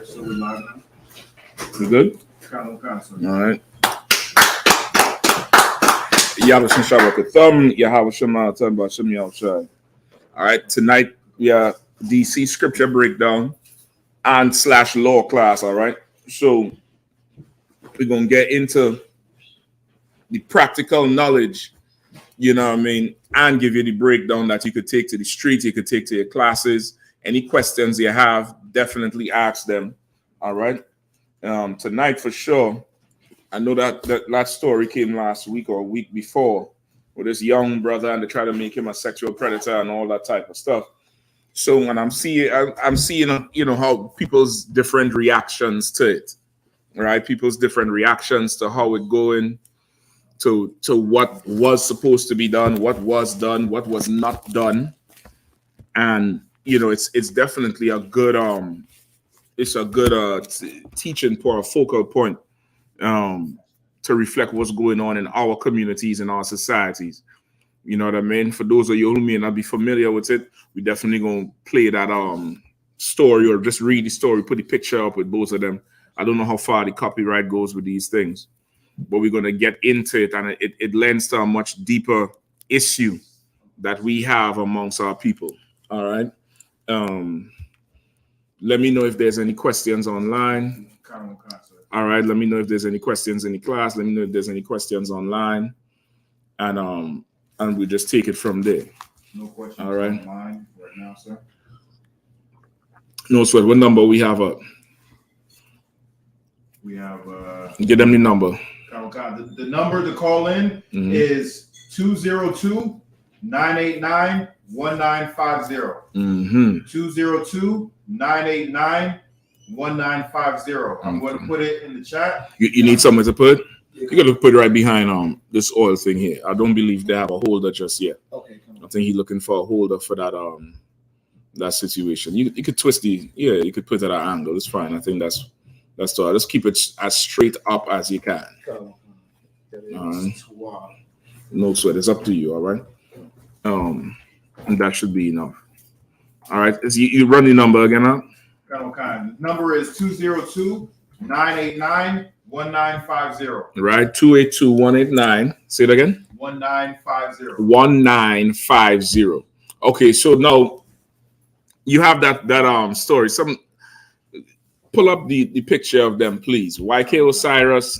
So we're live now. We good? All right. Yahanna Shabbat Thumb, Yahweh Shema, Shem Yahushai. All right, tonight we are DC scripture breakdown and / law class. All right, so we're gonna get into the practical knowledge, you know what I mean, and give you the breakdown that you could take to the street, you could take to your classes. Any questions you have, definitely ask them. All right. Tonight for sure. I know that story came last week or a week before with this young brother and they try to make him a sexual predator and all that type of stuff. So when I'm seeing, you know, how people's different reactions to it, right? People's different reactions to how it's going, to what was supposed to be done, what was done, what was not done, and you know, it's definitely a good teaching point, a focal point. To reflect what's going on in our communities and our societies. You know what I mean? For those of you who may not be familiar with it, we definitely gonna play that story or just read the story, put the picture up with both of them. I don't know how far the copyright goes with these things, but we're gonna get into it, and it lends to a much deeper issue that we have amongst our people. All right. Let me know if there's any questions online. All right, let me know if there's any questions in the class. Let me know if there's any questions online, and we just take it from there. No questions all right. Online right now, sir. No sweat. What number we have up? We have. Give them the number. The number to call in is 202-989-1950. 202-989-1950. I'm going to put it in the chat. You need somewhere to put? You got to put it right behind this oil thing here. I don't believe they have a holder just yet. Okay, come on. I think he's looking for a holder for that situation. You could twist you could put it at an angle. It's fine. I think that's all. Just keep it as straight up as you can. No sweat. It's up to you. All right. And that should be enough. All right. You run the number again, huh? The number is 202-989-1950. Right, 282-189. Say it again. 1950. 1950. Okay, so now you have that story. Pull up the picture of them, please. Y.K. Osiris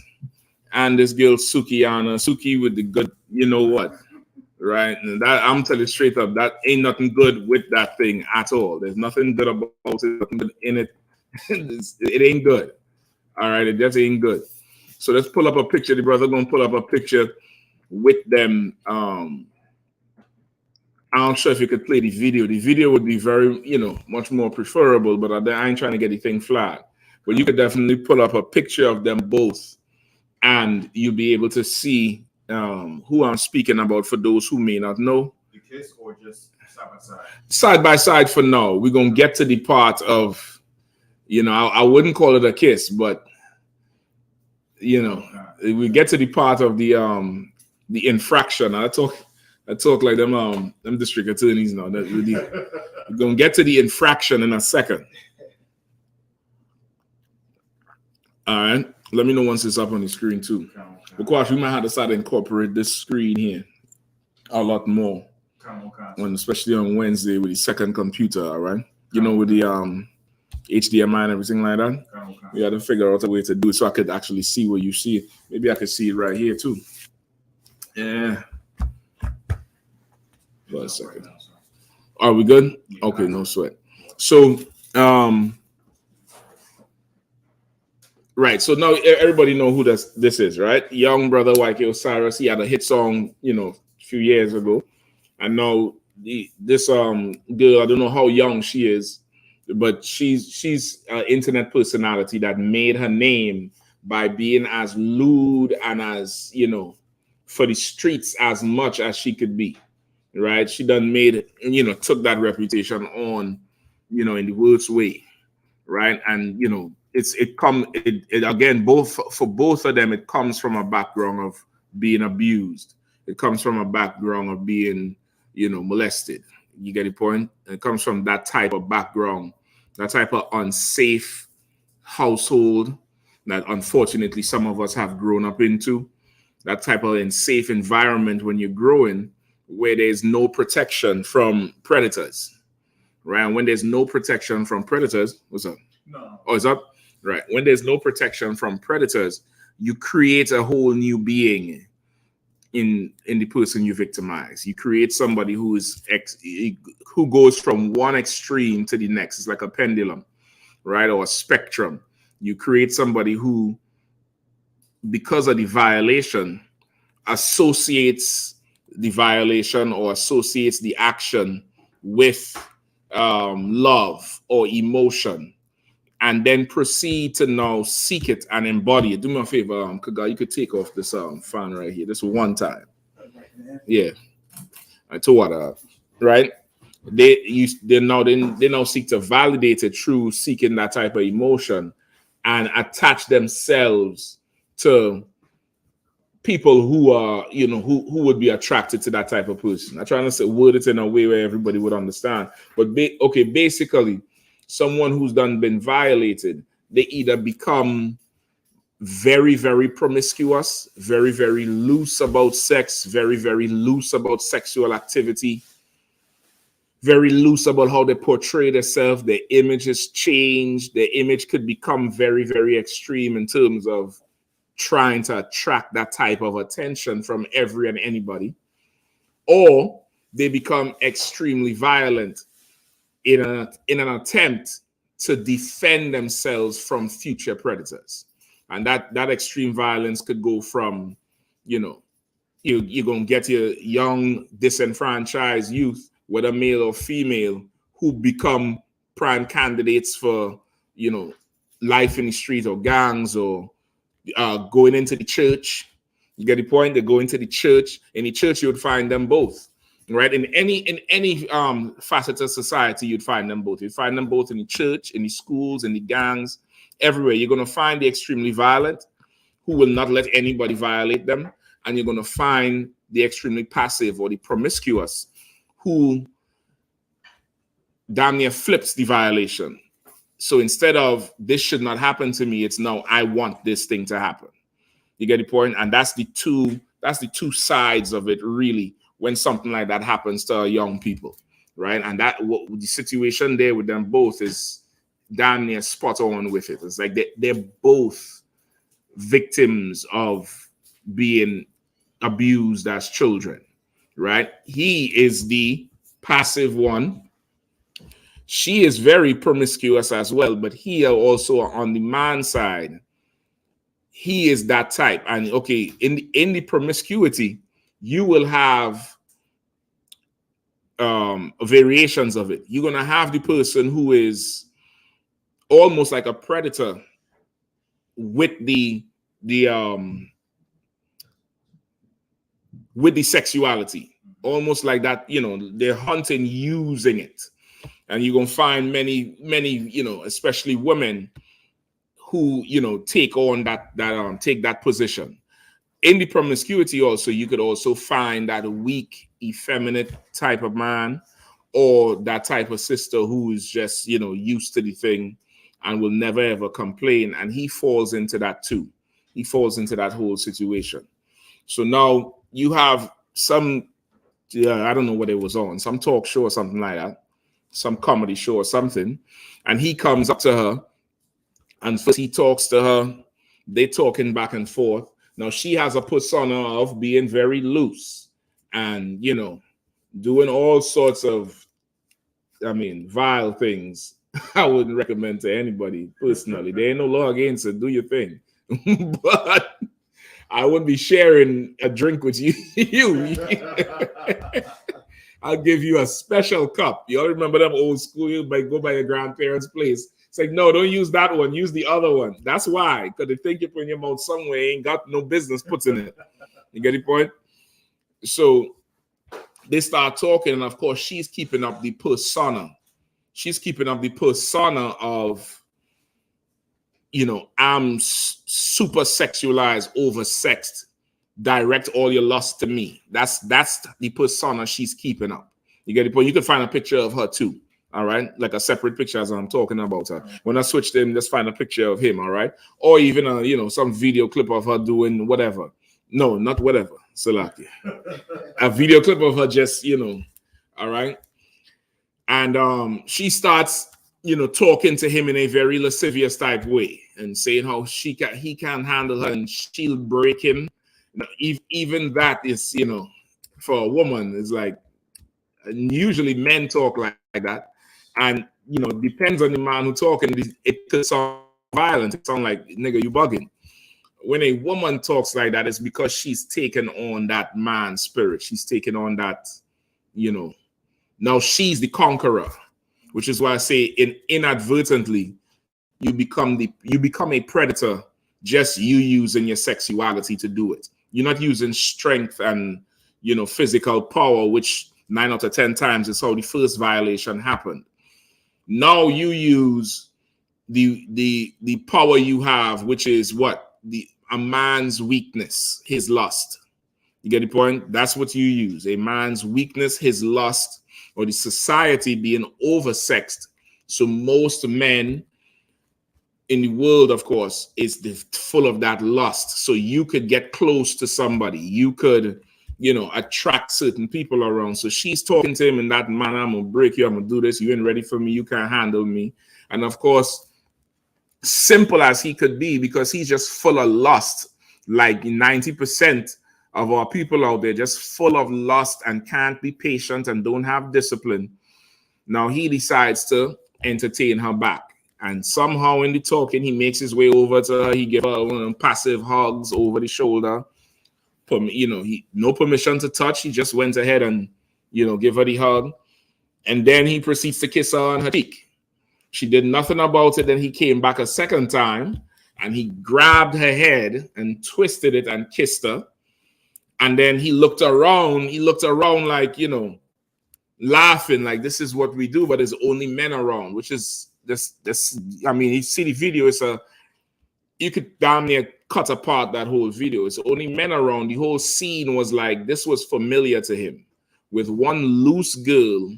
and this girl Yahanna. Suki with the good, you know what, right? And that I'm telling you straight up, that ain't nothing good with that thing at all. There's nothing good about it, nothing good in it. It ain't good. All right, it just ain't good. So let's pull up a picture. The brother gonna pull up a picture with them. I'm not sure if you could play the video. The video would be very, much more preferable, but I ain't trying to get the thing flat. But you could definitely pull up a picture of them both, and you'll be able to see who I'm speaking about for those who may not know. The kiss or just side by side? Side by side for now. We're going to get to the part of, I wouldn't call it a kiss, but, we get to the part of the infraction. I talk like them district attorneys now. We're going to get to the infraction in a second. All right. Let me know once it's up on the screen too. Because we might have to start to incorporate this screen here a lot more. Especially on Wednesday with the second computer, all right? With the HDMI and everything like that. We had to figure out a way to do it so I could actually see what you see. Maybe I could see it right here too. Yeah. Wait a second. Are we good? Okay, no sweat. So, right. So now everybody know who this is, right? Young brother Y.K. Osiris. He had a hit song, a few years ago. I know this girl. I don't know how young she is, but she's an internet personality that made her name by being as lewd and as for the streets as much as she could be. Right? She done made took that reputation on, in the worst way. Right? And it again, for both of them, it comes from a background of being abused. It comes from a background of being, molested. You get the point? It comes from that type of background, that type of unsafe household that unfortunately some of us have grown up into, that type of unsafe environment when you're growing, where there's no protection from predators, right? And when there's no protection from predators, what's up? No. Oh, it's up? Right. When there's no protection from predators, you create a whole new being in the person you victimize. You create somebody who goes from one extreme to the next. It's like a pendulum, right? Or a spectrum. You create somebody who, because of the violation, associates the violation or associates the action with love or emotion, and then proceed to now seek it and embody it. Do me a favor, Kaga, you could take off this fan right here. This one time. Yeah. I told what right? They now seek to validate it through seeking that type of emotion and attach themselves to people who are, who would be attracted to that type of person. I'm trying to say word it in a way where everybody would understand. But basically, someone who's been violated, they either become very, very promiscuous, very, very loose about sex, very, very loose about sexual activity, very loose about how they portray themselves. Their image is changed. Their image could become very, very extreme in terms of trying to attract that type of attention from every and anybody, or they become extremely violent in an attempt to defend themselves from future predators. And that extreme violence could go from, you're going to get your young disenfranchised youth, whether male or female, who become prime candidates for, life in the street or gangs, or going into the church. You get the point? They go into the church. In the church, you would find them both, right? In any facet of society, you'd find them both. You'd find them both in the church, in the schools, in the gangs, everywhere. You're going to find the extremely violent, who will not let anybody violate them, and you're going to find the extremely passive or the promiscuous, who damn near flips the violation. So instead of this should not happen to me, it's now I want this thing to happen. You get the point? And that's the two sides of it, really, when something like that happens to young people, right? And the situation there with them both is damn near spot on with it. It's like they're both victims of being abused as children, right? He is the passive one. She is very promiscuous as well, but he also on the man side, he is that type. And okay, in the promiscuity, you will have variations of it. You're gonna have the person who is almost like a predator with the sexuality, almost like that. They're hunting using it. And you're going to find many, especially women who, take on take that position. In the promiscuity also, you could also find that weak, effeminate type of man, or that type of sister who is just, used to the thing and will never ever complain. And he falls into that too. He falls into that whole situation. So now you have some, I don't know what it was on, some talk show or something like that, some comedy show or something, and he comes up to her, and first he talks to her. They're talking back and forth. Now she has a persona of being very loose and doing all sorts of, vile things. I wouldn't recommend to anybody personally. There ain't no law against it. Do your thing, but I wouldn't be sharing a drink with you. I'll give you a special cup. You all remember them old school? You might go by your grandparents' place. It's like, no, don't use that one. Use the other one. That's why. Because they think you put in your mouth somewhere, ain't got no business putting it. You get the point? So they start talking, and of course, she's keeping up the persona. She's keeping up the persona of, I'm super sexualized, oversexed. Direct all your lust to me. That's the persona she's keeping up. You get the point? You can find a picture of her too. All right, like a separate picture as I'm talking about her. When I switch them, just find a picture of him. All right, or even some video clip of her doing whatever. No, not whatever. Salaki. A video clip of her just all right, and she starts talking to him in a very lascivious type way and saying how he can't handle her and she'll break him. Even that is for a woman is like, usually men talk like that. And depends on the man who talking. It could sound violent. It sound like, nigga, you bugging. When a woman talks like that, it's because she's taken on that man's spirit. She's taken on that, now she's the conqueror, which is why I say inadvertently you become a predator, just you using your sexuality to do it. You're not using strength and physical power, which 9 out of 10 times is how the first violation happened. Now you use the power you have, which is what? A man's weakness, his lust. You get the point? That's what you use. A man's weakness, his lust, or the society being oversexed. So most men in the world, of course, is full of that lust. So you could get close to somebody. You could, attract certain people around. So she's talking to him in that manner. I'm going to break you. I'm going to do this. You ain't ready for me. You can't handle me. And of course, simple as he could be, because he's just full of lust. Like 90% of our people out there just full of lust and can't be patient and don't have discipline. Now he decides to entertain her back. And somehow in the talking, he makes his way over to her. He gives her one of them passive hugs over the shoulder. He no permission to touch. He just went ahead and, give her the hug. And then he proceeds to kiss her on her cheek. She did nothing about it. Then he came back a second time and he grabbed her head and twisted it and kissed her. And then he looked around. He looked around like, laughing like this is what we do, but there's only men around, which is this. I mean, you see the video. You could damn near cut apart that whole video. It's only men around. The whole scene was like, this was familiar to him, with one loose girl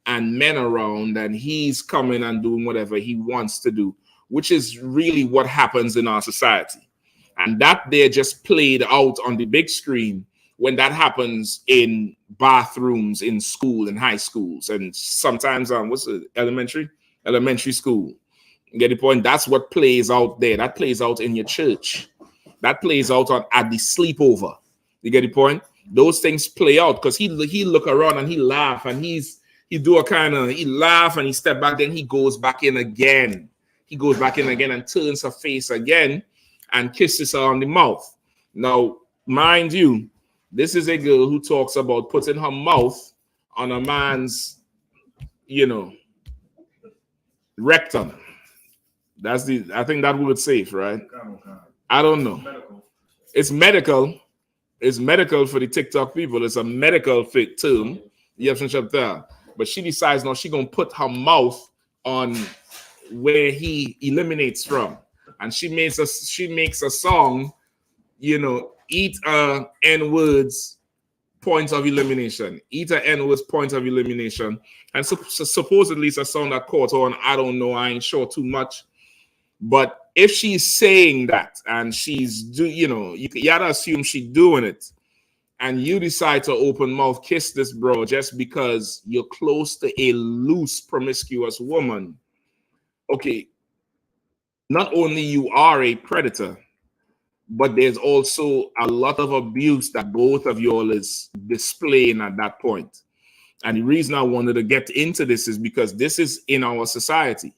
and men around, and he's coming and doing whatever he wants to do, which is really what happens in our society. And that there just played out on the big screen when that happens in bathrooms in school and high schools, and sometimes elementary school. You get the point? That's what plays out there. That plays out in your church. That plays out at the sleepover. You get the point? Those things play out because he look around and he laugh and he laugh and he step back, then he goes back in again. He goes back in again and turns her face again and kisses her on the mouth. Now, mind you, this is a girl who talks about putting her mouth on a man's, rectum. I think that word's safe, right? I don't know. It's medical. It's medical for the TikTok people. It's a medical fit term. But she decides now she's going to put her mouth on where he eliminates from. And she makes a song, eat N-words, point of elimination. Eat a N-words, point of elimination. And supposedly it's a song that caught on. I don't know. I ain't sure too much. But if she's saying that and she's you gotta assume she's doing it, and you decide to open mouth kiss this bro just because you're close to a loose, promiscuous woman, okay, not only you are a predator, but there's also a lot of abuse that both of you all is displaying at that point. And the reason I wanted to get into this is because this is in our society.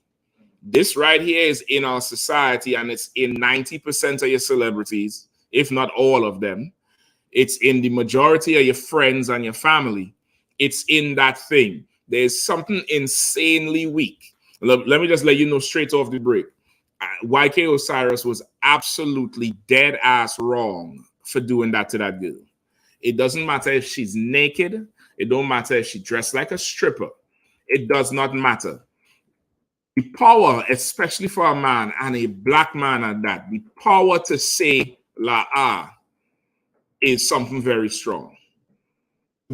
This right here is in our society, and it's in 90% of your celebrities, if not all of them. It's in the majority of your friends and your family. It's in that thing. There's something insanely weak. Let me just let you know straight off the break. YK Osiris was absolutely dead ass wrong for doing that to that girl. It doesn't matter if she's naked. It don't matter if she dressed like a stripper. It does not matter. The power, especially for a man and a black man at that, the power to say la is something very strong.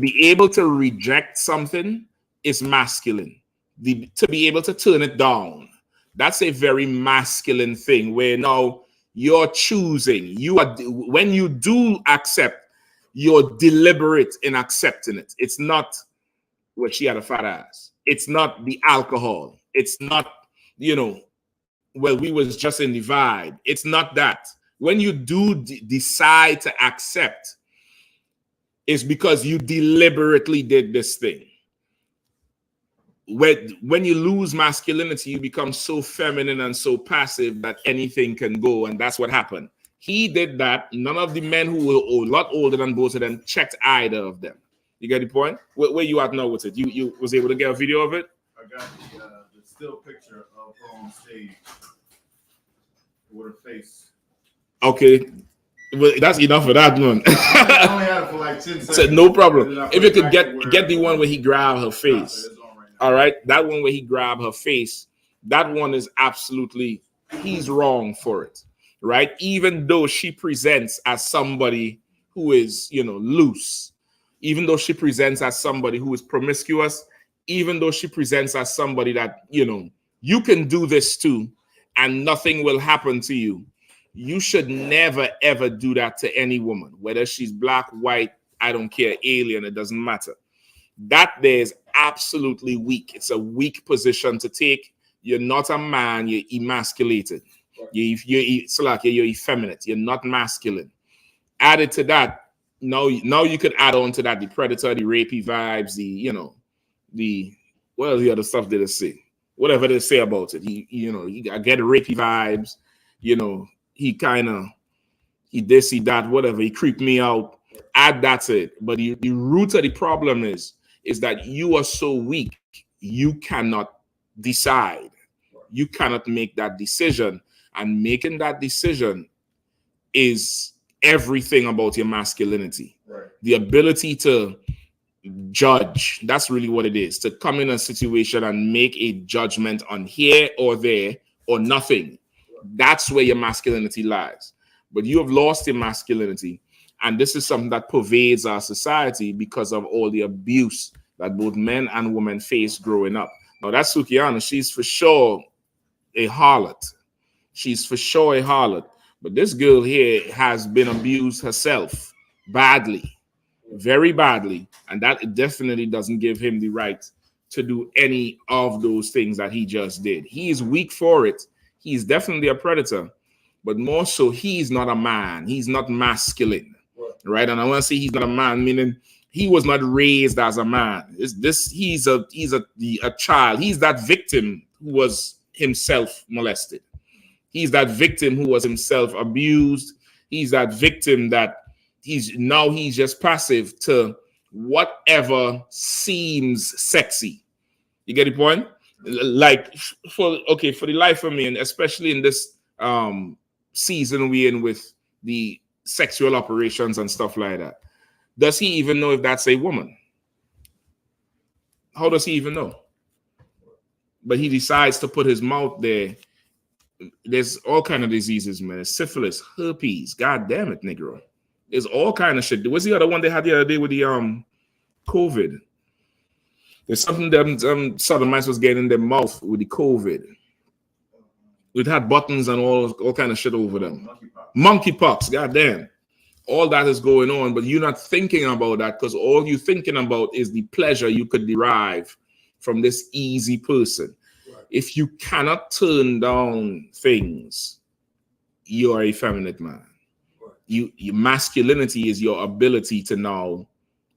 Be able to reject something is masculine. to be able to turn it down. That's a very masculine thing where now you're choosing. When you do accept, you're deliberate in accepting it. It's not what she had a fat ass. It's not the alcohol. It's not, well, we was just in the vibe. It's not that. When you do decide to accept, it's because you deliberately did this thing. When you lose masculinity, you become so feminine and so passive that anything can go, and that's what happened. He did that. None of the men who were a lot older than both of them checked either of them. You get the point? Where you at now with it? You was able to get a video of it? I got the still picture of her on stage with her face. Okay. Well, that's enough of that one. I only had it for like 10 seconds. So no problem. If you could get the one where he grabbed her face. All right, that one where he grabbed her face, that one is absolutely, he's wrong for it, right? Even though she presents as somebody who is, loose, even though she presents as somebody who is promiscuous, even though she presents as somebody that, you can do this too, and nothing will happen to you. You should never, ever do that to any woman, whether she's black, white, I don't care, alien, it doesn't matter. That there is absolutely weak. It's a weak position to take. You're not a man. You're emasculated. You're effeminate. You're not masculine. Added to that, now you could add on to that the predator, the rapey vibes, what else the other stuff they say? Whatever they say about it. I get the rapey vibes. He this, he that, whatever. He creeped me out. Add that to it. But the root of the problem is that you are so weak, you cannot decide. You cannot make that decision. And making that decision is everything about your masculinity. Right. The ability to judge, that's really what it is. To come in a situation and make a judgment on here or there or nothing. That's where your masculinity lies. But you have lost your masculinity. And this is something that pervades our society because of all the abuse that both men and women face growing up. Now, that's Yahanna. She's for sure a harlot. She's for sure a harlot. But this girl here has been abused herself badly, very badly. And that definitely doesn't give him the right to do any of those things that he just did. He is weak for it. He's definitely a predator. But more so, he's not a man. He's not masculine. Right, and I want to say he's not a man, meaning he was not raised as a man. He's a child. He's that victim who was himself molested. He's that victim who was himself abused. He's that victim that he's just passive to whatever seems sexy. You get the point? Like for the life of me, and especially in this season we're in with the sexual operations and stuff like that. Does he even know if that's a woman? How does he even know? But he decides to put his mouth there. There's all kind of diseases, man. Syphilis, herpes. God damn it, Negro. There's all kind of shit. What's the other one they had the other day with the COVID? There's something them sodomites was getting in their mouth with the COVID. It had buttons and all kind of shit over them. Monkeypox, goddamn. All that is going on, but you're not thinking about that because all you're thinking about is the pleasure you could derive from this easy person. Right. If you cannot turn down things, you are a feminine man. Right. Your masculinity is your ability to now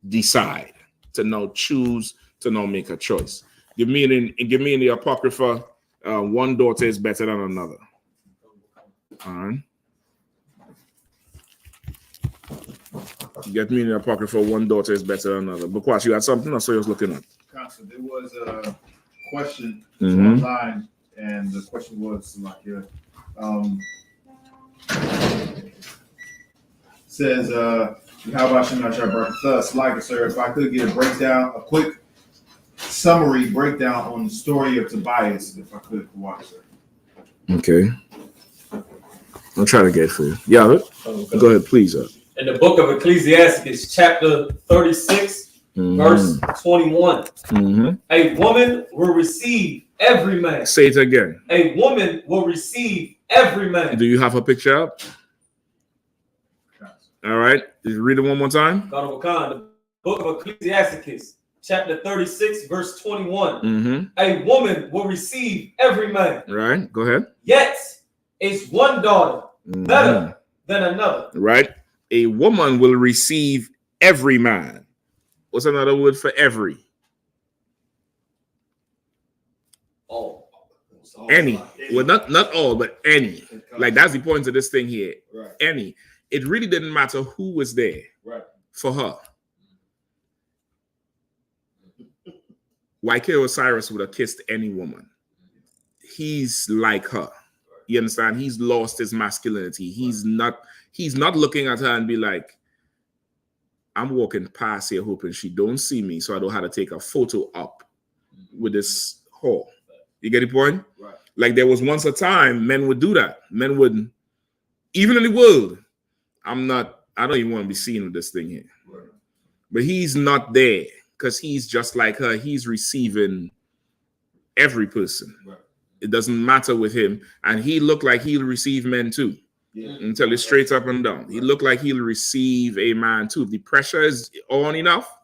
decide, to now choose, to now make a choice. Give me in the Apocrypha, one daughter is better than another. All right. You get me in the Apocrypha, one daughter is better than another. But you had something I saw you was looking at. Constant. There was a question online, and the question was like, says, how about you, sir, if I could get a quick summary breakdown on the story of Tobias, if I could, watch, sir. Okay. I'll try to get it for you. Yeah, go ahead, please. In the book of Ecclesiastes, chapter 36, verse 21. Mm-hmm. A woman will receive every man. Say it again. A woman will receive every man. Do you have a picture up? All right. Read it one more time. The book of Ecclesiastes, chapter 36, verse 21. Mm-hmm. A woman will receive every man. Right. Go ahead. Yet is one daughter better than another. Right. A woman will receive every man. What's another word for every? All. Any. Well, not all, but any. Like that's the point of this thing here. Right. Any. It really didn't matter who was there for her. YK Osiris would have kissed any woman. He's like her. You understand? He's lost his masculinity. He's not looking at her and be like, I'm walking past here hoping she don't see me, so I don't have to take a photo up with this whore. You get the point? Right. Like there was once a time men would do that. Men would, even in the world, I don't even want to be seen with this thing here. Right. But he's not there because he's just like her. He's receiving every person. Right. It doesn't matter with him. And he looked like he'll receive men too. Yeah. Until it's straight up and down. He looked like he'll receive a man too. If the pressure is on enough,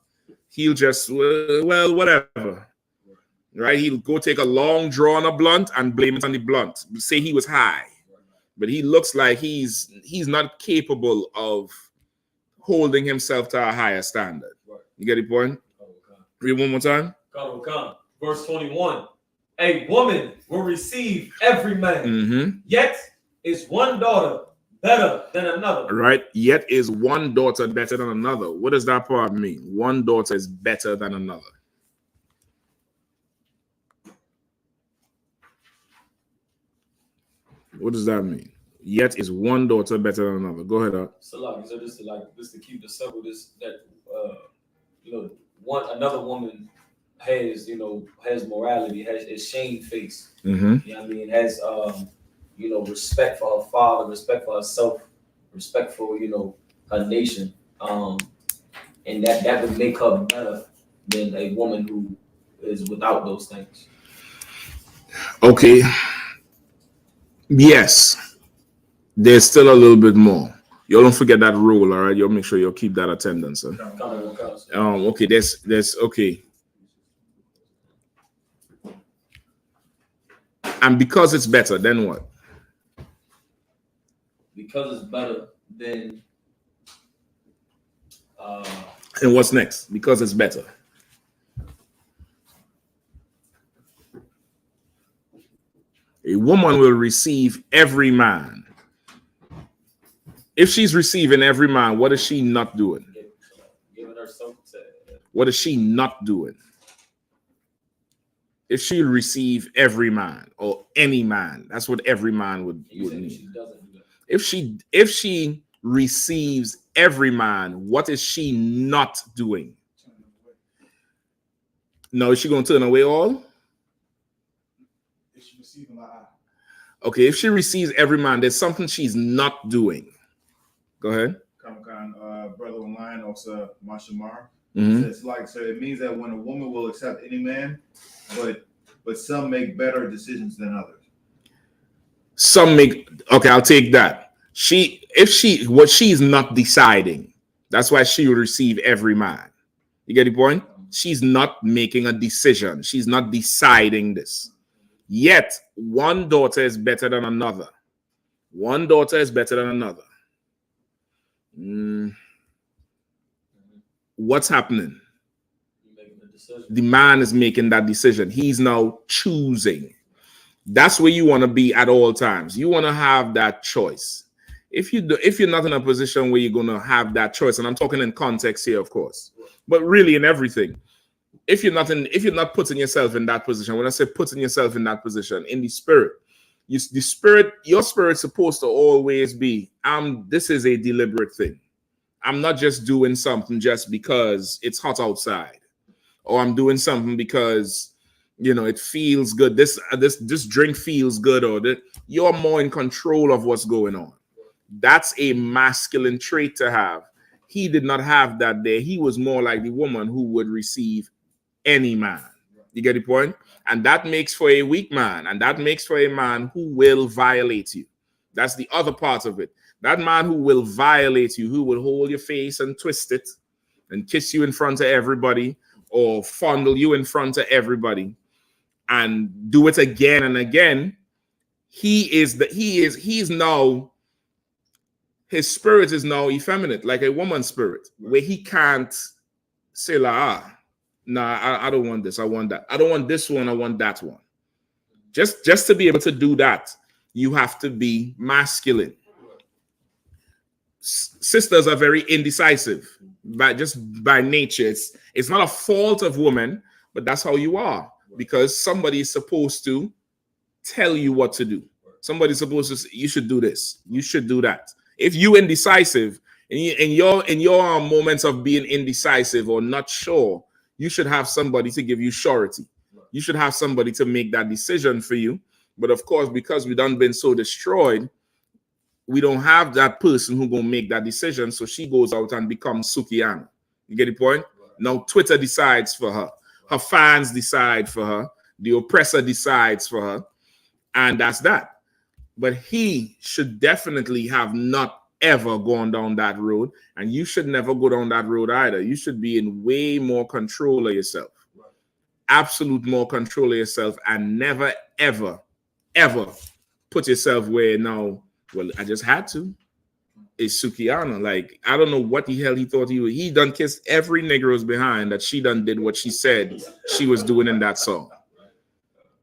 he'll just, well, whatever. Right? He'll go take a long draw on a blunt and blame it on the blunt. Say he was high. But he looks like he's not capable of holding himself to a higher standard. You get the point? Read one more time. Verse 21. A woman will receive every man. Yet is one daughter better than another. Right? Yet is one daughter better than another. What does that part mean? One daughter is better than another. What does that mean? Yet is one daughter better than another. Go ahead, Art. So just to keep the simple, another woman has morality, is shamefaced. You know what I mean? Has respect for her father, respect for herself, respect for her nation. And that would make her better than a woman who is without those things. Okay. Yes. There's still a little bit more. You don't forget that rule, all right? You'll make sure you'll keep that attendance. Huh? Okay, there's okay. And because it's better, then what? Because it's better, then and what's next? Because it's better. A woman will receive every man. If she's receiving every man, what is she not doing? Giving herself to. What is she not doing? If she receive every man or any man, that's what every man would need. If she receives every man, what is she not doing? No, is she going to turn away all? Okay, if she receives every man, there's something she's not doing. Go ahead. Brother online, also Mashamar. Mm-hmm. So it means that when a woman will accept any man, but some make better decisions than others. Some make, okay, I'll take that. What she's not deciding, that's why she will receive every man. You get the point? She's not making a decision. She's not deciding this. Yet, one daughter is better than another. One daughter is better than another. What's happening? The man is making that decision. He's now choosing. That's where you want to be at all times. You want to have that choice. If you're not in a position where you're going to have that choice, and I'm talking in context here, of course, but really in everything. If you're not putting yourself in that position, when I say putting yourself in that position, in the spirit, your spirit's supposed to always be, this is a deliberate thing. I'm not just doing something just because it's hot outside, or I'm doing something because it feels good. This drink feels good, or that you're more in control of what's going on. That's a masculine trait to have. he did not have that there. He was more like the woman who would receive any man. You get the point? And that makes for a weak man, and that makes for a man who will violate you. That's the other part of it. That man who will violate you, who will hold your face and twist it and kiss you in front of everybody or fondle you in front of everybody and do it again and again. He's now, his spirit is now effeminate, like a woman's spirit, where he can't say, I don't want this, I want that. I don't want this one, I want that one. Just to be able to do that, you have to be masculine. Sisters are very indecisive, by nature. It's not a fault of women, but that's how you are, because somebody is supposed to tell you what to do. Somebody's supposed to say, you should do this, you should do that. If you indecisive, in your moments of being indecisive or not sure, you should have somebody to give you surety. You should have somebody to make that decision for you. But of course, because we done been so destroyed, we don't have that person who gonna make that decision. So she goes out and becomes Sukiana. You get the point? Now Twitter decides for her. Her fans decide for her. The oppressor decides for her. And that's that. But he should definitely have not ever gone down that road. And you should never go down that road either. You should be in way more control of yourself. Absolute more control of yourself, and never, ever, ever put yourself where now, well, I just had to. It's Sukiana. Like, I don't know what the hell he thought he was. He done kissed every Negro's behind that she done did what she said she was doing in that song.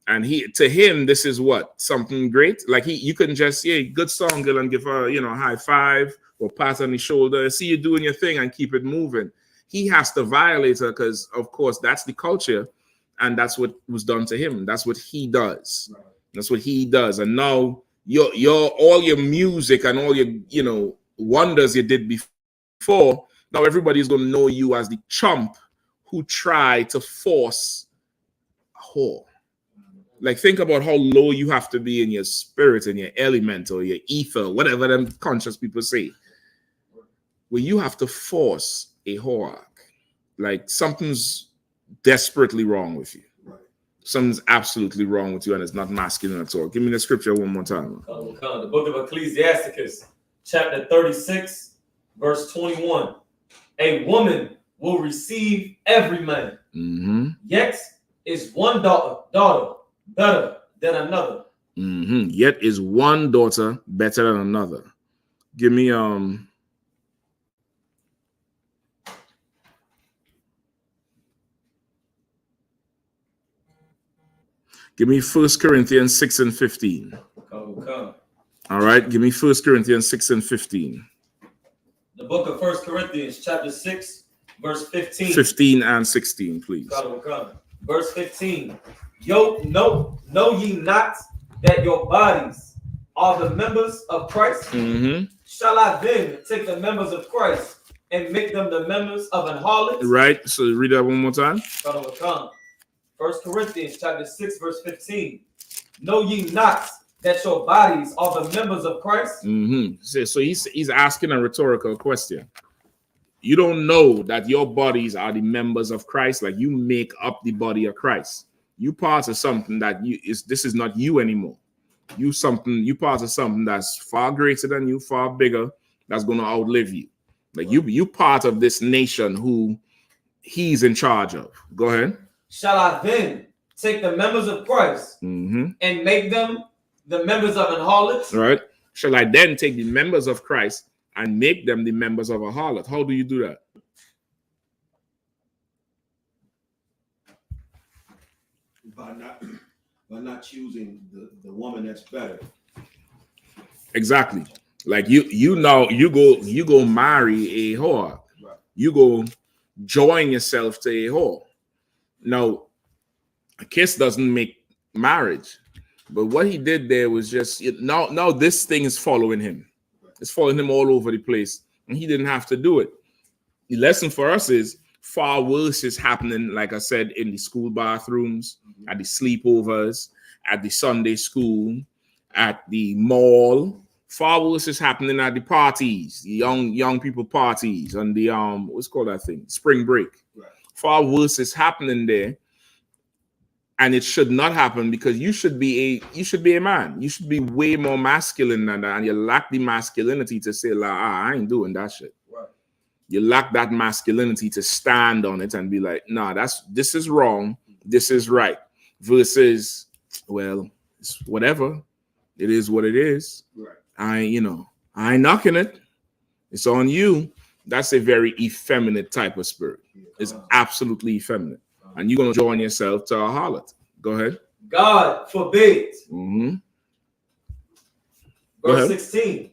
And to him, this is what? Something great? Like, you couldn't just say, good song, girl, and give her, a high five or pat on the shoulder, see you doing your thing and keep it moving. He has to violate her because, of course, that's the culture. And that's what was done to him. That's what he does. That's what he does. And now all your music and all your wonders you did before, now everybody's gonna know you as the chump who tried to force a whore. Like, think about how low you have to be in your spirit and your element or your ether, whatever them conscious people say, where you have to force a whore. Like, something's desperately wrong with you. Something's absolutely wrong with you, and it's not masculine at all. Give me the scripture one more time. The book of Ecclesiasticus, chapter 36, verse 21. A woman will receive every man. Yet is one daughter better than another. Yet is one daughter better than another. Give me Give me 1 Corinthians 6 and 15. All right, give me 1 Corinthians 6 and 15. The book of 1 Corinthians, chapter 6, verse 15. 15 and 16, please. Verse 15. Know ye not that your bodies are the members of Christ? Shall I then take the members of Christ and make them the members of an harlot? Right, so read that one more time. 1 Corinthians chapter 6, verse 15. Know ye not that your bodies are the members of Christ? So he's asking a rhetorical question. You don't know that your bodies are the members of Christ, like you make up the body of Christ. You part of something that this is not you anymore. You part of something that's far greater than you, far bigger, that's going to outlive you. Like you part of this nation who he's in charge of. Go ahead. Shall I then take the members of Christ and make them the members of an harlot? Right. Shall I then take the members of Christ and make them the members of a harlot? How do you do that? By not choosing the woman that's better. Exactly. Like you go marry a whore. Right. You go join yourself to a whore. Now, a kiss doesn't make marriage, but what he did there was just now this thing is following him. It's following him all over the place, and he didn't have to do it. The lesson for us is far worse is happening, like I said, in the school bathrooms, at the sleepovers, at the Sunday school, at the mall, Far worse is happening at the parties, the young people parties, and the what's called that thing, spring break. Right. Far worse is happening there, and it should not happen because you should be a man. You should be way more masculine than that, and you lack the masculinity to say, like, I ain't doing that shit. Right. You lack that masculinity to stand on it and be like, nah, this is wrong, this is right. Versus, well, it's whatever. It is what it is. Right. I ain't knocking it. It's on you. That's a very effeminate type of spirit. It's absolutely effeminate. And you're going to join yourself to a harlot. Go ahead. God forbid. Mm-hmm. Verse 16.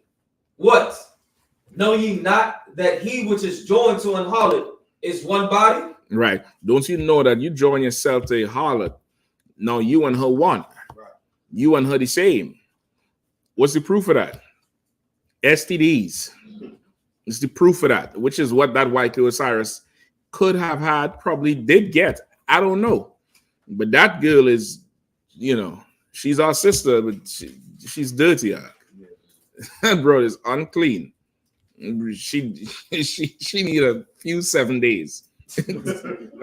What? Know ye not that he which is joined to an harlot is one body? Right. Don't you know that you join yourself to a harlot? Now you and her one. Right. You and her the same. What's the proof of that? STDs. It's the proof of that, which is what that white Osiris could have had, probably did get. I don't know. But that girl is, she's our sister, but she's dirty. That bro is unclean. She need a few 7 days.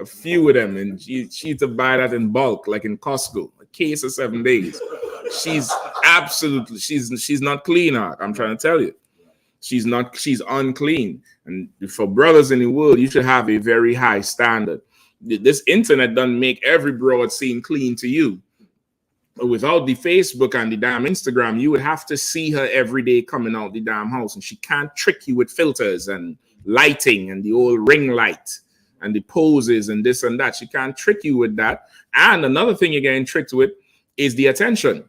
A few of them, and she to buy that in bulk, like in Costco, a case of 7 days. She's not clean. I'm trying to tell you, she's unclean. And for brothers in the world, you should have a very high standard. This internet doesn't make every broad seem clean to you. But without the Facebook and the damn Instagram, you would have to see her every day coming out the damn house, and she can't trick you with filters and lighting and the old ring light and the poses and this and that. She can't trick you with that. And another thing you're getting tricked with is the attention.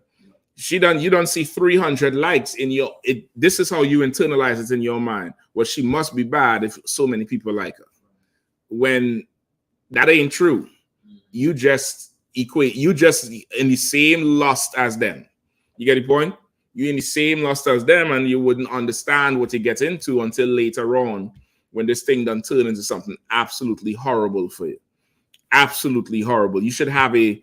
You don't see 300 likes in your. This is how you internalize it in your mind. Well, she must be bad if so many people like her. When that ain't true. You just equate. You just in the same lust as them. You get the point? You're in the same lust as them, and you wouldn't understand what you get into until later on, when this thing done turn into something absolutely horrible for you. Absolutely horrible. You should have a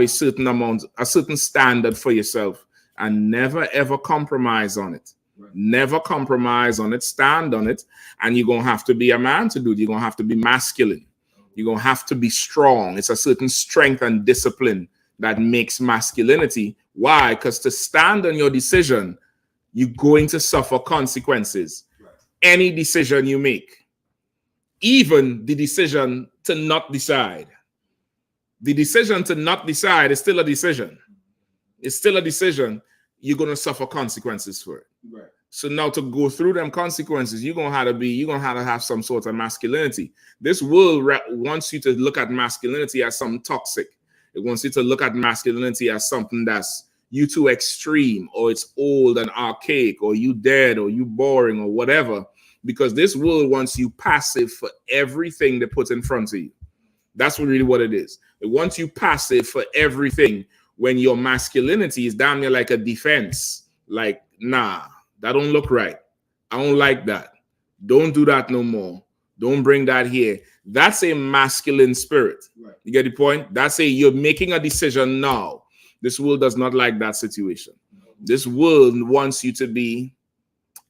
certain amount, a certain standard for yourself, and never ever compromise on it. Right. Never compromise on it. Stand on it, and you're gonna have to be a man to do it. You're gonna have to be masculine. You're gonna have to be strong. It's a certain strength and discipline that makes masculinity. Why? Because to stand on your decision, you're going to suffer consequences. Right. Any decision you make, even the decision to not decide. The decision to not decide is still a decision. It's still a decision. You're going to suffer consequences for it. Right. So now to go through them consequences, you're going to have to have some sort of masculinity. This world wants you to look at masculinity as something toxic. It wants you to look at masculinity as something that's you too extreme, or it's old and archaic, or you dead, or you boring, or whatever. Because this world wants you passive for everything they put in front of you. That's really what it is. It wants you passive for everything, when your masculinity is damn near like a defense. Like, nah, that don't look right. I don't like that. Don't do that no more. Don't bring that here. That's a masculine spirit. Right. You get the point? That's you're making a decision now. This world does not like that situation. This world wants you to be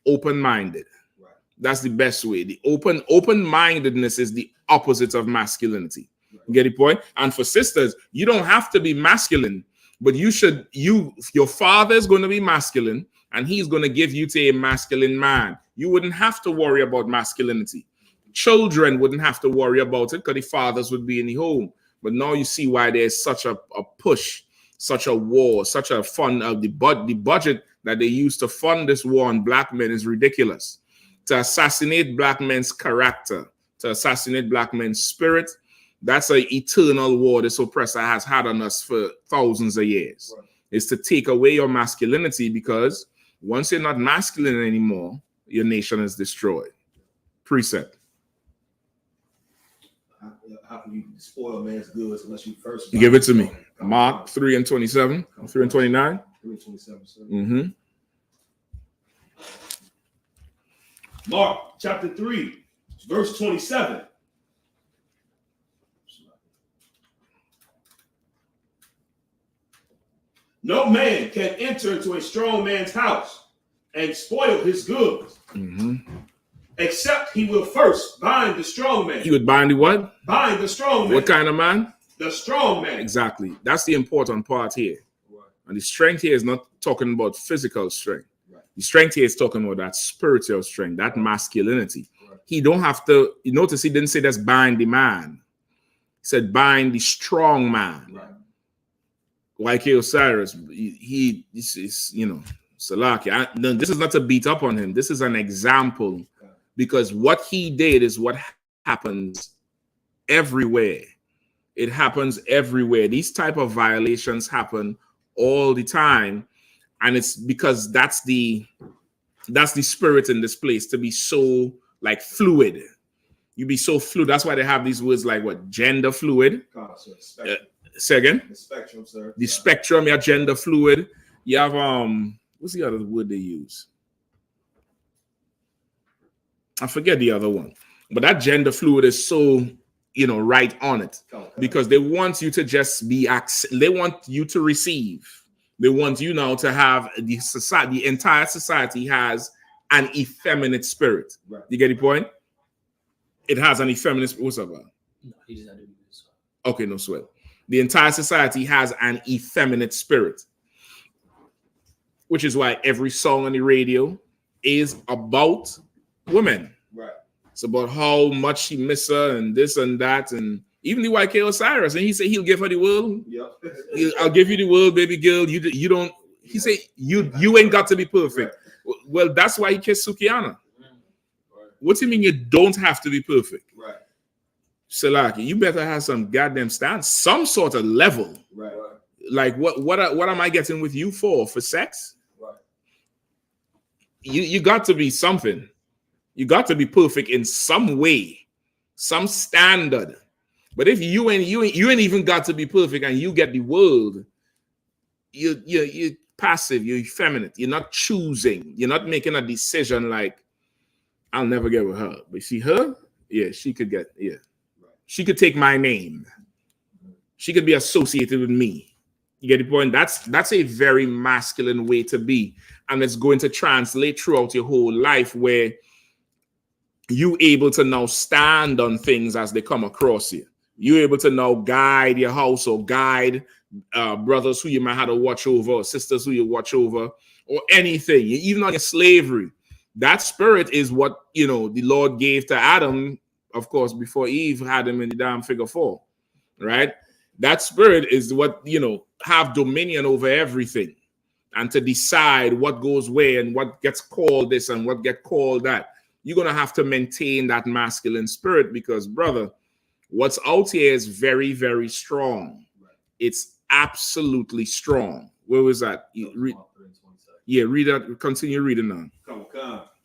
open-minded. Right. That's the best way. The open-mindedness is the opposite of masculinity. Right. You get the point? And for sisters, you don't have to be masculine, but your father is going to be masculine, and he's going to give you to a masculine man. You wouldn't have to worry about masculinity. Children wouldn't have to worry about it because the fathers would be in the home. But now you see why there's such a push, such a war, such a fund of the budget that they use to fund this war on black men is ridiculous. To assassinate black men's character, to assassinate black men's spirit, that's an eternal war this oppressor has had on us for thousands of years. Right. It's to take away your masculinity, because once you're not masculine anymore, your nation is destroyed. Precept. How can you spoil man's goods unless you first give it to me? Mark 3:27, 3:29. 3:27. Mm-hmm. Mark chapter 3, verse 27. No man can enter into a strong man's house and spoil his goods. Mm-hmm. Except he will first bind the strong man. He would bind the what? Bind the strong man. What kind of man? The strong man. Exactly. That's the important part here. Right. And the strength here is not talking about physical strength. Right. The strength here is talking about that spiritual strength, that masculinity. Right. He don't have to, you notice he didn't say just bind the man. He said bind the strong man. Right. Like Osiris, this is, Salaki. This is not to beat up on him. This is an example, because what he did is what happens everywhere. It happens everywhere. These type of violations happen all the time, and it's because that's the spirit in this place, to be so like fluid. You be so fluid. That's why they have these words like what? Gender fluid. Say again. The spectrum, sir. The spectrum, yeah, gender fluid. You have what's the other word they use? I forget the other one. But that gender fluid is so, right on it. Because they want you to just be they want you to receive. They want you now to have the entire society has an effeminate spirit. Right. You get the point? It has an effeminate spirit. What's up, man? No, he just had to do this. Okay, no sweat. The entire society has an effeminate spirit, which is why every song on the radio is about women. Right. It's about how much she miss her and this and that, and even the YK Osiris, and he said he'll give her the world. Yep. I'll give you the world, baby girl. You don't. He said you ain't got to be perfect. Right. Well, that's why he kissed Sukiana. Right. What do you mean you don't have to be perfect? Right. Salaki, you better have some goddamn stance, some sort of level. Right. Like what am I getting with you for sex? Right. You got to be something. You got to be perfect in some way, some standard. But if you ain't even got to be perfect and you get the world, you're passive, you're effeminate, you're not choosing, you're not making a decision like, I'll never get with her. But see her, yeah, she could get, yeah. She could take my name. She could be associated with me. You get the point? That's a very masculine way to be. And it's going to translate throughout your whole life, where you able to now stand on things as they come across you. You're able to now guide your house, or guide brothers who you might have to watch over, or sisters who you watch over, or anything. Even on your slavery. That spirit is what, the Lord gave to Adam, of course, before Eve had him in the damn figure 4, right? That spirit is what, have dominion over everything, and to decide what goes where and what gets called this and what get called that. You're going to have to maintain that masculine spirit, because, brother, what's out here is very, very strong. It's absolutely strong. Where was that? Read that. Continue reading now. Come.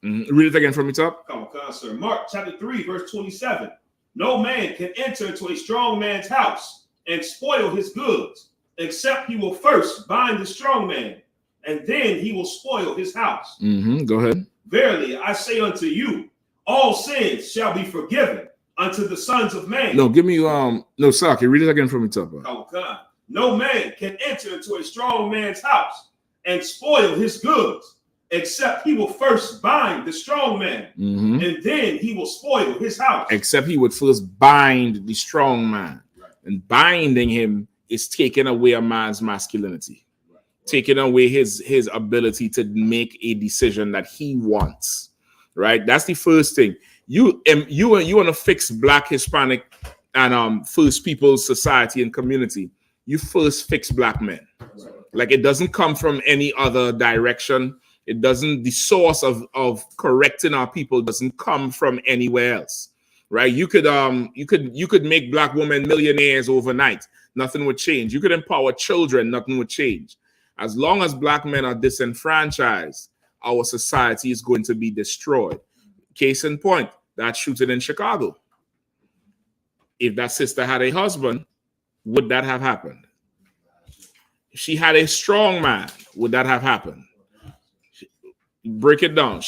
Read it again from the top. Come, sir. Mark chapter 3, verse 27. No man can enter into a strong man's house and spoil his goods, except he will first bind the strong man, and then he will spoil his house. Go ahead. Verily, I say unto you, all sins shall be forgiven unto the sons of man. No, give me no, Saki, read it again from the top. Come. No man can enter into a strong man's house and spoil his goods, except he will first bind the strong man, and then he will spoil his house. Except he would first bind the strong man. Right. And binding him is taking away a man's masculinity. Right. Taking away his ability to make a decision that he wants. Right? That's the first thing. You want to fix Black, Hispanic, and First Peoples society and community. You first fix Black men. Right. Like, it doesn't come from any other direction. It doesn't, the source of correcting our people doesn't come from anywhere else, right? You could make Black women millionaires overnight. Nothing would change. You could empower children. Nothing would change. As long as Black men are disenfranchised, our society is going to be destroyed. Case in point, that shooting in Chicago. If that sister had a husband, would that have happened? If she had a strong man, would that have happened? Break it down.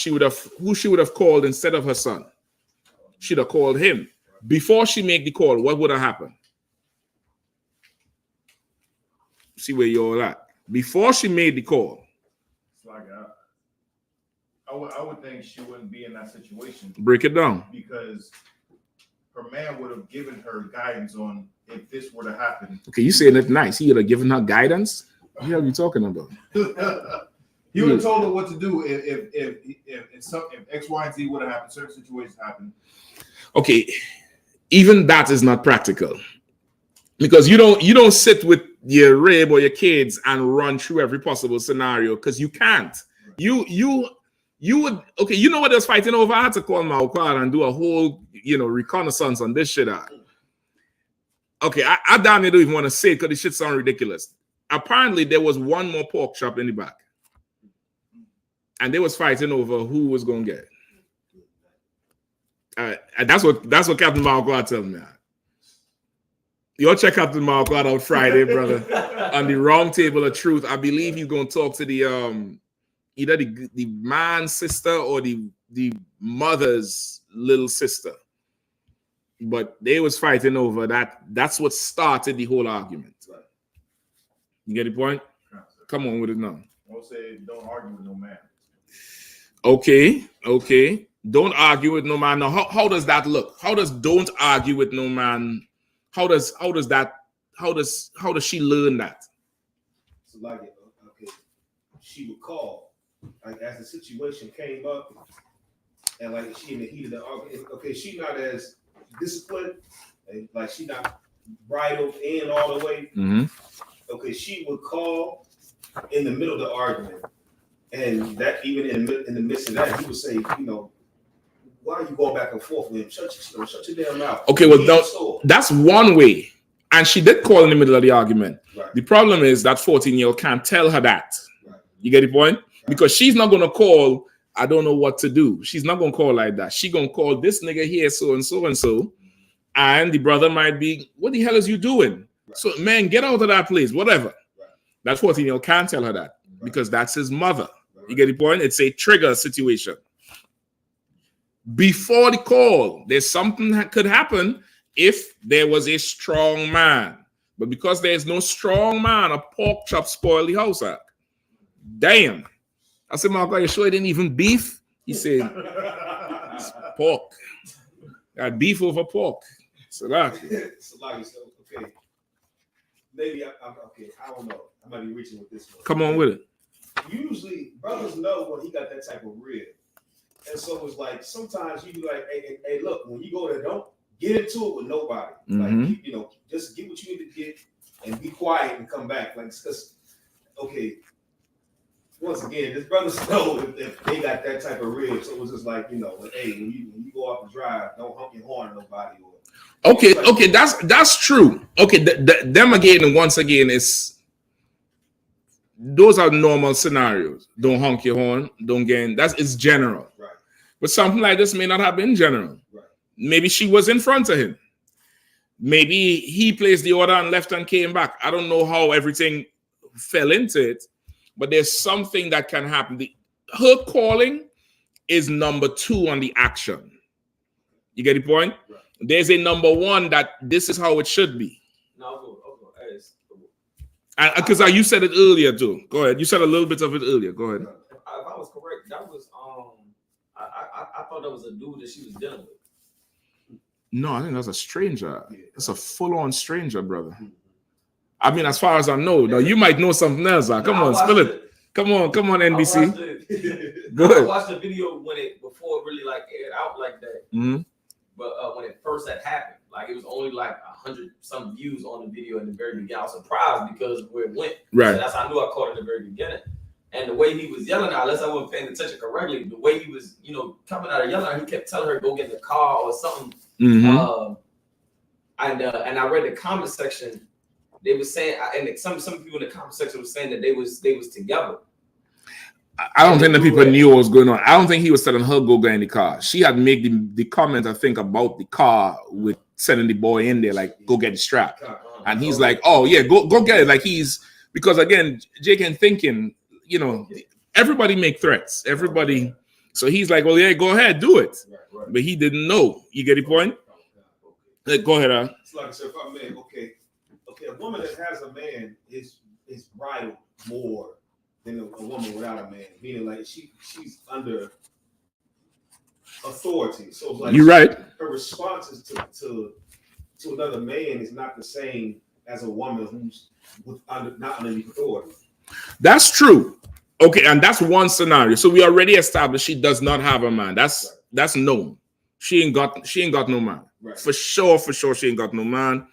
Who she would have called instead of her son? She'd have called him. Before she made the call, what would have happened? See where you're at. Before she made the call, I would think she wouldn't be in that situation Break it down. because her man would have given her guidance on if this were to happen. Okay, you saying it nice. He would have given her guidance? What the hell are you talking about? He would have told her what to do if X, Y, and Z would have happened, certain situations happen. Okay, even that is not practical. Because you don't sit with your rib or your kids and run through every possible scenario because you can't. You would, okay, you know what they was fighting over? I had to call my Okada and do a whole, reconnaissance on this shit. Okay, I damn near don't even want to say it because this shit sounds ridiculous. Apparently, there was one more pork chop in the back. And they was fighting over who was going to get it. And that's what Captain Malcolm told me. You'll check Captain Malcolm out Friday, brother, on the Round Table of Truth. I believe he's going to talk to the either the man's sister or the mother's little sister. But they was fighting over that. That's what started the whole argument. You get the point? Come on with it now. I'll say don't argue with no man. Okay. Don't argue with no man. Now, how does that look? How does don't argue with no man? How does she learn that? So like, okay, she would call, like as the situation came up, and like she in the heat of the argument. Okay, she not as disciplined, like she not bridled in all the way. Mm-hmm. Okay, she would call in the middle of the argument, and that even in the midst of that, he would say, why are you going back and forth with him? Shut your damn mouth. Okay, well, that's one way. And she did call in the middle of the argument. Right. The problem is that 14-year-old can't tell her that. Right. You get the point? Right. Because she's not going to call, I don't know what to do. She's not going to call like that. She's going to call this nigga here so and so and so. And the brother might be, what the hell is you doing? Right. So, man, get out of that place, whatever. Right. That 14-year-old can't tell her that because that's his mother. Right. You get the point? It's a trigger situation. Before the call, there's something that could happen if there was a strong man. But because there's no strong man, a pork chop spoil the house act. Damn. I said, Mark, are you sure it didn't even beef? He said, it's pork. Got beef over pork. So okay. Maybe I'm okay. I don't know. I might be reaching with this one. Come on with it. Usually, brothers know when he got that type of rib. And so it's like sometimes you be like, hey, look, when you go there, don't get into it with nobody. Mm-hmm. Like, just get what you need to get and be quiet and come back. Like, because, okay, once again, this brothers know if they got that type of rib. So it was just like, hey, when you go off and drive, don't honk your horn at nobody. Okay, that's true. Okay, them again, and once again, those are normal scenarios. Don't honk your horn. Don't get in. It's general. Right. But something like this may not have been general. Right. Maybe she was in front of him. Maybe he placed the order and left and came back. I don't know how everything fell into it, but there's something that can happen. Her calling is number 2 on the action. You get the point? Right. There's a number 1 that this is how it should be. No, because you said it earlier too. Go ahead. You said a little bit of it earlier. Go ahead. If I was correct, that was I thought that was a dude that she was dealing with. No, I think that's a stranger. It's a full-on stranger, brother. I mean, as far as I know. Now you might know something else. Come on, spill it. Come on, NBC. Good. I watched the video before it really aired out like that. Mm-hmm. But when it first had happened, it was only 100 some views on the video in the very beginning. I was surprised because where it went. Right. So that's how I knew I caught it in the very beginning. And the way he was yelling out, unless I wasn't paying attention correctly, the way he was, coming out of yelling, he kept telling her to go get in the car or something. Mm-hmm. And I read the comment section. They were saying, and some people in the comment section were saying that they was together. I don't think the people knew what was going on. I don't think he was telling her go get in the car. She had made the comment, I think, about the car with sending the boy in there, go get the strap. And he's like, oh yeah, go get it. Because again, Jake and thinking, everybody make threats. Everybody. So he's like, well, yeah, go ahead, do it. Right. But he didn't know. You get the point? Go ahead, It's like I said, if I may, okay, a woman that has a man is bridled more than a woman without a man. Meaning she's under authority. So like you're right. Her responses to another man is not the same as a woman who's not underneath authority. That's true. Okay, and that's one scenario. So we already established she does not have a man. That's known. She ain't got no man. Right. For sure, she ain't got no man.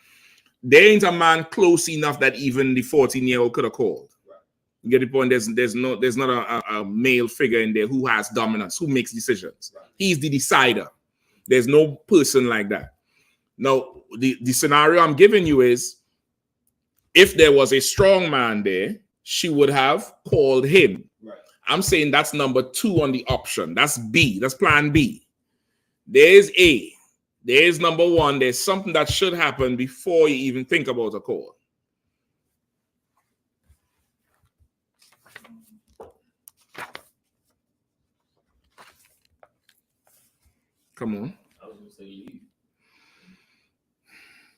There ain't a man close enough that even the 14-year-old could have called. Right. You get the point? There's not a male figure in there who has dominance, who makes decisions. Right. He's the decider. There's no person like that. Now, the scenario I'm giving you is if there was a strong man there, she would have called him. Right. I'm saying that's number 2 on the option. That's B. That's plan B. There's A. There's number 1. There's something that should happen before you even think about a call. Come on. I was gonna say leave.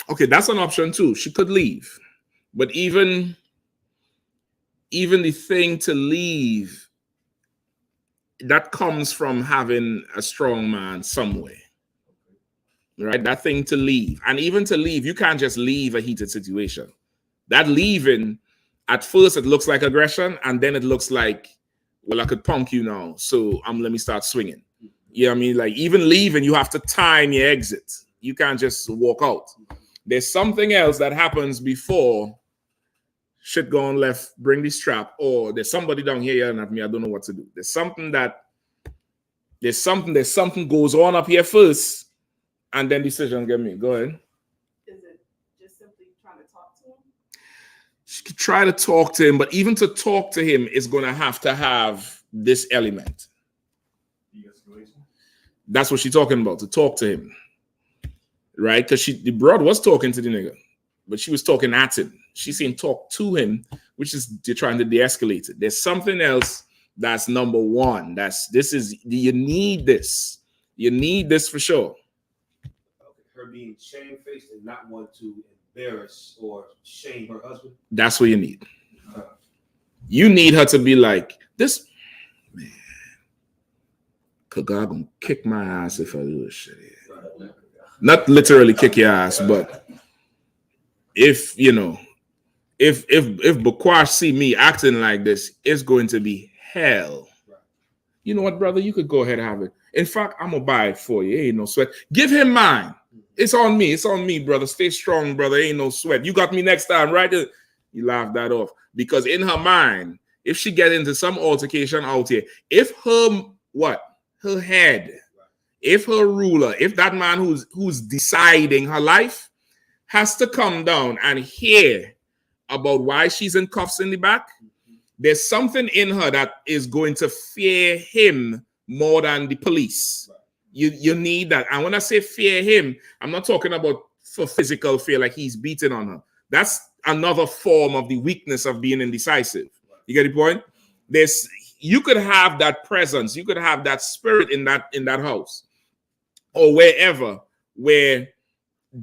Okay, that's an option too. She could leave. But even the thing to leave, that comes from having a strong man somewhere. Right? That thing to leave. And even to leave, you can't just leave a heated situation. That leaving, at first it looks like aggression, and then it looks like, well, I could punk you now, so let me start swinging. You know what I mean? Like, even leaving, you have to time your exit. You can't just walk out. There's something else that happens before shit going left, bring the strap, or there's somebody down here yelling at me, I don't know what to do. There's something goes on up here first, and then decision get me. Go ahead. Is it just simply trying to talk to him? She could try to talk to him, but even to talk to him is going to have this element. That's what she's talking about, to talk to him. Right? Because the broad was talking to the nigga, but she was talking at him. She's saying talk to him, which is they're trying to de-escalate it. There's something else that's number 1. You need this. You need this for sure. Her being shamefaced and not want to embarrass or shame her husband. That's what you need. You need her to be like, this man, cause God gonna kick my ass if I do this shit here. Not literally kick your ass, but if Bakwash see me acting like this, it's going to be hell. You know what, brother? You could go ahead and have it. In fact, I'm gonna buy it for you. Ain't no sweat. Give him mine. It's on me. It's on me, brother. Stay strong, brother. Ain't no sweat. You got me next time, right? You laugh that off. Because in her mind, if she get into some altercation out here, if her head, if her ruler, if that man who's deciding her life has to come down and hear about why she's in cuffs in the back, there's something in her that is going to fear him more than the police. You need that. And when I say fear him, I'm not talking about for physical fear, like he's beating on her. That's another form of the weakness of being indecisive. You get the point? You could have that presence, you could have that spirit in that house or wherever, where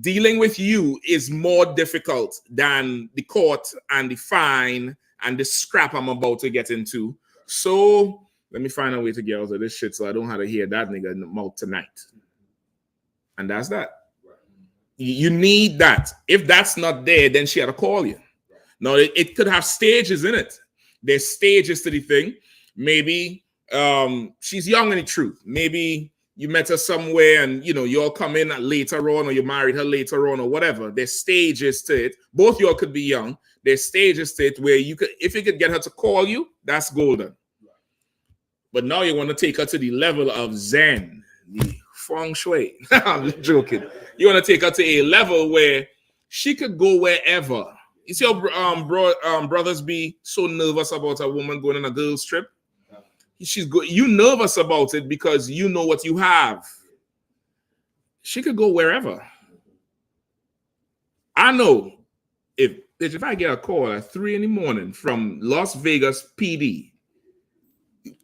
dealing with you is more difficult than the court and the fine and the scrap I'm about to get into. So let me find a way to get out of this shit so I don't have to hear that nigga in the mouth tonight. And that's that. You need that. If that's not there, then she had to call you. Now, it could have stages in it. There's stages to the thing. Maybe she's young in the truth. Maybe you met her somewhere and, you all come in later on, or you married her later on, or whatever. There's stages to it. Both y'all could be young. There's stages to it where if you could get her to call you, that's golden. But now you want to take her to the level of Zen, the feng shui. I'm just joking. You want to take her to a level where she could go wherever. You see how brothers be so nervous about a woman going on a girl's trip? You nervous about it because you know what you have. She could go wherever. I know if I get a call at 3 a.m. from Las Vegas PD,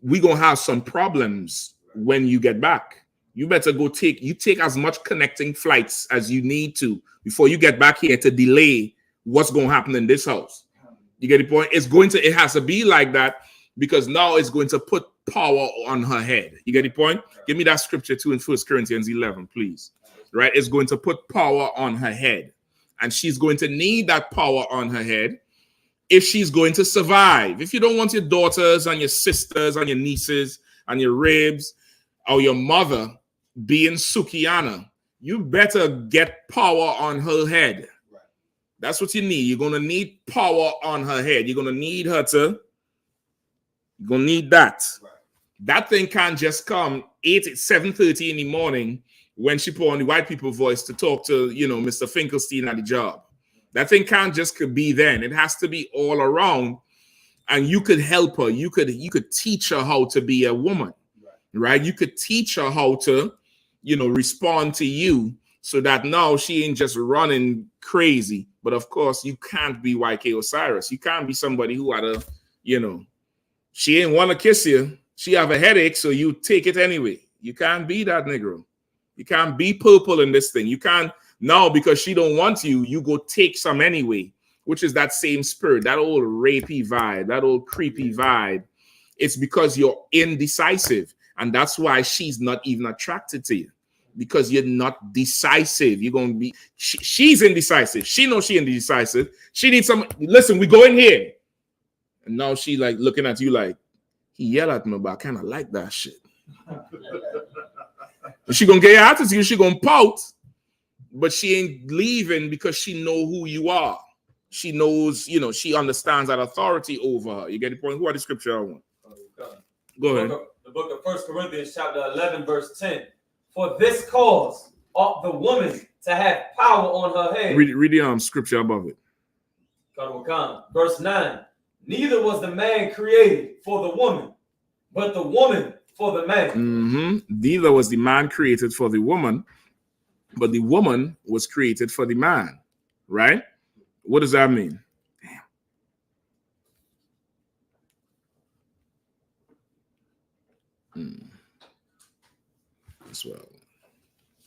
we gonna have some problems when you get back. You better go take as much connecting flights as you need to before you get back here to delay what's gonna happen in this house. You get the point? It has to be like that, because now it's going to put power on her head. You get the point? Give me that scripture too in 1 Corinthians 11, please. Right? It's going to put power on her head. And she's going to need that power on her head if she's going to survive. If you don't want your daughters and your sisters and your nieces and your ribs or your mother being Sukiana, you better get power on her head. That's what you need. You're going to need power on her head. You're going to need her to, you're going to need that. That thing can't just come 7:30 in the morning when she put on the white people voice to talk to, Mr. Finkelstein at the job. That thing can't just be then. It has to be all around. And you could help her. You could teach her how to be a woman, right? You could teach her how to, respond to you so that now she ain't just running crazy. But of course, you can't be YK Osiris. You can't be somebody who had a, she ain't want to kiss you. She have a headache, so you take it anyway. You can't be that Negro. You can't be purple in this thing. You can't now because she don't want you, you go take some anyway, which is that same spirit, that old rapey vibe, that old creepy vibe. It's because you're indecisive. And that's why she's not even attracted to you, because you're not decisive. You're going to be, she's indecisive. She knows she's indecisive. She needs some, listen, we go in here. And now she like looking at you like, he yelled at me, but I kind of like that shit. She going to get your attitude. She going to pout, but she ain't leaving because she know who you are. She knows, she understands that authority over her. You get the point? Who are the scripture I want? Go ahead. The book of 1 Corinthians chapter 11, verse 10. For this cause ought the woman to have power on her head. Read the scripture above it. Verse 9. Neither was the man created for the woman, but the woman for the man. Neither was the man created for the woman, but the woman was created for the man. Right? What does that mean? As well.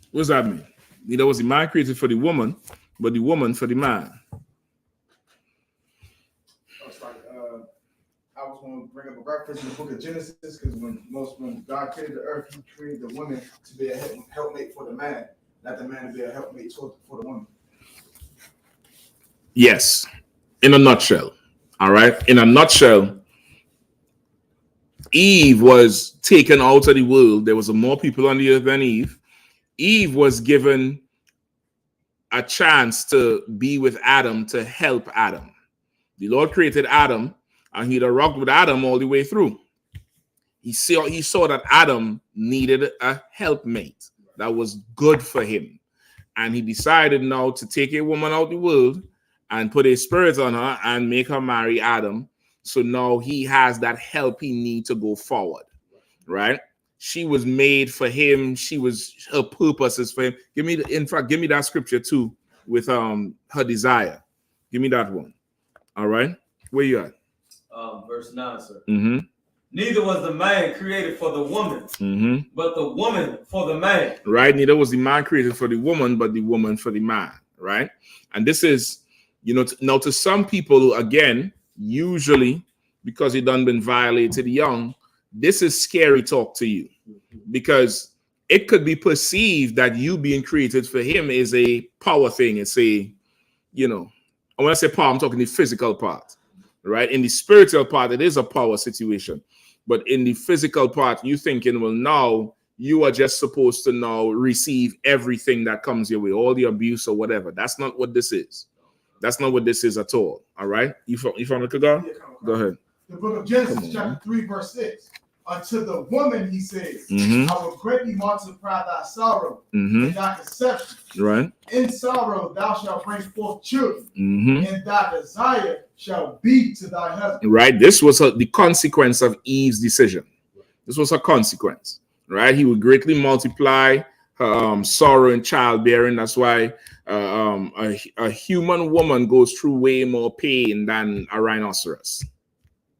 What does that mean? Neither was the man created for the woman, but the woman for the man. I was going to bring up a reference in the book of Genesis, because when God created the earth, he created the woman to be a helpmate for the man, not the man to be a helpmate for the woman. Yes, in a nutshell. All right. In a nutshell, Eve was taken out of the world. There was more people on the earth than Eve. Eve was given a chance to be with Adam, to help Adam. The Lord created Adam, and he'd rocked with Adam all the way through. He saw that Adam needed a helpmate that was good for him. And he decided now to take a woman out of the world and put a spirit on her and make her marry Adam. So now he has that help he needs to go forward, right? She was made for him. Her purpose is for him. Give me that scripture too with her desire. Give me that one. All right, where you at? Verse 9, sir. Mm-hmm. Neither was the man created for the woman, but the woman for the man. Right. Neither was the man created for the woman, but the woman for the man. Right. And this is, now to some people, again, usually because it done been violated young, this is scary talk to you, because it could be perceived that you being created for him is a power thing. It's a, and when I say power, I'm talking the physical part, right? In the spiritual part, it is a power situation. But in the physical part, you thinking, well, now you are just supposed to now receive everything that comes your way, all the abuse or whatever. That's not what this is. That's not what this is at all. All right? You from the Kagar? Yeah, go ahead. The book of Genesis, chapter 3, verse 6. Unto the woman, he says, I will greatly multiply thy sorrow and thy conception. Right. In sorrow thou shalt bring forth children, and thy desire shall be to thy husband. Right. This was the consequence of Eve's decision. This was a consequence. Right. He would greatly multiply her sorrow and childbearing. That's why a human woman goes through way more pain than a rhinoceros,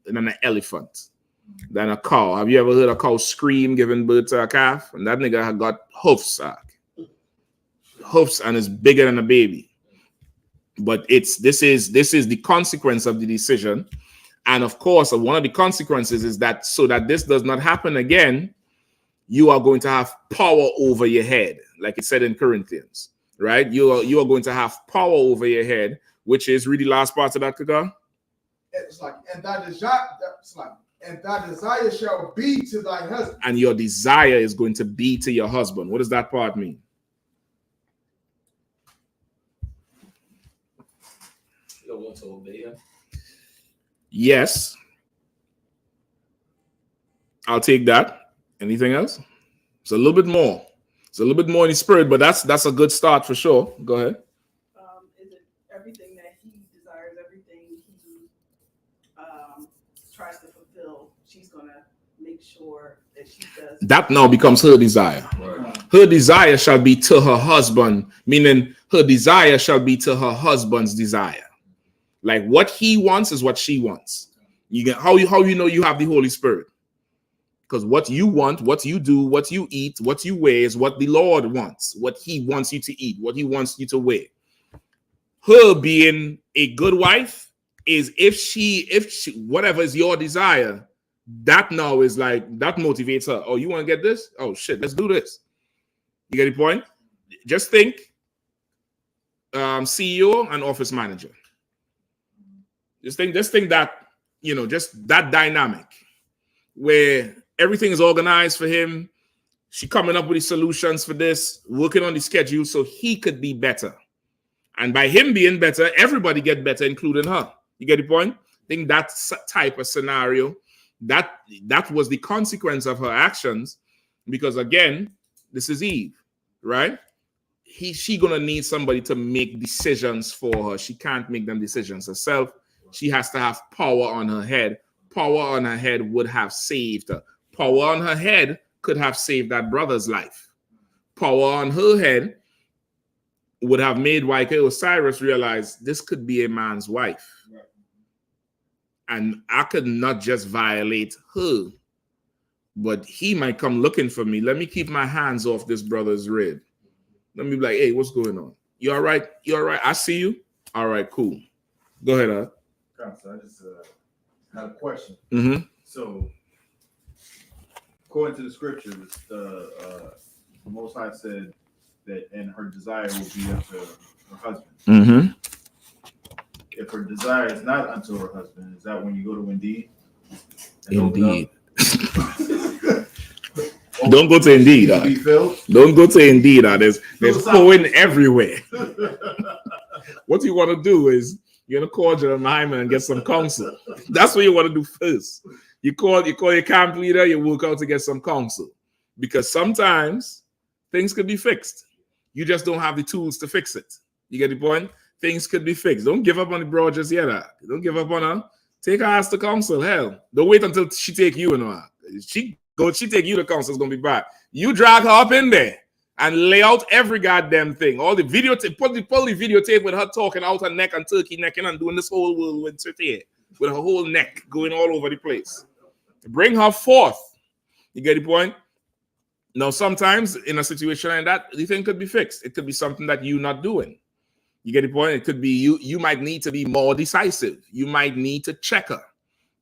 than an elephant, than a cow. Have you ever heard a cow scream giving birth to a calf? And that nigga had got hoofs, and is bigger than a baby. But this is the consequence of the decision. And of course, one of the consequences is that so that this does not happen again, you are going to have power over your head, like it said in Corinthians, right? You are going to have power over your head, which is read the last part of that, Kaga. It's like, and that desire shall be to thy husband. And your desire is going to be to your husband. What does that part mean? You don't want to obey him. Yes. I'll take that. Anything else? It's a little bit more. It's a little bit more in the spirit, but that's a good start for sure. Go ahead. Is it everything that he desires, everything he tries to fulfill, she's gonna make sure that she does? That now becomes her desire. Right. Her desire shall be to her husband, meaning her desire shall be to her husband's desire. Like what he wants is what she wants. You get how you know you have the Holy Spirit. Because what you want, what you do, what you eat, what you wear is what the Lord wants, what he wants you to eat, what he wants you to wear. Her being a good wife is if she whatever is your desire, that now is like that motivates her. Oh, you want to get this? Oh shit, let's do this. You get the point? Just think CEO and office manager. Just think that, just that dynamic where everything is organized for him. She coming up with the solutions for this, working on the schedule so he could be better. And by him being better, everybody get better, including her. You get the point? I think that type of scenario, that was the consequence of her actions. Because again, this is Eve, right? She gonna need somebody to make decisions for her. She can't make them decisions herself. She has to have power on her head. Power on her head would have saved her. Power on her head could have saved that brother's life. Power on her head would have made YK Osiris realize this could be a man's wife. Right. And I could not just violate her, but he might come looking for me. Let me keep my hands off this brother's rib. Let me be like, hey, what's going on? You all right? You all right? I see you. All right, cool. Go ahead, So I just had a question. Mm-hmm. So, according to the scriptures, the Most High said that, and her desire will be unto her husband. Mm-hmm. If her desire is not unto her husband, is that when you go to Indeed? Indeed. Don't go to Indeed. Be filled? Don't go to Indeed. There's porn everywhere. What you want to do is you're gonna call Jeremiah and get some counsel. That's what you want to do first. You call your camp leader, you work out to get some counsel. Because sometimes things could be fixed. You just don't have the tools to fix it. You get the point? Things could be fixed. Don't give up on the bro just yet. Don't give up on her. Take her ass to counsel. Hell, don't wait until she take you. She take you to counsel, it's gonna be bad. You drag her up in there and lay out every goddamn thing. All the videotape, pull the videotape with her talking out her neck and turkey necking and doing this whole world with her whole neck going all over the place. Bring her forth. You get the point? Now, sometimes in a situation like that, the thing could be fixed. It could be something that you're not doing. You get the point? It could be you might need to be more decisive. You might need to check her.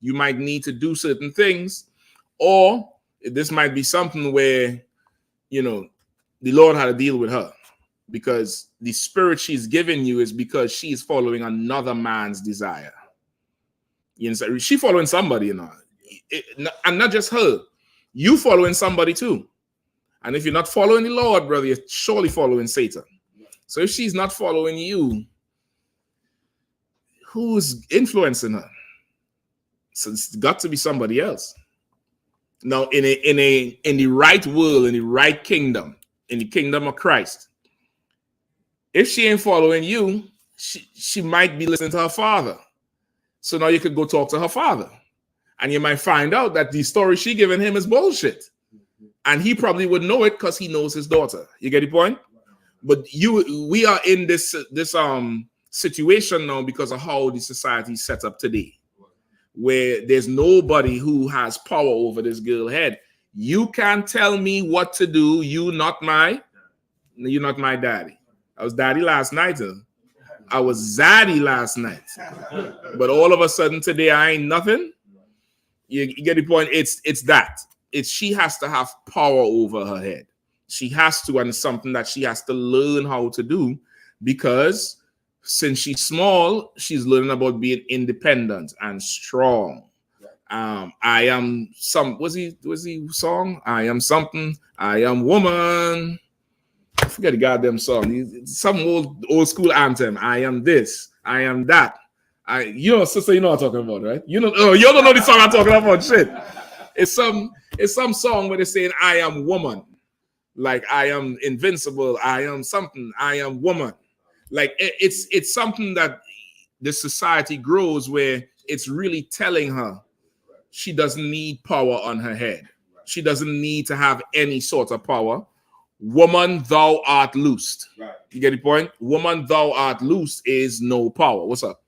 You might need to do certain things. Or this might be something where, the Lord had to deal with her because the spirit she's giving you is because she's following another man's desire. She following somebody, and not just her. You following somebody too. And if you're not following the Lord, brother, you're surely following Satan. So if she's not following you, who's influencing her? So it's got to be somebody else. Now, in the right world, in the right kingdom, in the kingdom of Christ, if she ain't following you, she might be listening to her father. So now you could go talk to her father, and you might find out that the story she giving him is bullshit, and he probably would know it because he knows his daughter. You get the point? But we are in this situation now because of how the society is set up today, where there's nobody who has power over this girl head. You can't tell me what to do. You're not my daddy. I was daddy last night. I was zaddy last night, but all of a sudden today I ain't nothing. You get the point? It's that. She has to have power over her head. She has to, and it's something that she has to learn how to do, because since she's small, she's learning about being independent and strong. I am some, was he song? I am something, I am woman. I forget the goddamn song. Some old school anthem. I am this, I am that. Sister, you know what I'm talking about, right? You don't know the song I'm talking about. Shit. It's some song where they're saying I am woman. Like I am invincible, I am something, I am woman. Like it's something that the society grows where it's really telling her she doesn't need power on her head. She doesn't need to have any sort of power. Woman, thou art loosed. Right. You get the point? Woman, thou art loosed is no power. What's up?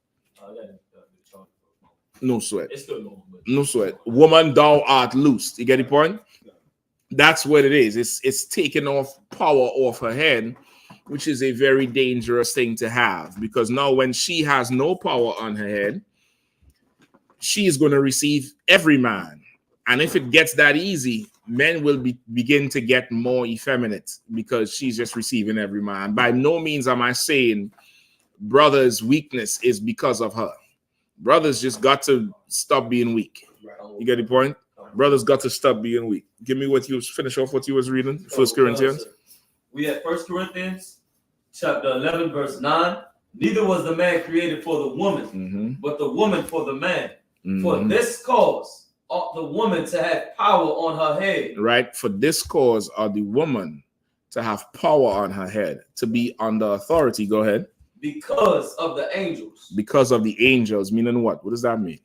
No sweat. It's still normal. No sweat. Woman, thou art loosed. You get the point? That's what it is. It's taking off power off her head, which is a very dangerous thing to have, because now when she has no power on her head, she is going to receive every man. And if it gets that easy, men will begin to get more effeminate because she's just receiving every man. By no means am I saying brothers' weakness is because of her. Brothers just got to stop being weak. You get the point? Brothers got to stop being weak. Give me finish off what you was reading. 1 Corinthians. We at 1 Corinthians chapter 11, verse 9. Neither was the man created for the woman, but the woman for the man. For this cause ought the woman to have power on her head. Right. For this cause ought the woman to have power on her head, to be under authority. Go ahead. Because of the angels. Because of the angels, meaning what? What does that mean?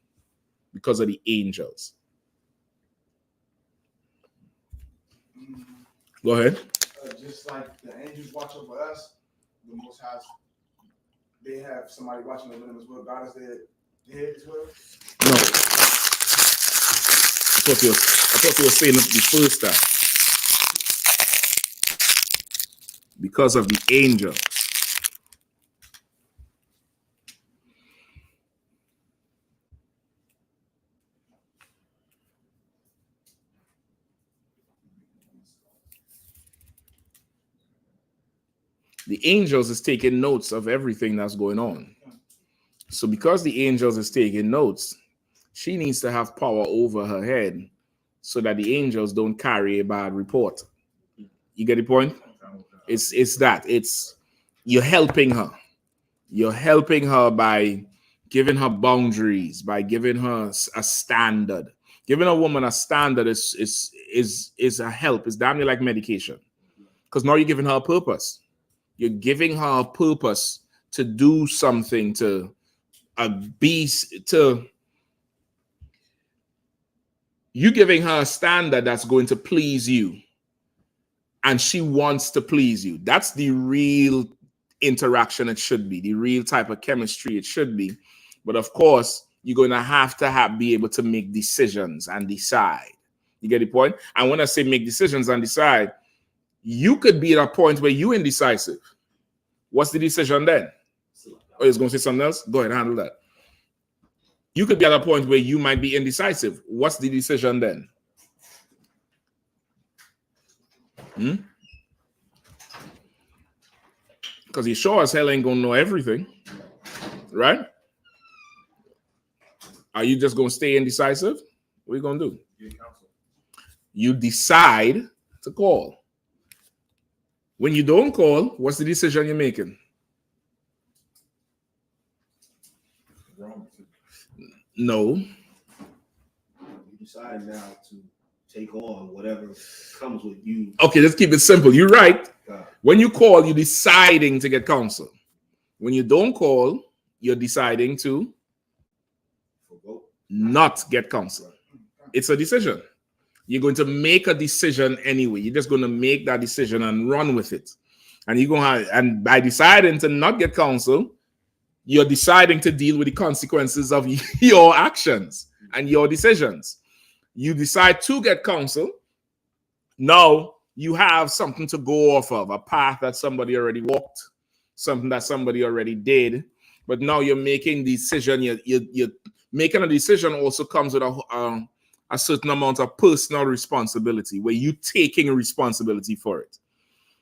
Because of the angels. Go ahead. Just like the angels watch over us, the Most High, they have somebody watching over them as well. God is their head as well. No. I thought you were saying it the first time. Because of the angel. The angels is taking notes of everything that's going on. So because the angels is taking notes, she needs to have power over her head so that the angels don't carry a bad report. You get the point? It's that. It's you're helping her. You're helping her by giving her boundaries, by giving her a standard. Giving a woman a standard is a help. It's damn near like medication. Because now you're giving her a purpose. You're giving her a purpose to do something, you're giving her a standard that's going to please you. And she wants to please you. That's the real interaction it should be, the real type of chemistry it should be. But of course, you're going to have be able to make decisions and decide. You get the point? And when I say make decisions and decide, you could be at a point where you're indecisive. What's the decision then? Oh, he's going to say something else? Go ahead, handle that. You could be at a point where you might be indecisive. What's the decision then? Because you sure as hell ain't going to know everything. Right? Are you just going to stay indecisive? What are you going to do? You decide to call. When you don't call, what's the decision you're making? No. You decide now to take on whatever comes with you. Okay, let's keep it simple. You're right. When you call, you're deciding to get counsel. When you don't call, you're deciding to not get counsel. It's a decision. You're going to make a decision anyway. You're just going to make that decision and run with it. And you're going to and by deciding to not get counsel, you're deciding to deal with the consequences of your actions and your decisions. You decide to get counsel. Now you have something to go off of, a path that somebody already walked, something that somebody already did, but now you're making decision. You're making a decision also comes with a certain amount of personal responsibility where you taking responsibility for it.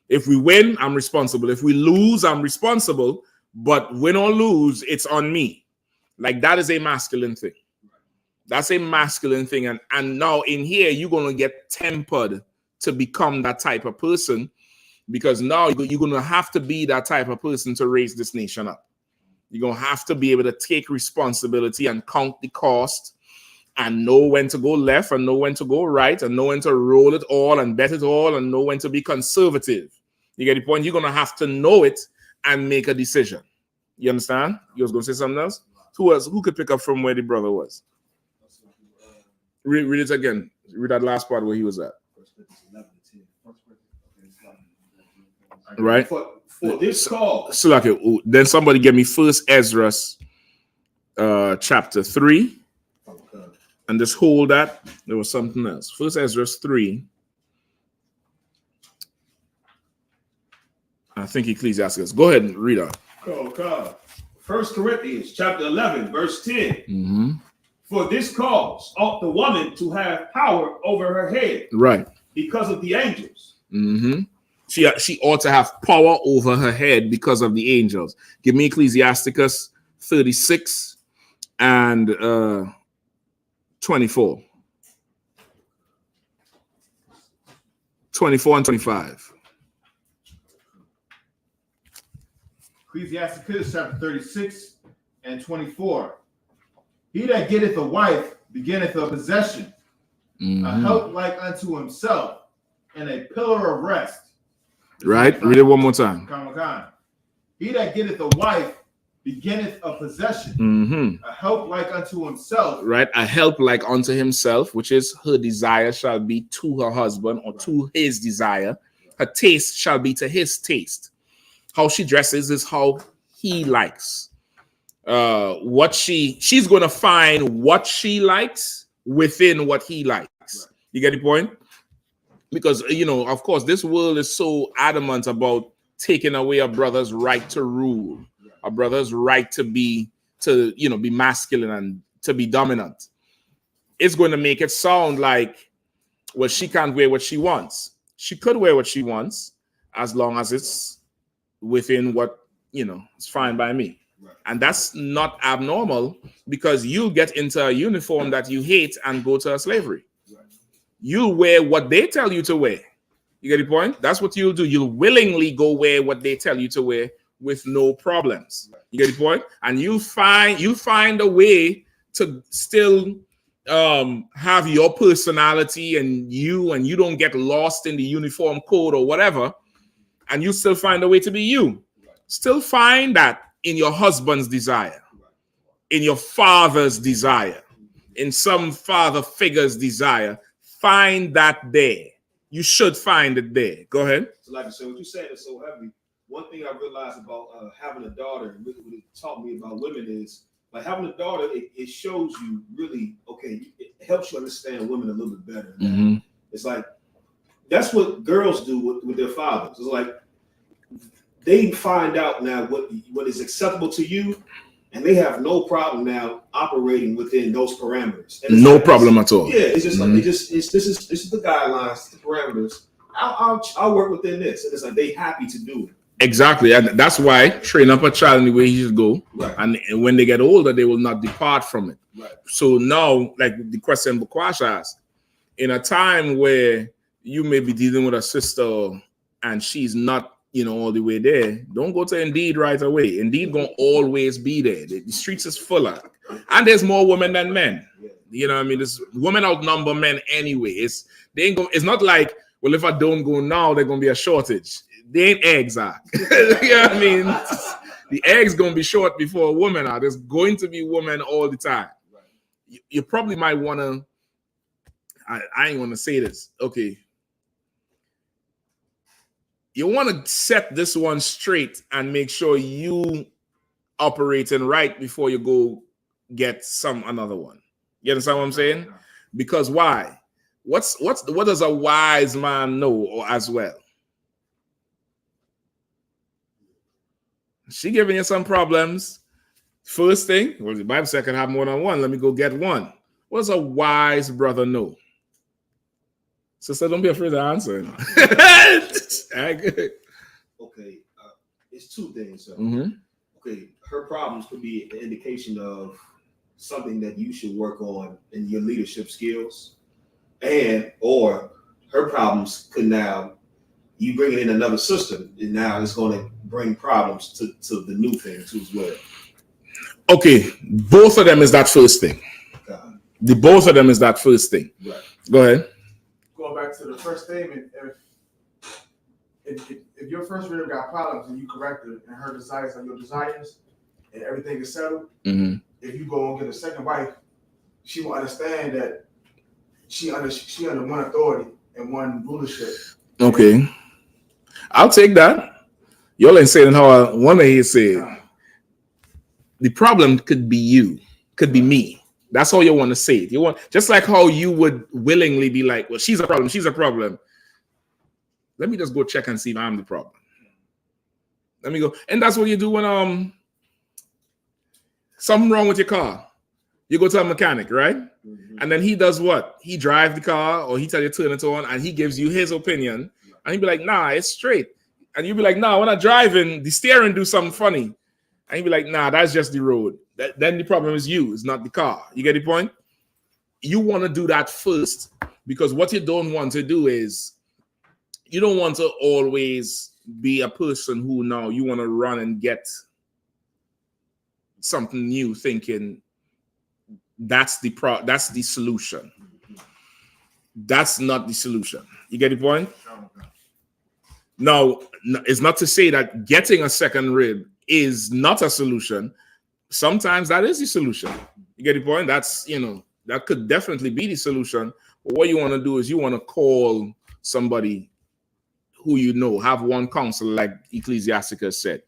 If we win, I'm responsible. If we lose, I'm responsible. But win or lose, it's on me. Like that is a masculine thing. That's a masculine thing. And now in here, you're going to get tempered to become that type of person, because now you're going to have to be that type of person to raise this nation up. You're going to have to be able to take responsibility and count the cost and know when to go left and know when to go right and know when to roll it all and bet it all and know when to be conservative. You get the point? You're going to have to know it and make a decision. You understand? You was going to say something else? Who could pick up from where the brother was? Read it again. Read that last part where he was at. Right? For this cause. So like, then somebody give me First Ezra chapter 3. And just hold that. There was something else. First Ezra 3. I think Ecclesiastes. Go ahead and read on. Okay. 1 Corinthians chapter 11, verse 10. Mm-hmm. For this cause ought the woman to have power over her head. Right. Because of the angels. Mm-hmm. She ought to have power over her head because of the angels. Give me Ecclesiasticus 36 and 24. 24 and 25. Ecclesiasticus chapter 36 and 24. He that getteth a wife beginneth a possession, a help like unto himself, and a pillar of rest. Right? Read it one more time. He that getteth a wife beginneth a possession, a help like unto himself. Right? A help like unto himself, which is her desire shall be to her husband or to his desire. Her taste shall be to his taste. How she dresses is how he likes. What she's going to find what she likes within what he likes. You get the point? Because, of course, this world is so adamant about taking away a brother's right to rule, a brother's right to be masculine and to be dominant. It's going to make it sound like, well, she can't wear what she wants. She could wear what she wants as long as it's within what, it's fine by me. Right. And that's not abnormal, because you'll get into a uniform that you hate and go to a slavery. Right. You'll wear what they tell you to wear. You get the point? That's what you'll do. You'll willingly go wear what they tell you to wear with no problems. Right. You get the point? And you find a way to still have your personality and you don't get lost in the uniform code or whatever, and you still find a way to be you. Still find that in your husband's desire, in your father's desire, in some father figure's desire. Find that there. You should find it there. Go ahead. So like I said, what you said is so heavy. One thing I realized about having a daughter, and really what it taught me about women is, like, having a daughter, it shows you really, it helps you understand women a little bit better. Mm-hmm. It's like, that's what girls do with their fathers. It's like, they find out now what is acceptable to you, and they have no problem now operating within those parameters. And no problem at all. Yeah, it's just like this is the guidelines, the parameters. I'll work within this, and it's like they happy to do it. Exactly, and that's why train up a child in the way he should go, right. And when they get older, they will not depart from it. Right. So now, like the question Bukwash asked, in a time where you may be dealing with a sister and she's not, all the way there, don't go to Indeed right away. Indeed gonna always be there. The streets is full of, and there's more women than men. You know what I mean? This women outnumber men anyway. It's not like, well, if I don't go now, there's gonna be a shortage. They ain't eggs are. You know what I mean? The eggs gonna be short before women are. There's going to be women all the time. You probably might wanna. I ain't wanna say this. Okay. You want to set this one straight and make sure you operating right before you go get another one. You understand what I'm saying? Because why? What does a wise man know as well? She giving you some problems. First thing, well, the Bible said I can have more than one. Let me go get one. What does a wise brother know? Sister, don't be afraid to answer. Okay, it's two things. So. Mm-hmm. Okay, her problems could be an indication of something that you should work on in your leadership skills, and or her problems could now you bringing in another system, and now it's going to bring problems to the new thing too as well. Okay, both of them is that first thing. The both of them is that first thing. Right. Go ahead. Going back to the first statement, if your first rib got problems and you correct it, and her desires are your desires, and everything is settled, if you go and get a second wife, she will understand that she under one authority and one rulership. Okay, I'll take that. Y'all ain't saying how one of you said. The problem could be you, could be me. That's how you want to say it. You want just like how you would willingly be like, well, she's a problem, she's a problem. Let me just go check and see if I'm the problem. Let me go. And that's what you do when something wrong with your car. You go to a mechanic, right? Mm-hmm. And then he does what? He drives the car, or he tell you to turn it on, and he gives you his opinion. And he'd be like, nah, it's straight. And you'd be like, nah, when I'm driving, the steering do something funny. And he'd be like, nah, that's just the road. Then the problem is you, it's not the car. You get the point? You want to do that first, because what you don't want to do is you don't want to always be a person who now you want to run and get something new thinking that's the solution. That's not the solution. You get the point? Now, it's not to say that getting a second rib is not a solution. Sometimes that is the solution. You get the point? That's, that could definitely be the solution. But what you want to do is you want to call somebody who you know, have one counselor, like Ecclesiasticus said.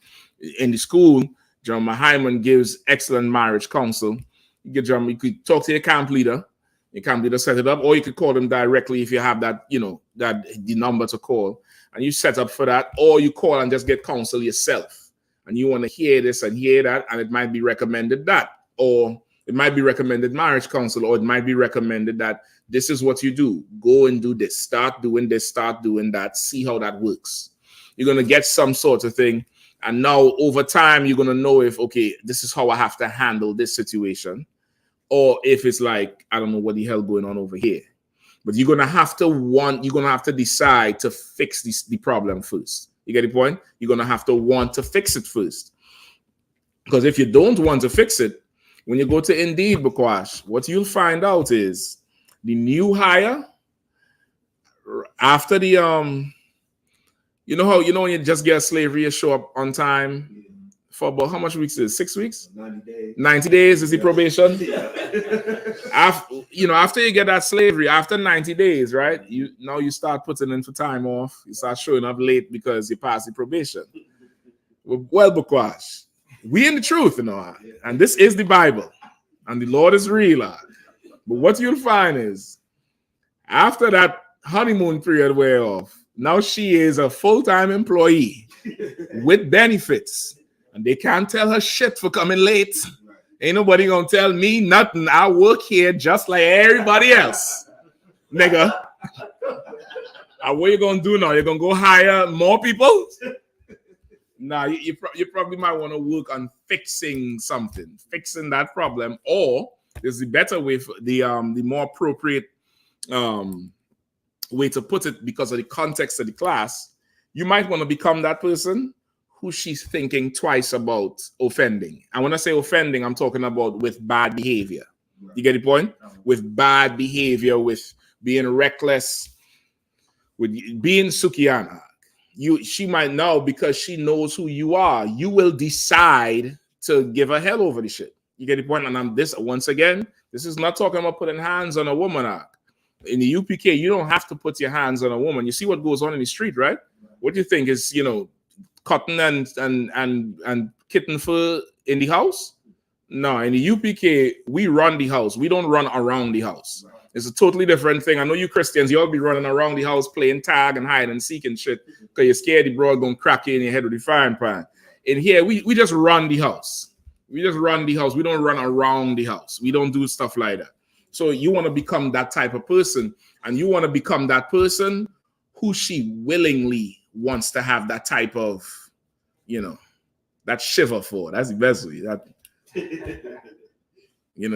In the school, John Hyman gives excellent marriage counsel. You could talk to your camp leader. Your camp leader set it up, or you could call them directly if you have that, that the number to call, and you set up for that, or you call and just get counsel yourself. And you want to hear this and hear that, and it might be recommended that, or it might be recommended marriage counsel, or it might be recommended that this is what you do. Go and do this. Start doing this. Start doing that. See how that works. You're going to get some sort of thing. And now over time, you're going to know if, okay, this is how I have to handle this situation. Or if it's like, I don't know what the hell going on over here. But you're going to have to decide to fix the problem first. You get the point? You're going to have to want to fix it first. Because if you don't want to fix it, when you go to Indeed, Bakwash, what you'll find out is the new hire after the when you just get slavery, you show up on time for about how much weeks is it? 6 weeks? 90 days. 90 days is the probation. Yeah. After you get that slavery, after 90 days, right? You start putting in for time off. You start showing up late because you passed the probation. Well, Bakwash, we in the truth, and this is the Bible, and the Lord is real. But what you'll find is after that honeymoon period wear off, now she is a full-time employee with benefits, and they can't tell her shit for coming late. Ain't nobody gonna tell me nothing. I work here just like everybody else, nigga. What you gonna do now? You're gonna go hire more people? Nah, you probably might want to work on fixing something, fixing that problem, or there's the better way, the more appropriate way to put it because of the context of the class. You might want to become that person who she's thinking twice about offending. And when I say offending, I'm talking about with bad behavior. Right. You get the point? With bad behavior, with being reckless, with being Sukiana. She might know, because she knows who you are. You will decide to give her hell over the shit. You get the point? And this is not talking about putting hands on a woman. In the UPK, you don't have to put your hands on a woman. You see what goes on in the street, right? What do you think is, cotton and kitten fur in the house? No, in the UPK, we run the house. We don't run around the house. It's a totally different thing. I know you Christians, you all be running around the house playing tag and hide and seek and shit because you're scared the broad gonna crack you in your head with the frying pan. in here, we just run the house. We just run the house. We don't run around the house. We don't do stuff like that. So you want to become that type of person, and you want to become that person who she willingly wants to have that type of, that shiver for. That's the best way. That,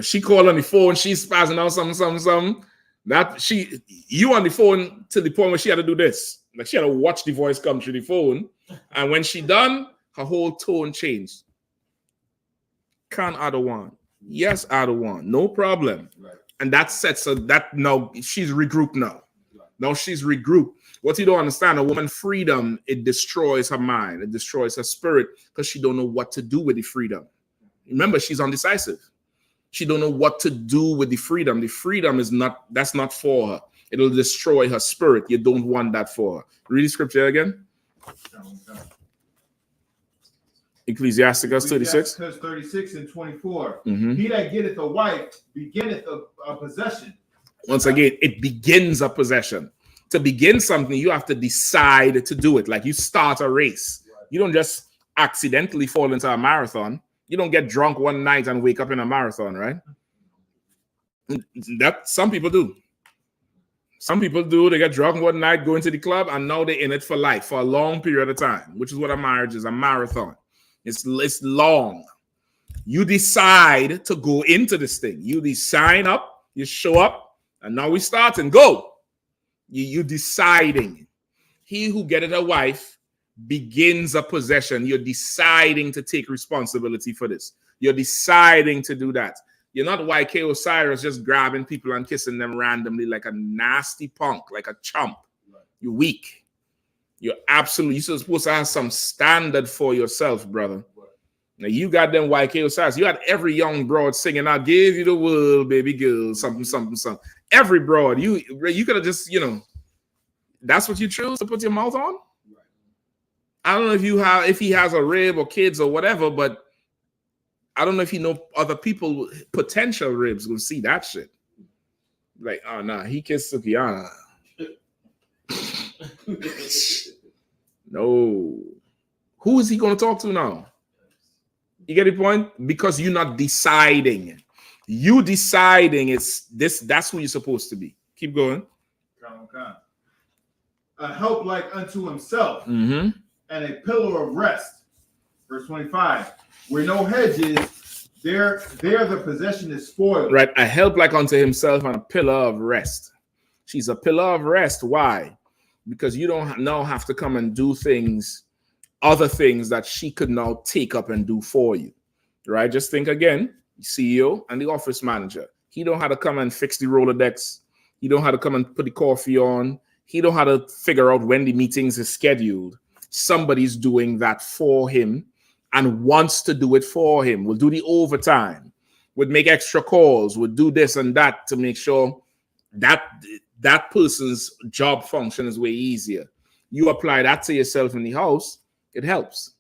she called on the phone, she's passing out something. You on the phone to the point where she had to do this. Like she had to watch the voice come through the phone. And when she done, her whole tone changed. Can I do one? Yes, I do one. No problem. Right. And that sets her, that now she's regrouped now. Right. Now she's regrouped. What you don't understand, a woman's freedom, it destroys her mind. It destroys her spirit because she don't know what to do with the freedom. Remember, she's undecisive. She don't know what to do with the freedom. The freedom that's not for her. It'll destroy her spirit. You don't want that for her. Read the scripture again. Ecclesiasticus 36. 36 and 24. Mm-hmm. He that getteth a wife beginneth a possession. Once again, it begins a possession. To begin something, you have to decide to do it. Like you start a race. Right. You don't just accidentally fall into a marathon. You don't get drunk one night and wake up in a marathon, right? That some people do. Some people do. They get drunk one night, go into the club, and now they're in it for life, for a long period of time, which is what a marriage is, a marathon. It's long. You decide to go into this thing. You sign up, you show up, and now we start and go. You deciding. He who getteth a wife begins a possession. You're deciding to take responsibility for this. You're deciding to do that. You're not YK Osiris just grabbing people and kissing them randomly like a nasty punk, like a chump. Right. You're weak. You're supposed to have some standard for yourself, brother. Right. Now you got them YK Osiris. You had every young broad singing, "I'll give you the world, baby girl," something. Every broad. You could have just, that's what you choose to put your mouth on. Right. I don't know if he has a rib or kids or whatever, but I don't know if you know other people, potential ribs will see that shit. Like, oh no, he kissed Sukiana. No. Who is he going to talk to now? You get the point? Because you're not deciding. You deciding that's who you're supposed to be. Keep going. A help like unto himself, mm-hmm. and a pillar of rest. Verse 25. Where no hedges, there the possession is spoiled. Right. A help like unto himself and a pillar of rest. She's a pillar of rest. Why? Because you don't now have to come and do other things that she could now take up and do for you. Right? Just think again, CEO and the office manager. He don't have to come and fix the Rolodex. He don't have to come and put the coffee on. He don't have to figure out when the meetings is scheduled. Somebody's doing that for him and wants to do it for him. We'll do the overtime. We'll make extra calls. We'll do this and that to make sure that person's job function is way easier. You apply that to yourself in the house, it helps.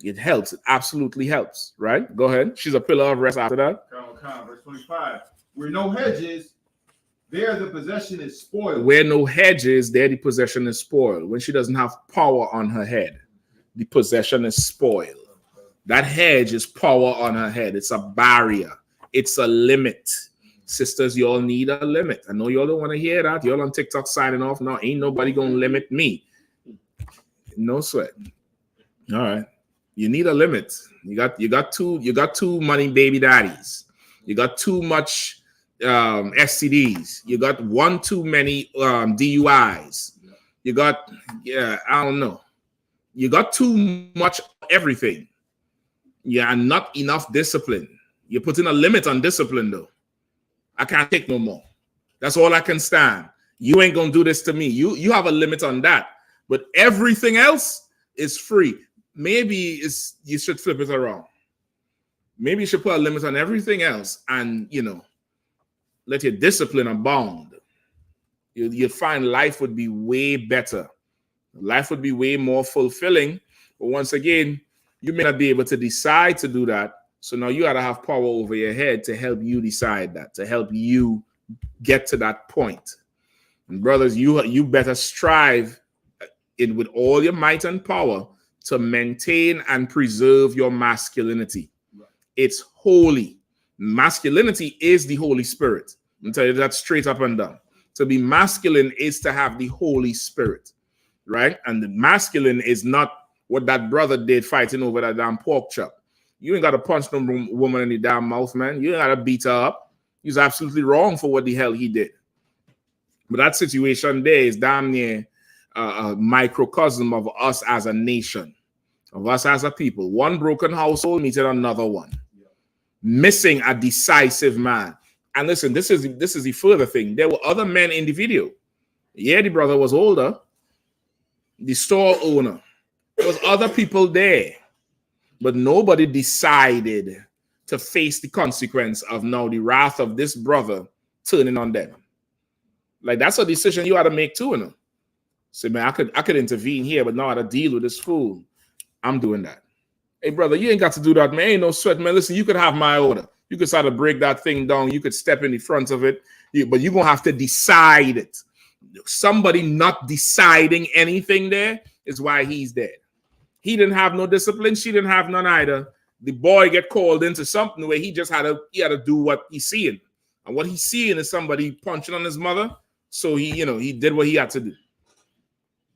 It helps. It absolutely helps, right? Go ahead. She's a pillar of rest after that. Verse 25. Where no hedges, there the possession is spoiled. Where no hedges, there the possession is spoiled. When she doesn't have power on her head, the possession is spoiled. That hedge is power on her head. It's a barrier. It's a limit. Sisters, you all need a limit. I know y'all don't want to hear that. Y'all on TikTok signing off. No, ain't nobody going to limit me. No sweat. All right. You need a limit. You got too many baby daddies. You got too much STDs. You got one too many DUIs. You got, I don't know. You got too much everything. Yeah, and not enough discipline. You're putting a limit on discipline, though. I can't take no more. That's all I can stand. You ain't gonna do this to me. You have a limit on that. But everything else is free. Maybe you should flip it around. Maybe you should put a limit on everything else and, let your discipline abound. You'd find life would be way better. Life would be way more fulfilling. But once again, you may not be able to decide to do that. So now you got to have power over your head to help you decide that, to help you get to that point. And brothers, you better strive with all your might and power to maintain and preserve your masculinity. It's holy. Masculinity is the Holy Spirit. I'll tell you that straight up and down. To be masculine is to have the Holy Spirit, right? And the masculine is not what that brother did fighting over that damn pork chop. You ain't got to punch no woman in the damn mouth, man. You ain't got to beat her up. He's absolutely wrong for what the hell he did. But that situation there is damn near a microcosm of us as a nation, of us as a people. One broken household meeting another one. Missing a decisive man. And listen, this is the further thing. There were other men in the video. Yeah, the brother was older. The store owner. There was other people there. But nobody decided to face the consequence of now the wrath of this brother turning on them. Like, that's a decision you had to make too, you know. Say, man, I could intervene here, but now I had to deal with this fool. I'm doing that. Hey, brother, you ain't got to do that, man. Ain't no sweat, man. Listen, you could have my order. You could start to break that thing down. You could step in the front of it, but you're going to have to decide it. Somebody not deciding anything there is why he's dead. He didn't have no discipline. She didn't have none either. The boy get called into something where he had to do what he's seeing. And what he's seeing is somebody punching on his mother. So he did what he had to do.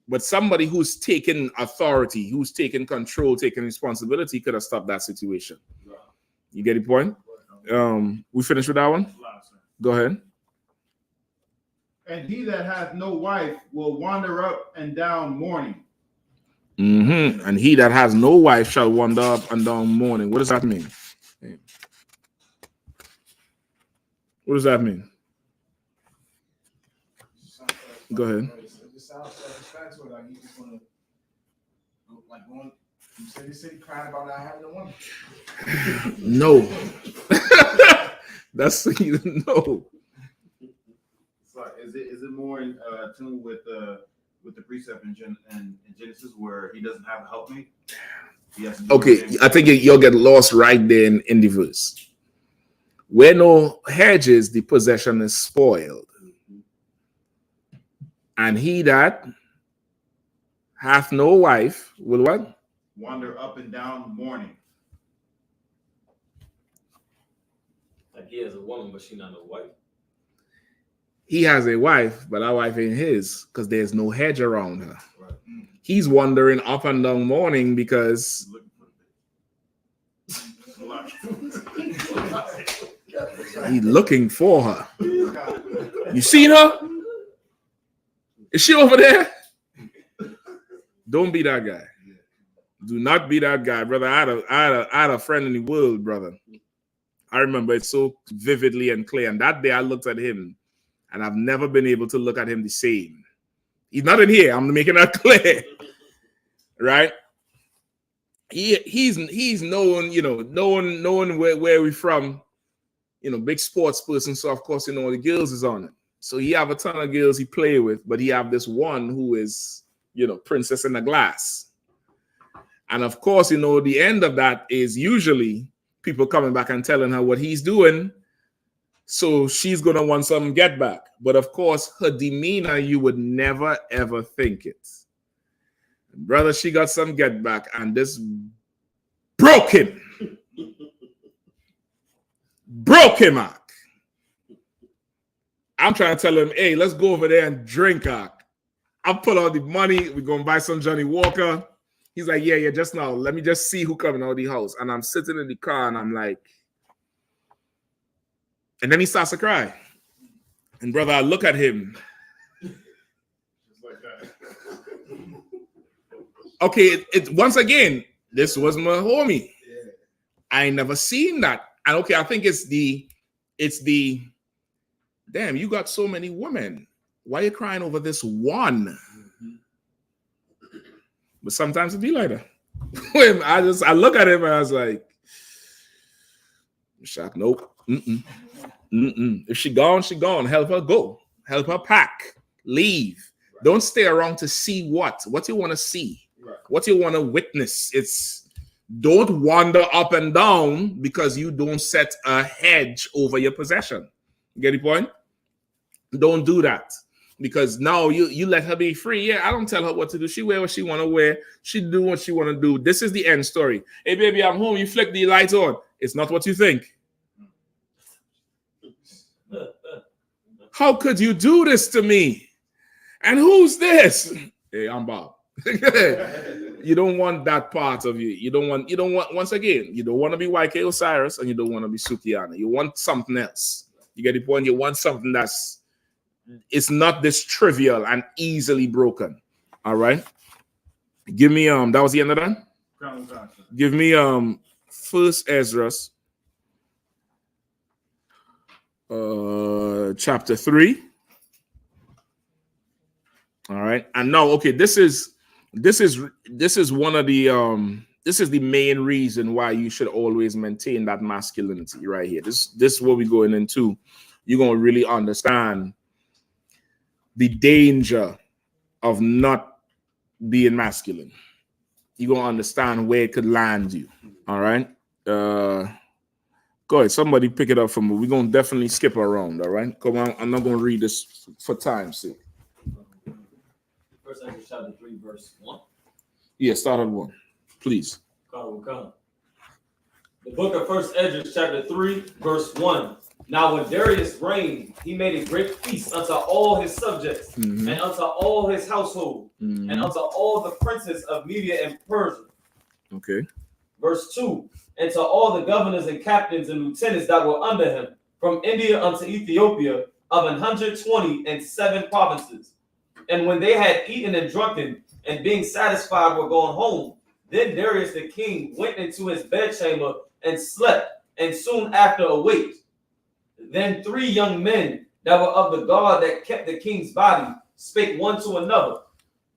But somebody who's taken authority, who's taken control, taken responsibility could have stopped that situation. You get the point? We finished with that one? Go ahead. And he that hath no wife will wander up and down mourning. And he that has no wife shall wander up and down mourning. What does that mean? What does that mean? Go ahead. It sounds self-explanatory. Like you just want to, like, going from city to city crying about not having a woman. No. That's no. So is it more in tune with the precept in Genesis where he doesn't have a helpmate? Okay, I think you'll get lost right there in the verse. Where no hedges, the possession is spoiled. And he that hath no wife will what? Wander up and down mourning. Like he has a woman, but she's not a wife. He has a wife, but our wife ain't his because there's no hedge around her. Right. He's wandering up and down mourning because he's looking for her. You seen her? Is she over there? Don't be that guy. Do not be that guy, brother. I had a friend in the world, brother. I remember it so vividly and clear. And that day I looked at him, and I've never been able to look at him the same. He's not in here. I'm making that clear, right? He's known, knowing where we're from, big sports person. So of course, the girls is on it. So he have a ton of girls he play with, but he have this one who is, princess in a glass. And of course, the end of that is usually people coming back and telling her what he's doing. So she's going to want some get back. But of course, her demeanor, you would never, ever think it. Brother, she got some get back and this broke him. Broke him out. I'm trying to tell him, hey, let's go over there and drink out. I'll pull out the money. We're going to buy some Johnny Walker. He's like, yeah, just now. Let me just see who coming out of the house. And I'm sitting in the car and I'm like, and then he starts to cry. And brother, I look at him. Just like that. Okay, once again, this was my homie. Yeah. I ain't never seen that. And okay, I think it's the damn, you got so many women. Why are you crying over this one? Mm-hmm. But sometimes it be like that. I look at him and I was like, shock, nope. If she gone, she gone. Help her go. Help her pack. Leave. Right. Don't stay around to see what you want to see. Right. What you want to witness. Don't wander up and down because you don't set a hedge over your possession. You get the point? Don't do that. Because now you let her be free. Yeah, I don't tell her what to do. She wear what she want to wear. She do what she want to do. This is the end story. Hey, baby, I'm home. You flick the lights on. It's not what you think. How could you do this to me? And who's this? Hey, I'm Bob. You don't want that part of you. You don't want, once again, you don't want to be YK Osiris and you don't want to be Yahanna. You want something else. You get the point? You want something it's not this trivial and easily broken. All right. Give me that was the end of that. Give me First Ezra chapter 3. All right. And now, okay, this is one of the this is the main reason why you should always maintain that masculinity right here. This is what we're going into. You're gonna really understand the danger of not being masculine. You're gonna understand where it could land you. All right. Go ahead. Somebody pick it up for me. We're gonna definitely skip around. All right. Come on. I'm not gonna read this for time's sake. First Ezra chapter 3, verse 1. Yeah, start at 1, please. Come. The book of First Ezra chapter 3, verse 1. Now when Darius reigned, he made a great feast unto all his subjects, and unto all his household, and unto all the princes of Media and Persia. Okay. Verse 2. And to all the governors and captains and lieutenants that were under him, from India unto Ethiopia, of 127 provinces. And when they had eaten and drunken, and being satisfied were going home, then Darius the king went into his bedchamber and slept, and soon after awaked. Then 3 young men that were of the guard that kept the king's body spake one to another,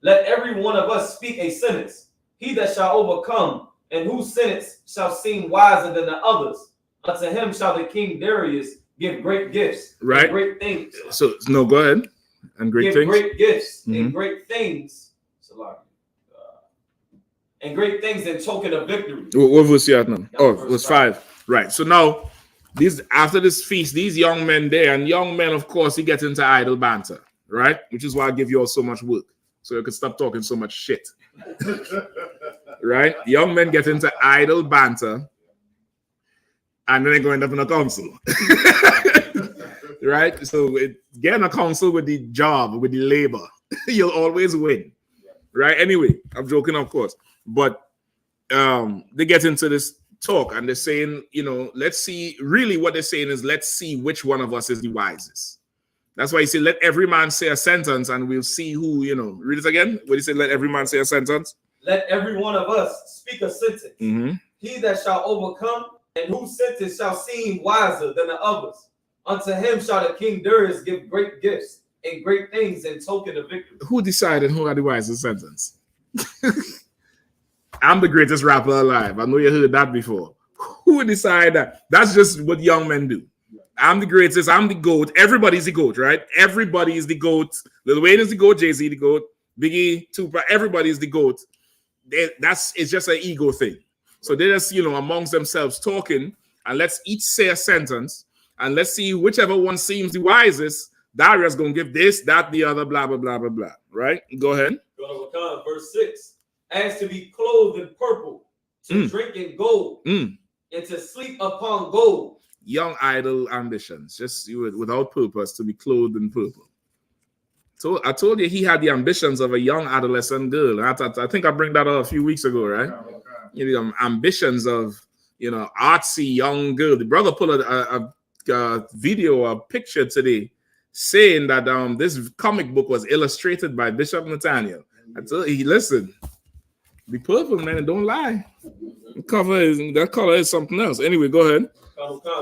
let every one of us speak a sentence. He that shall overcome, and whose sentence shall seem wiser than the others, unto him shall the king Darius give great gifts, right? And great things. So no, go ahead. And great things. Great gifts and great things. And great things in token of victory. What verse you at now? Oh, verse 5. Right. So now, after this feast, these young men there, and young men, of course, he gets into idle banter, right? Which is why I give you all so much work, so you can stop talking so much shit. Right? Young men get into idle banter, and then they go end up in a council. Right? So getting a council with the job, with the labor, you'll always win. Right? Anyway, I'm joking, of course. But they get into this talk and they're saying, let's see, really what they're saying is, let's see which one of us is the wisest. That's why you say, let every man say a sentence and we'll see who, read it again. What do you say? Let every man say a sentence. Let every one of us speak a sentence. He that shall overcome, and whose sentence shall seem wiser than the others, unto him shall the king Darius give great gifts and great things in token of victory. Who decided who had the wisest sentence? I'm the greatest rapper alive. I know you heard that before. Who decided that? That's just what young men do. I'm the greatest. I'm the GOAT. Everybody's the GOAT, right? Everybody is the GOAT. Lil Wayne is the GOAT. Jay-Z the GOAT. Biggie, Tupac. Everybody's the GOAT. It's just an ego thing. So they're just, amongst themselves talking, and let's each say a sentence, and let's see whichever one seems the wisest. Darius gonna give this, that, the other, blah, blah, blah, blah, blah. Right? Go ahead. Verse 6. As to be clothed in purple, to drink in gold, and to sleep upon gold. Young idle ambitions, just without purpose, to be clothed in purple. So I told you he had the ambitions of a young adolescent girl. I think I bring that up a few weeks ago, right? Ambitions of artsy young girl. The brother put a video, a picture today, saying that this comic book was illustrated by Bishop Nathaniel. I told you, listen, be purple, man, and don't lie. That color is something else. Anyway, go ahead.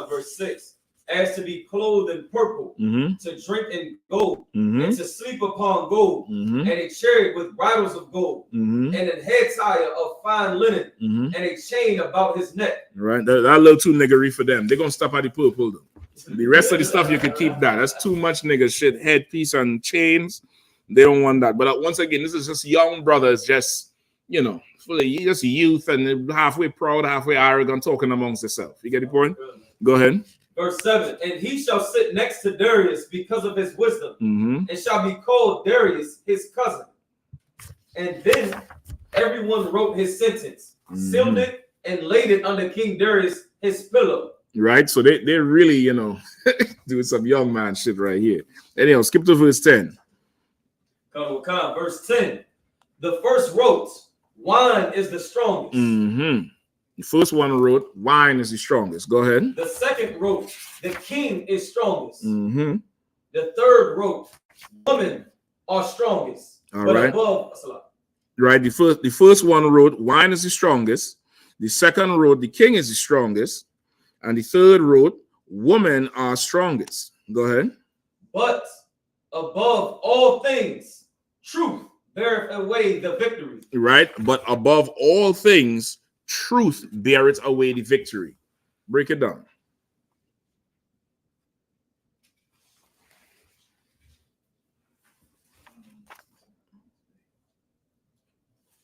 Verse 6. As to be clothed in purple, to drink in gold, and to sleep upon gold, and a chariot with bridles of gold, and a head tire of fine linen, and a chain about his neck. Right, that little too niggery for them. They're gonna stop at the purple though. The rest of the stuff you could keep that. That's too much nigger shit. Headpiece and chains. They don't want that. But once again, this is just young brothers, just just youth and halfway proud, halfway arrogant, talking amongst themselves. You get the point? Go ahead. Verse 7, and he shall sit next to Darius because of his wisdom, and shall be called Darius his cousin. And then everyone wrote his sentence, sealed it, and laid it under King Darius his pillow. Right? So they really, you know, doing some young man shit right here. Anyhow, skip to verse 10. Verse 10, the first wrote, wine is the strongest. The first one wrote, wine is the strongest. Go ahead. The second wrote, the king is strongest. The third wrote, women are strongest. All but right. above, right. The first one wrote, wine is the strongest. The second wrote, the king is the strongest. And the third wrote, women are strongest. Go ahead. But above all things, truth beareth away the victory. Right. But above all things, truth beareth away the victory. Break it down.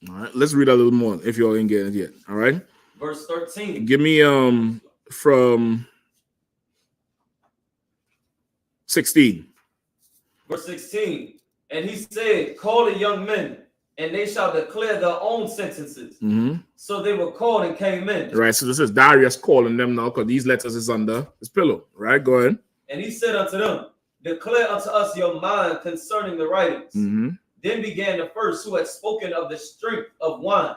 All right, let's read a little more if y'all ain't getting it yet. All right. Verse 13. Give me from 16. Verse 16. And he said, call the young men, and they shall declare their own sentences. So they were called and came in. Right. So this is Darius calling them now because these letters is under his pillow. Right. Go ahead. And he said unto them, declare unto us your mind concerning the writings. Then began the first who had spoken of the strength of wine.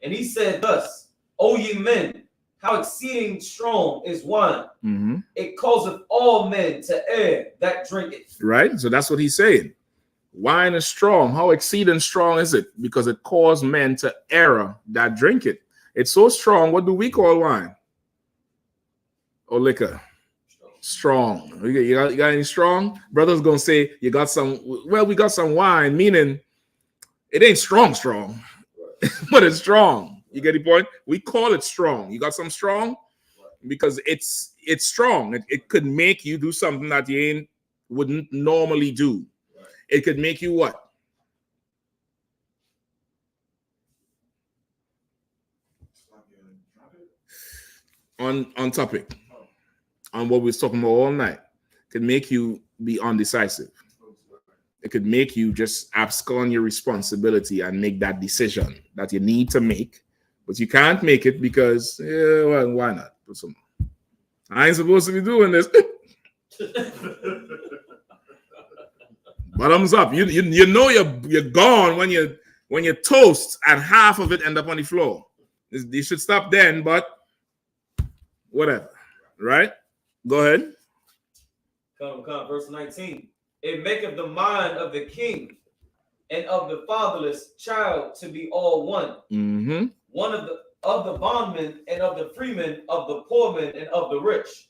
And he said thus, O ye men, how exceeding strong is wine. It causeth all men to err that drink it. Right. So that's what he's saying. Wine is strong. How exceeding strong is it? Because it caused men to err that drink it. It's so strong. What do we call wine? Or liquor? Strong. You got any strong? Brother's gonna say you got some. Well, we got some wine, meaning it ain't strong, but it's strong. You get the point? We call it strong. You got some strong because it's strong. It could make you do something that you wouldn't normally do. It could make you what? On topic. On what we was talking about all night. It could make you be undecisive. It could make you just abscond your responsibility and make that decision that you need to make, but you can't make it because, well, why not? I ain't supposed to be doing this. Bottoms up. You know you're gone when you toast and half of it end up on the floor. You should stop then, but whatever. Right? Go ahead. Come, verse 19. It maketh the mind of the king and of the fatherless child to be all one. One of the bondmen and of the freemen, of the poor men and of the rich.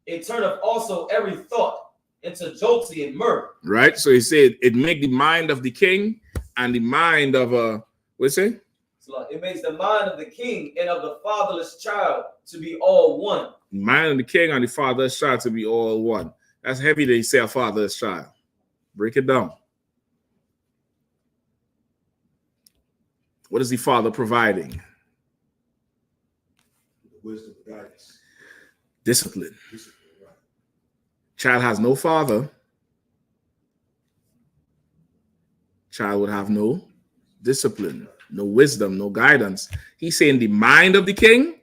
It turneth also every thought into jollity and mirth. Right. So he said it make the mind of the king and the mind of what's it? It makes the mind of the king and of the fatherless child to be all one. The mind of the king and the fatherless child to be all one. That's heavy that you say a fatherless child. Break it down. What is the father providing? Wisdom, guidance. Discipline. Child has no father. Child would have no discipline, no wisdom, no guidance. He's saying the mind of the king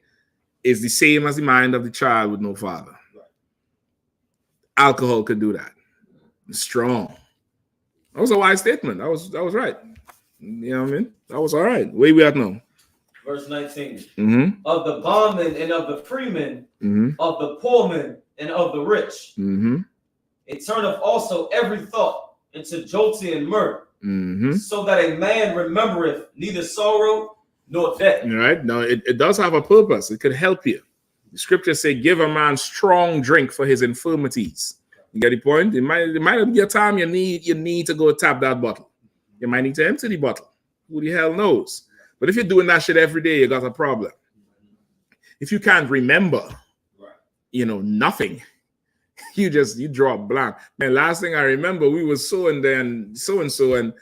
is the same as the mind of the child with no father. Alcohol could do that. It's strong. That was a wise statement. That was right. You know what I mean? That was all right. Where we at now? Verse 19. Of the bondmen and of the freemen, of the poor men and of the rich. It turneth also every thought into jollity and mirth, so that a man remembereth neither sorrow nor death. Right? Now, it does have a purpose. It could help you. The scriptures say, give a man strong drink for his infirmities. You get the point? It might be a time you need to go tap that bottle. You might need to empty the bottle. Who the hell knows? But if you're doing that shit every day, you got a problem. If you can't remember, nothing, you draw a blank. Man, last thing I remember, we were so and then so and so, and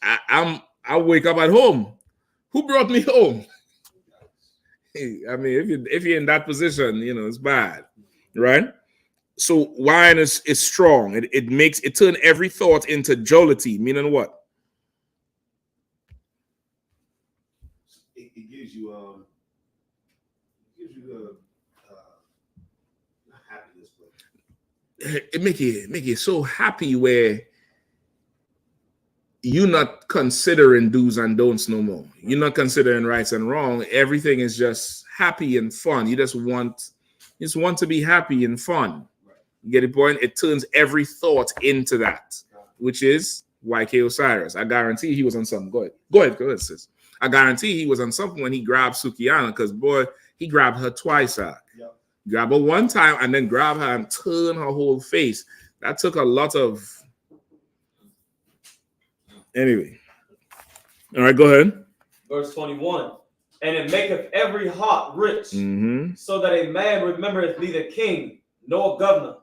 I wake up at home. Who brought me home? I mean, if you're in that position, it's bad, right? So wine is strong. It turns every thought into jollity, meaning what? It gives you happiness, but It make you so happy where you're not considering do's and don'ts no more. You're not considering rights and wrong. Everything is just happy and fun. You just want to be happy and fun. You get the point? It turns every thought into that, which is YK Osiris. I guarantee he was on something. Go ahead, sis. I guarantee he was on something when he grabbed Sukiyana, because boy, he grabbed her twice. Grab her one time and then grab her and turn her whole face. That took a lot of. Anyway. All right, go ahead. Verse 21. And it maketh every heart rich, so that a man remembereth neither king nor governor,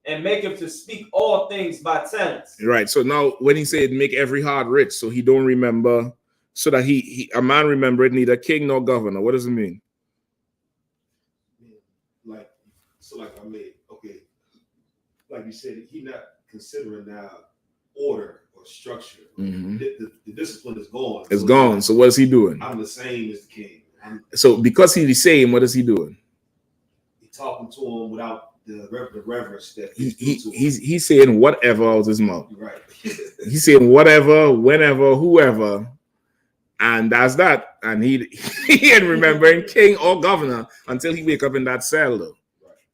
and maketh to speak all things by talents. Right. So now when he said make every heart rich, so he don't remember, so that a man remembered neither king nor governor. What does it mean? Like you said, he not considering now order or structure. The discipline is gone. It's gone. So what is he doing? I'm the same as the king. So because he's the same, what is he doing? He's talking to him without the reverence that he's saying whatever out his mouth. Right. He's saying whatever, whenever, whoever, and that's that. And he ain't remembering king or governor until he wake up in that cell, though.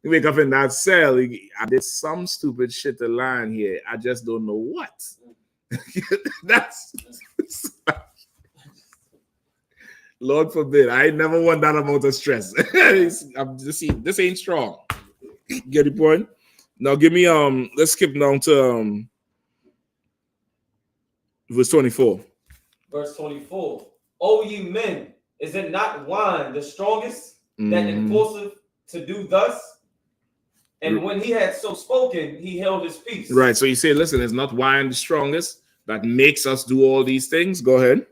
He wake up in that cell. I did some stupid shit to line here. I just don't know what. That's Lord forbid. I never want that amount of stress. I'm just saying, this ain't strong. Get the point? Now give me let's skip down to verse 24. Verse 24. O ye men, is it not wine the strongest that enforceth to do thus? And when he had so spoken, he held his peace. Right. So you say, listen, it's not wine the strongest that makes us do all these things. Go ahead.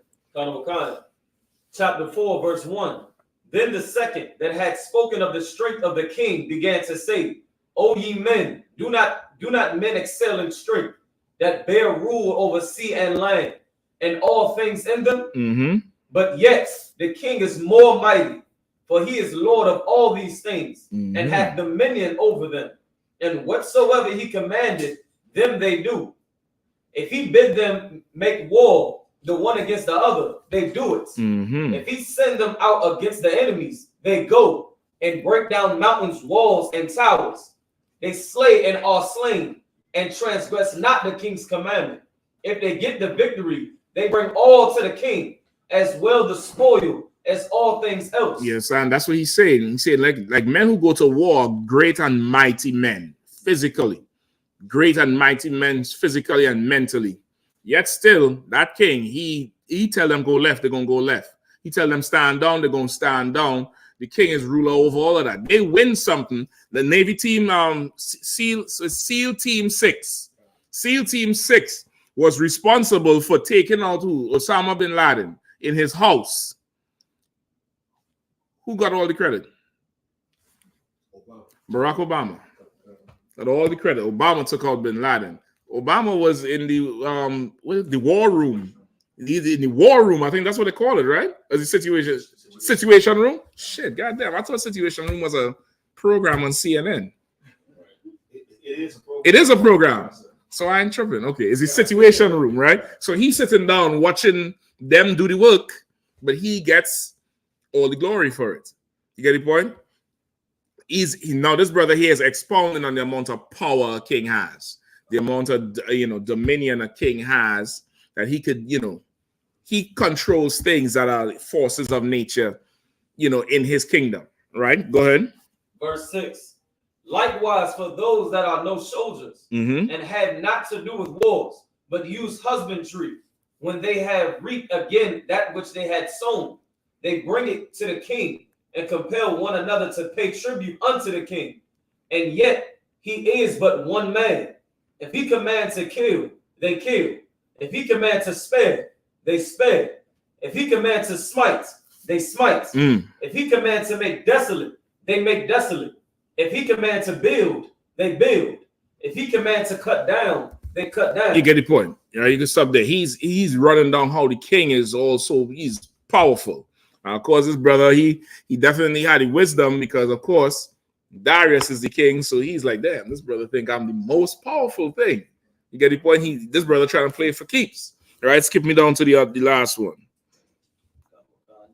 Chapter 4, verse 1. Then the second that had spoken of the strength of the king began to say, O ye men, do not men excel in strength, that bear rule over sea and land, and all things in them? But yet the king is more mighty, for he is Lord of all these things, and hath dominion over them. And whatsoever he commanded, them they do. If he bid them make war, the one against the other, they do it. If he send them out against the enemies, they go and break down mountains, walls, and towers. They slay and are slain, and transgress not the king's commandment. If they get the victory, they bring all to the king, as well the spoil as all things else. Yes, and that's what he's saying. He said, like men who go to war, great and mighty men, physically. Great and mighty men, physically and mentally. Yet still, that king, he tell them go left, they're going to go left. He tell them stand down, they're going to stand down. The king is ruler over all of that. They win something. The Navy team, SEAL Team 6. SEAL Team 6 was responsible for taking out Osama bin Laden in his house. Who got all the credit? Barack Obama. Got all the credit. Obama took out bin Laden. Obama was in the war room. In the war room, I think that's what they call it, right? As a situation room. Shit, goddamn! I thought Situation Room was a program on CNN. It is a program. So I ain't tripping. Okay, it's a Situation Room, right? So he's sitting down watching them do the work, but he gets all the glory for it. You get the point? Now this brother here is expounding on the amount of power a king has, the amount of dominion a king has, that he could, he controls things that are forces of nature, in his kingdom. Right? Go ahead. Verse 6. Likewise, for those that are no soldiers and have not to do with wars, but use husbandry, when they have reaped again that which they had sown, they bring it to the king and compel one another to pay tribute unto the king. And yet he is but one man. If he command to kill, they kill. If he command to spare, they spare. If he command to smite, they smite. If he command to make desolate, they make desolate. If he command to build, they build. If he commands to cut down, they cut down. You get the point. You know, you can stop there. He's running down how the king is also, he's powerful. Of course, his brother, he definitely had the wisdom because, of course, Darius is the king. So he's like, damn, this brother think I'm the most powerful thing. You get the point? This brother trying to play for keeps. All right, skip me down to the last one.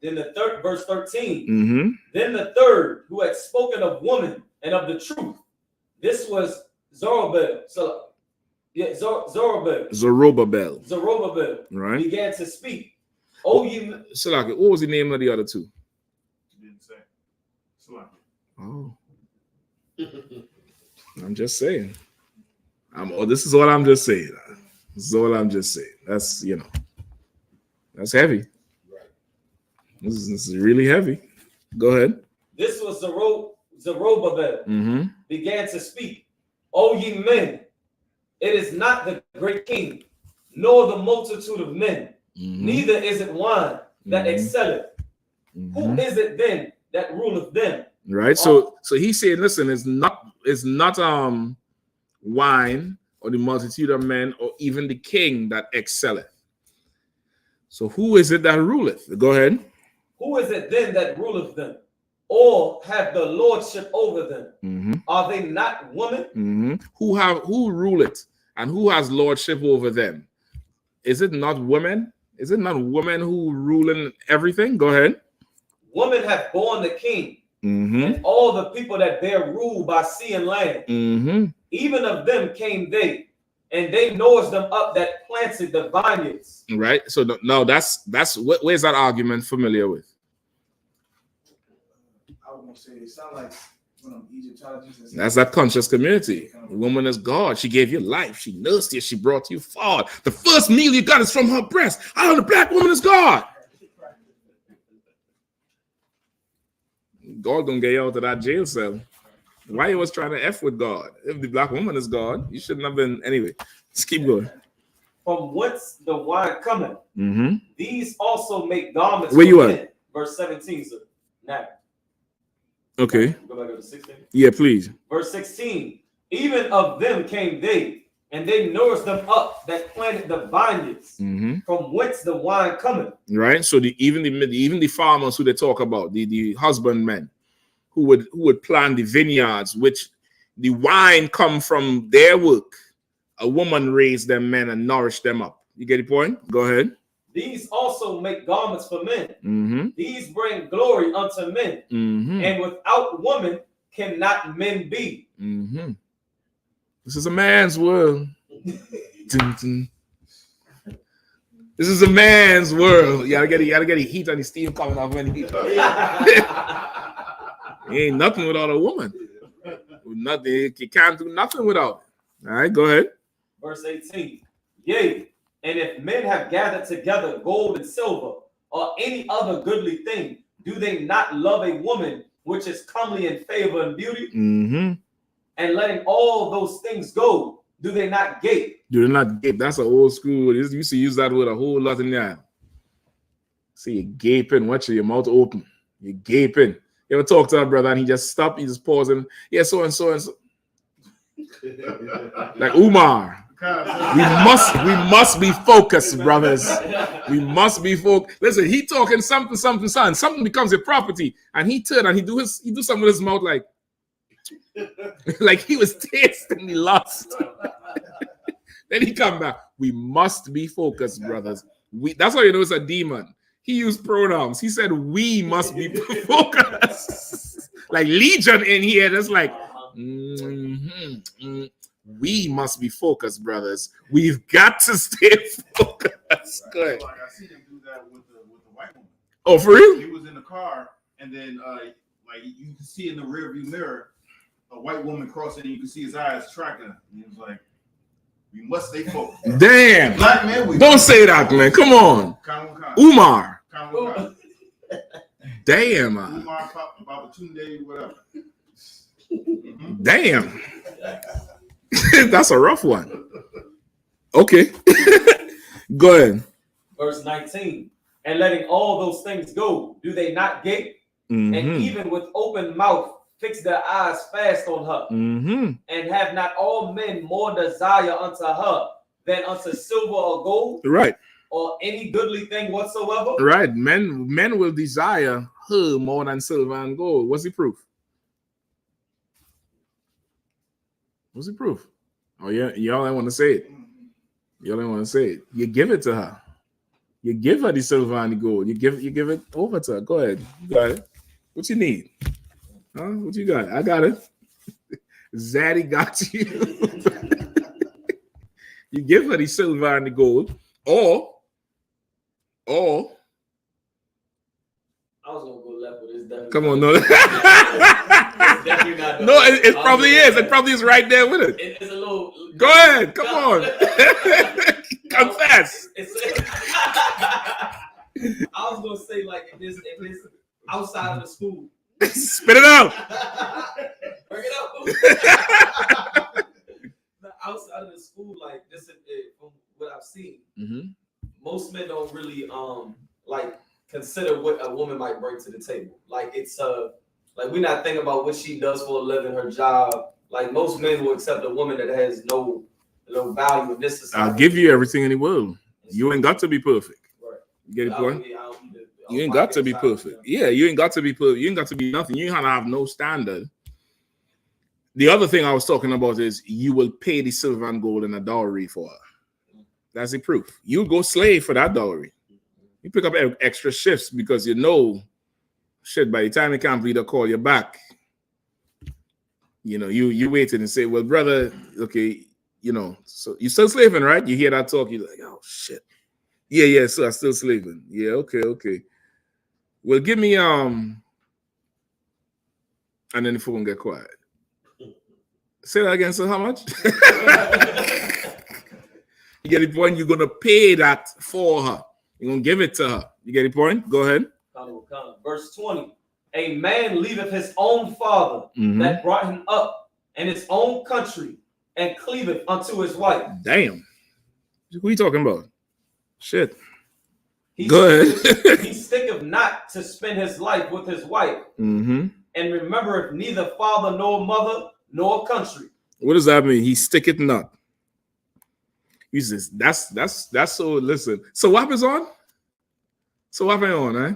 Then the third, verse 13. Mm-hmm. Then the third, who had spoken of woman and of the truth, this was Zerubbabel. So, yeah, Zerubbabel. Right. Began to speak. Oh, ye. Salaki, what was the name of the other two? Didn't say. Salaki. Oh. I'm just saying. This is all I'm just saying. This is all I'm just saying. That's, you know, that's heavy. Right. This is really heavy. Go ahead. This was Zerubbabel. Mm-hmm. Began to speak. O ye men, it is not the great king, nor the multitude of men, neither is it wine that excelleth. Who is it then that ruleth them? Right. So he's saying, listen, it's not wine or the multitude of men or even the king that excelleth. So who is it that ruleth? Go ahead. Who is it then that ruleth them, or have the lordship over them? Are they not women? Who rule it and who has lordship over them? Is it not women? Is it not women who ruling everything? Go ahead. Women have borne the king, and all the people that bear rule by sea and land. Even of them came they, and they nourished them up that planted the vineyards. Right. So no, that's where's that argument familiar with? I was gonna say it sounds like one of Egyptologists. That's that conscious community. The woman is God. She gave you life. She nursed you. She brought you forward. The first meal you got is from her breast. The black woman is God. God gonna get you out of that jail cell. Why you was trying to F with God? If the black woman is God, you shouldn't have been. Anyway, let's keep going. From whence the wine cometh, these also make garments. Where you men. at? Verse 17, sir. Now. Okay. Go back up to 16. Yeah, please. Verse 16. Even of them came they, and they nourished them up that planted the vineyards, from whence the wine cometh. Right. So even the farmers who they talk about, the husbandmen who would plant the vineyards, which the wine come from their work. A woman raised them men and nourished them up. You get the point? Go ahead. These also make garments for men. These bring glory unto men. And without woman cannot men be. This is a man's world. This is a man's world. You gotta get a heat on the steam coming off when he ain't nothing without a woman. Nothing. You can't do nothing without it. All right, go ahead. Verse 18. Yea, and if men have gathered together gold and silver, or any other goodly thing, do they not love a woman which is comely in favor and beauty? And letting all those things go, do they not gape? Do they not gape? That's an old school. You used to use that word a whole lot in there. See, you gaping, watching your mouth open. You're gaping. You ever talk to a brother and he just stopped, he just pausing. Yeah, so and so and so. Like Umar. We must be focused, brothers. We must be focused. Listen, he talking something, something becomes a property, and he turn and he do something with his mouth like he was tasting the lust. Then he come back. We must be focused, brothers. That's why you know it's a demon. He used pronouns. He said we must be focused. Like Legion in here, that's like we must be focused, brothers. We've got to stay focused. Good. Like I see him do that with the white woman. Oh, for real? He was in the car, and then like you can see in the rearview mirror a white woman crossing, and you can see his eyes tracking. And he was like, "We must stay focused." Damn. Black man, we don't say that, man. Come on, Umar. Damn. Umar, Papa Tunde, whatever. Damn. That's a rough one. Okay. Go ahead. Verse 19. And letting all those things go, do they not gape? And even with open mouth fix their eyes fast on her, and have not all men more desire unto her than unto silver or gold, right, or any goodly thing whatsoever? right. Men will desire her more than silver and gold. What's the proof? What's the proof? Oh yeah, y'all ain't want to say it. Y'all ain't want to say it. You give it to her. You give her the silver and the gold. You give it over to her. Go ahead. You got it. What you need? Huh? What you got? I got it. Zaddy got you. You give her the silver and the gold, or I was gonna go left with this. Definitely come on, not. no. It's definitely not No, it probably is. It probably is right there with it. It's a little. Go ahead. Come on. Confess. I was gonna say like if it's outside of the school. Spit it out. Bring it up. Outside of the school, like this is from what I've seen. Most men don't really like consider what a woman might bring to the table. Like it's like we're not thinking about what she does for a living, her job. Like most men will accept a woman that has no value in this society. I'll give you everything in the world. You ain't got to be perfect. Right. You get the point? You ain't got to be perfect. Yeah, you ain't got to be perfect. You ain't got to be nothing. You ain't gonna have no standard. The other thing I was talking about is you will pay the silver and gold and a dowry for her. That's the proof. You go slave for that dowry. You pick up extra shifts because you know, shit, by the time the camp leader call you back, you know, you waited and say, well, brother, okay, you know, so you still slaving, right? You hear that talk, you're like, oh, shit. Yeah, so I'm still slaving. Yeah, okay. Well, give me, and then the phone get quiet. Say that again, so how much? You get the point? You're going to pay that for her. You're going to give it to her. You get the point? Go ahead. Verse 20. A man leaveth his own father that brought him up in his own country and cleaveth unto his wife. Damn. Who are you talking about? Shit. Go ahead. He sticketh not to spend his life with his wife. And remembereth neither father nor mother nor country. What does that mean? He sticketh not. He says, that's so, listen. So what happens on? So what happens on, eh?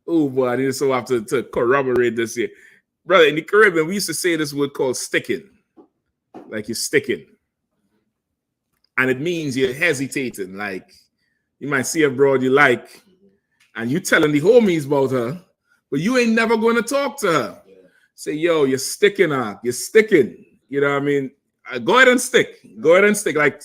Oh boy, I need so have to corroborate this here. Brother, in the Caribbean, we used to say this word called sticking. Like you're sticking. And it means you're hesitating. Like you might see a broad you like, and you telling the homies about her, but you ain't never going to talk to her. Say, yo, you're sticking her. You're sticking. You know what I mean? Go ahead and stick. Go ahead and stick. Like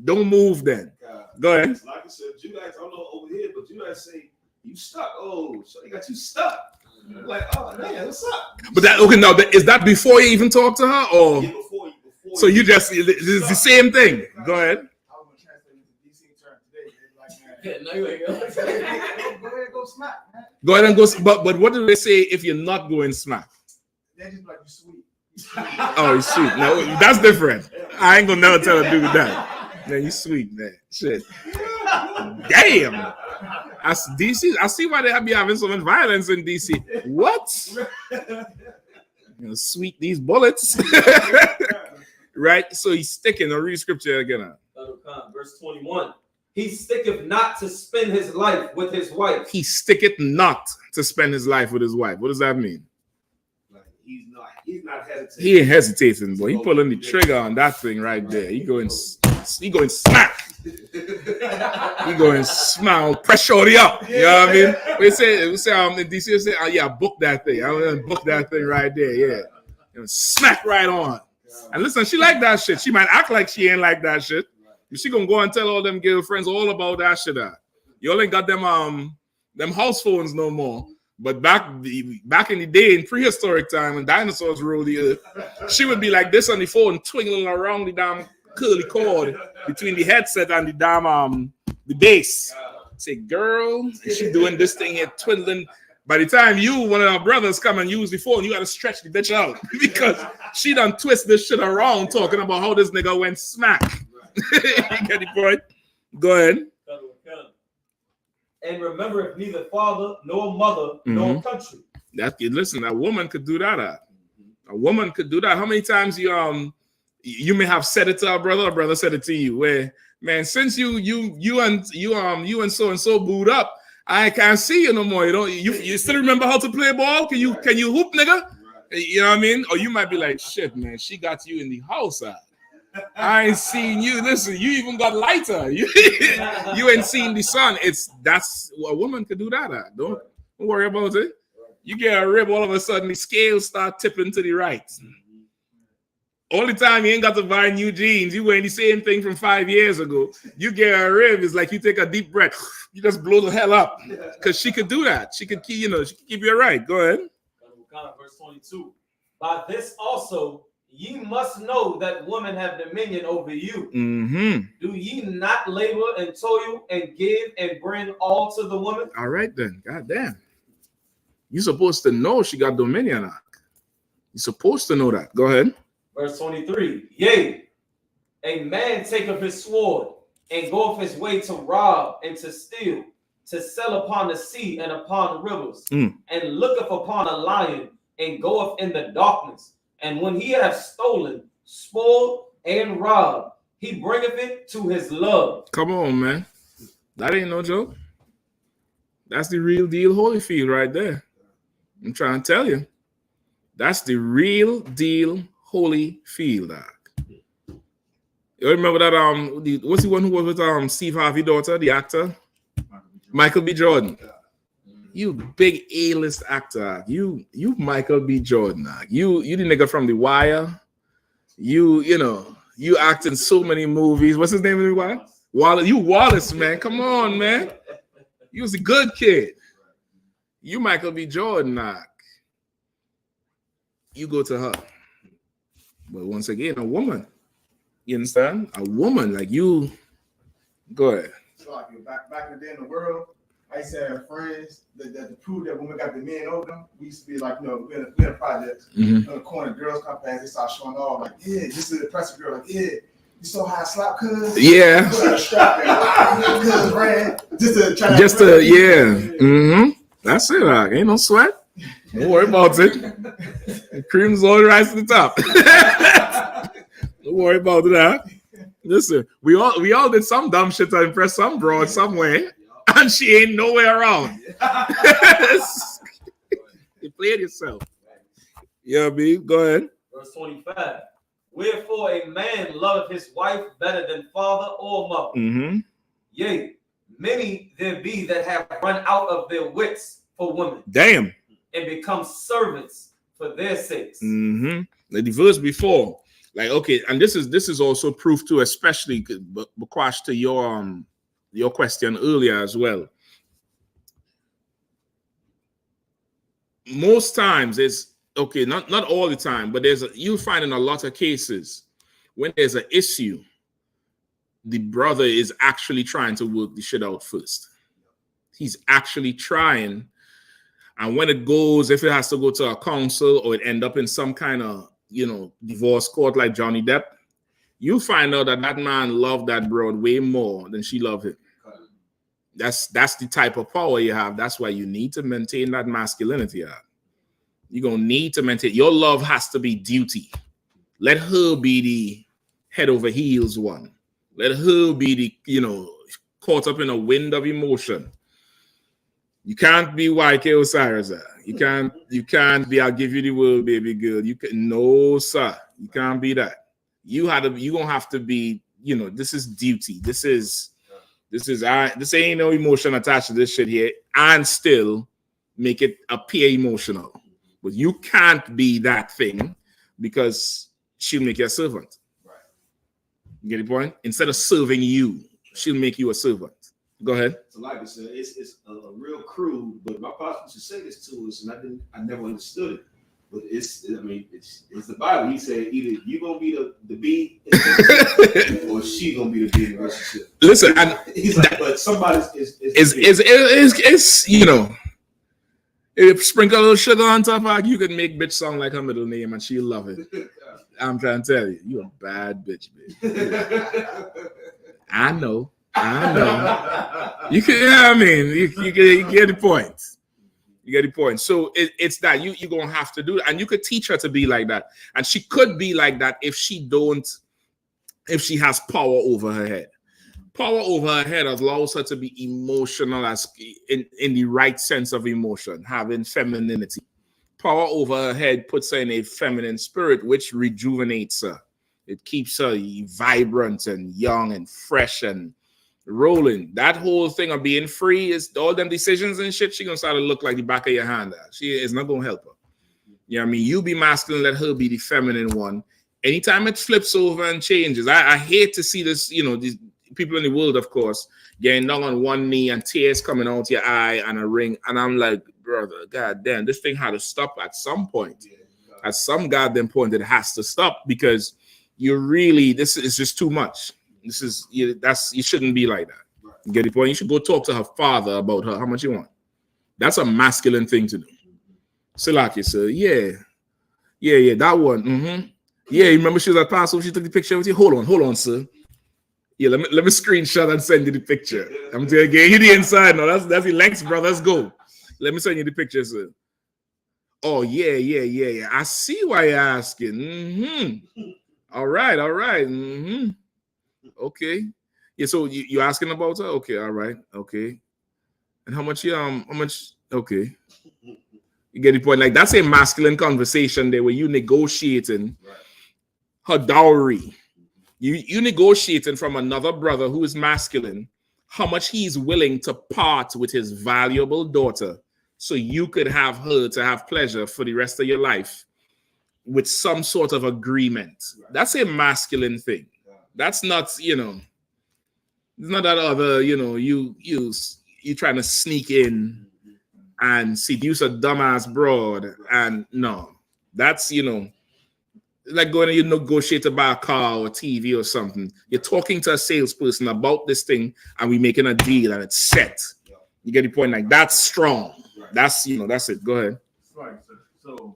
don't move then. Go ahead. Like I said, you guys, I don't know over here, but you guys say, you stuck. Oh, so they got you stuck. Like, oh, man, what's up? But that, okay, now, is that before you even talk to her? Or Yeah, before so you just, it's the same thing. Go ahead. I was gonna translate it to DC term today. Like, man, No, you ain't go ahead, go smack, man. Go ahead and go. But what do they say if you're not going smack? They just like you sweet. Oh, you sweet. No, that's different. I ain't gonna never tell a dude that. Man, you sweet, man. Shit. Damn. As DC, I see why they be having so much violence in DC. What? You know, sweet these bullets. Right? So he's sticking. I'll read scripture again. Verse 21. He sticketh not to spend his life with his wife. He sticketh not to spend his life with his wife. What does that mean? like, he's not hesitating. He ain't hesitating, boy. He pulling the trigger on that thing right there. He going smack. He going smile, pressure it up. You know what I mean? We say in DC, say, oh yeah, book that thing. I'm gonna book that thing right there. Yeah. And smack right on. And listen, she like that shit. She might act like she ain't like that shit. She gonna go and tell all them girlfriends all about that shit. You all ain't got them house phones no more. But back in the day, in prehistoric time, when dinosaurs ruled the earth, she would be like this on the phone, twinkling around the damn curly cord between the headset and the damn the base. Say, girl, she doing this thing here, twiddling. By the time one of our brothers come and use the phone, you gotta stretch the bitch out because she done twist this shit around talking about how this nigga went smack. You get the point? Go ahead. And remember, neither father nor mother nor country. Listen, that woman could do that. A woman could do that. How many times you may have said it to a brother said it to you, where, man, since you and so booed up, I can't see you no more. You still remember how to play ball? Can you hoop, nigga? You know what I mean? Or you might be like, shit, man, she got you in the house. I ain't seen you. Listen, you even got lighter. You ain't seen the sun. That's a woman could do that. Don't worry about it. You get a rib, all of a sudden the scales start tipping to the right. Only time you ain't got to buy new jeans, you wearing the same thing from 5 years ago. You get a rib, it's like you take a deep breath, you just blow the hell up. Because she could do that. She could keep you right. Go ahead. Verse 22. By this also ye must know that women have dominion over you. Mm-hmm. Do ye not labor and toil and give and bring all to the woman? All right then. God damn. You're supposed to know she got dominion. You're supposed to know that. Go ahead. Verse 23. Yea, a man taketh his sword and goeth his way to rob and to steal, to sell upon the sea and upon rivers, and looketh upon a lion and goeth in the darkness. And when he hath stolen, spoiled, and robbed, he bringeth it to his love. Come on, man. That ain't no joke. That's the real deal Holyfield right there. I'm trying to tell you. That's the real deal Holyfield. You remember that what's the one who was with Steve Harvey's daughter, the actor? Michael B. Jordan. You big A-list actor. You Michael B. Jordan. You the nigga from The Wire. You act in so many movies. What's his name in The Wire? Wallace. You Wallace, man. Come on, man. You was a good kid. You Michael B. Jordan. You go to her. But once again, a woman. You understand? A woman like you. Go ahead. So like back in the day in the world, I used to have friends that to prove that women got the men over them. We used to be like, we had a project. In the corner, girls come past, they start showing off like, yeah, this is the impressive girl, like, yeah, you saw how I slap cuz? Yeah. Cuz ran just to yeah. Mm-hmm. That's it. Ain't no sweat. Don't worry about it. The cream's all rise to the top. Don't worry about that. Listen, we all did some dumb shit to impress some broad somewhere, and she ain't nowhere around. You played yourself. Yeah, B. Go ahead. Verse 25. Wherefore a man loveth his wife better than father or mother. Mm-hmm. Yea, many there be that have run out of their wits for women. Damn. And become servants for their sakes. Mm-hmm. The verse before, like, okay, and this is also proof too, especially Bakwash, to your question earlier as well. Most times it's okay, not all the time, but you find in a lot of cases when there's an issue, the brother is actually trying to work the shit out first. He's actually trying. And when it goes, if it has to go to a council or it end up in some kind of, divorce court like Johnny Depp, you find out that man loved that broad way more than she loved him. That's the type of power you have. That's why you need to maintain that masculinity. You're going to need to maintain. Your love has to be duty. Let her be the head over heels one. Let her be the, caught up in a wind of emotion. You can't be YK Osiris. You can't be I'll give you the world, baby girl. No, sir. You can't be that. You're gonna have to be, this is duty. This ain't no emotion attached to this shit here, and still make it appear emotional. But you can't be that thing because she'll make you a servant. Right. You get the point? Instead of serving you, she'll make you a servant. Go ahead. So like I said, it's a real crude, but my pastor used to say this to us, and I never understood it. But it's the Bible. He said either you gonna be the B or she gonna be the B in the relationship. Listen, and he's like, but somebody's is if sprinkle a little sugar on top, you can make bitch sound like her middle name and she'll love it. I'm trying to tell you, you a bad bitch, bitch. I know. You can, you get the point. You get the point? So it's that you're gonna have to do it, and you could teach her to be like that, and she could be like that if she has power over her head. Power over her head allows her to be emotional as in the right sense of emotion, having femininity. Power over her head puts her in a feminine spirit, which rejuvenates her. It keeps her vibrant and young and fresh and rolling. That whole thing of being free is all them decisions and shit. She gonna start to look like the back of your hand. She is not gonna help her. You know what I mean? You be masculine, let her be the feminine one. Anytime it flips over and changes, I hate to see this, these people in the world, of course, getting down on one knee and tears coming out your eye and a ring. And I'm like, brother, god damn, this thing had to stop at some point. At some goddamn point, it has to stop, because this is just too much. This is, you shouldn't be like that. You get the point? You should go talk to her father about her, how much you want. That's a masculine thing to do. Salaki, sir, yeah, that one. Mm-hmm. Yeah, you remember she was at Passover, she took the picture with you? Hold on, sir. Yeah, let me screenshot and send you the picture. I'm telling you the inside now. That's the Lex, bro. Let's go. Let me send you the picture, sir. Oh, yeah. I see why you're asking. Mm-hmm. All right. Mm-hmm. Okay. Yeah, so you're asking about her? Okay, all right. Okay. And how much, okay. You get the point? Like, that's a masculine conversation there where you negotiating her dowry. You negotiating from another brother who is masculine how much he's willing to part with his valuable daughter so you could have her to have pleasure for the rest of your life with some sort of agreement. That's a masculine thing. That's not, it's not that other, you trying to sneak in and seduce a dumbass broad. And no, that's, like going and you negotiate to buy a car or a TV or something. You're talking to a salesperson about this thing and we making a deal and it's set. You get the point? Like, that's strong. That's, that's it. Go ahead. Right. So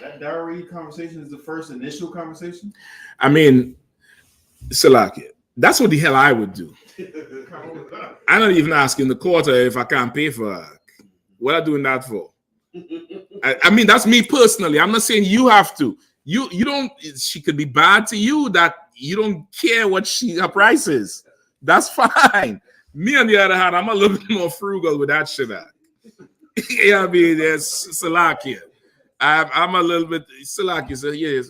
that dowry conversation is the first initial conversation? I mean, Salaki, that's what the hell I would do. I'm not even asking the quarter if I can't pay for her. What am I doing that for? I mean, that's me personally. I'm not saying you have to. You don't. She could be bad to you that you don't care what her price is. That's fine. Me on the other hand, I'm a little bit more frugal with that shit. Yeah, I mean, there's Salakia. I'm a little bit Salakia. So yeah.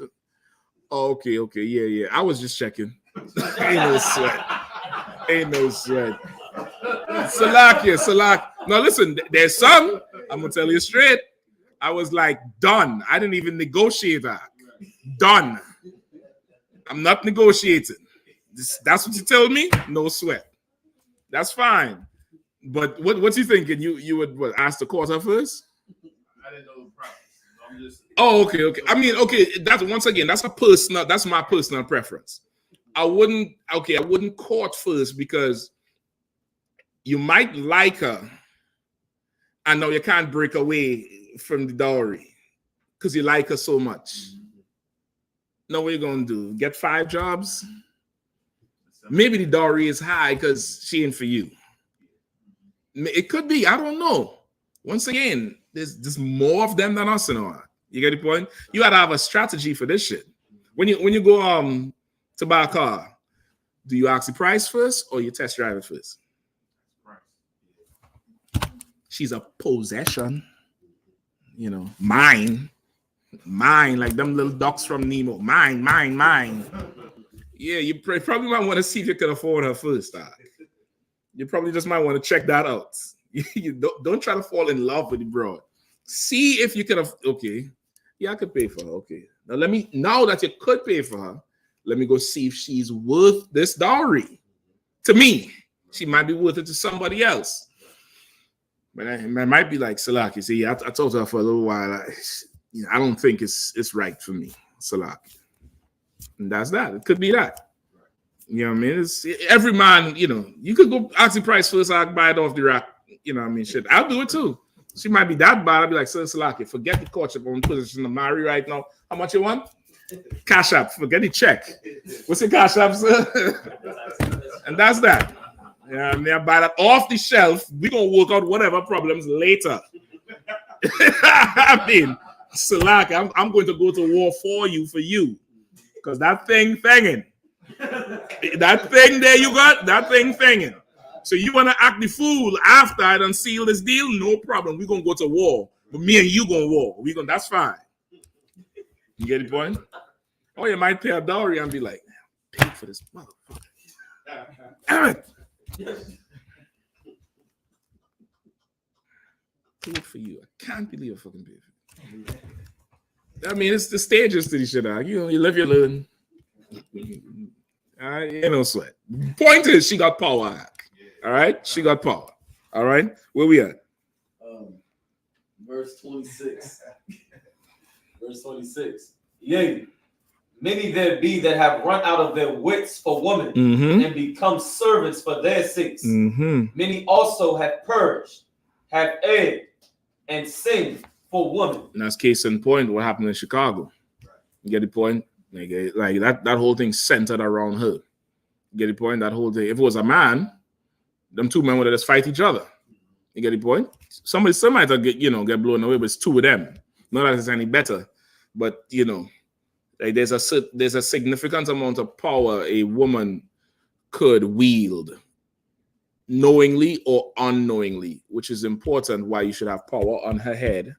Oh, okay, yeah. I was just checking. Ain't no sweat. Salakia. Now listen, there's some. I'm gonna tell you straight. I was like, done. I didn't even negotiate that. Done. I'm not negotiating. That's what you tell me? No sweat. That's fine. But what you thinking? You would ask the quarter first? I didn't know the price. I'm just. Oh, okay. I mean, okay. That's my personal preference. I wouldn't court first because you might like her, and now you can't break away from the dowry because you like her so much. Now what you gonna do? Get 5 jobs? Maybe the dowry is high because she ain't for you. It could be. I don't know. Once again, there's more of them than us in all. You get the point? You gotta have a strategy for this shit. When you go to buy a car, do you ask the price first or you test drive it first? She's a possession. Mine, like them little ducks from Nemo. Mine. Yeah, you probably might want to see if you can afford her first. You probably just might want to check that out. You don't try to fall in love with the broad. See if you can. Okay, yeah, I could pay for her. Okay, now that you could pay for her, let me go see if she's worth this dowry. To me, she might be worth it to somebody else. But it might be like Salaki. See, I told her for a little while. I don't think it's right for me, Salaki. And that's that. It could be that. You know what I mean? It's every man. You could go ask the price first. I'll buy it off the rack. You know what I mean? Shit, I'll do it too. She might be that bad. I'll be like, Sir Salaki, forget the courtship. I'm in position to marry right now. How much you want? Cash app. Forget the check. What's the cash app, sir? And that's that. Yeah, and they'll buy that off the shelf. We're gonna work out whatever problems later. I mean, Salak, I'm going to go to war for you. Because that thing thinging. That thing there you got, that thing thinging. So you want to act the fool after I done seal this deal? No problem. We're going to go to war. But me and you going to war. That's fine. You get the point? Or you might pay a dowry and be like, pay for this motherfucker. Aaron. Pay it for you. I can't believe I fucking paid for it. I mean, it's the stages to this shit out. You live, you learn. Ain't no sweat. Point is, she got power. All right? She got power. All right? Where we at? Verse 26. Verse 26. Yea, many there be that have run out of their wits for women and become servants for their sakes. Many also have purged, have erred, and sinned for women. And that's case in point what happened in Chicago. You get the point? Like that whole thing centered around her. You get the point? That whole thing. If it was a man, them two men would just fight each other. You get the point? Some might get blown away, but it's two of them. Not that it's any better, but like there's a significant amount of power a woman could wield, knowingly or unknowingly, which is important. Why you should have power on her head,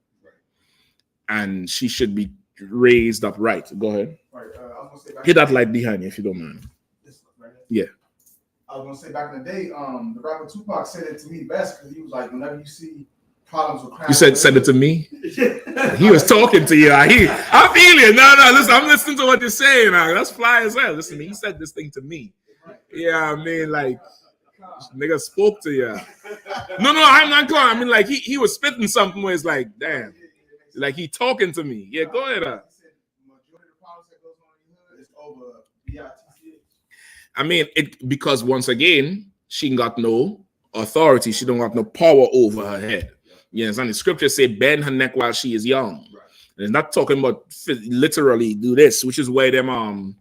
and she should be raised up right. Go ahead. Right. I was gonna say Hit that light behind you if you don't mind. Right yeah. I was gonna say back in the day, the rapper Tupac said it to me best because he was like, whenever you see problems with crime, You said it to me. He was talking to you. I feel you. No, listen, I'm listening to what you're saying. That's fly as hell. Listen, he said this thing to me. Yeah, I mean, like, nigga spoke to you. No, I'm not calling. I mean, like, he was spitting something where it's like, damn, like he talking to me. Yeah, go ahead. I mean, because once again, she got no authority. She don't have no power over her head. Yes, and the scripture say, bend her neck while she is young. Right. And it's not talking about literally do this, which is where them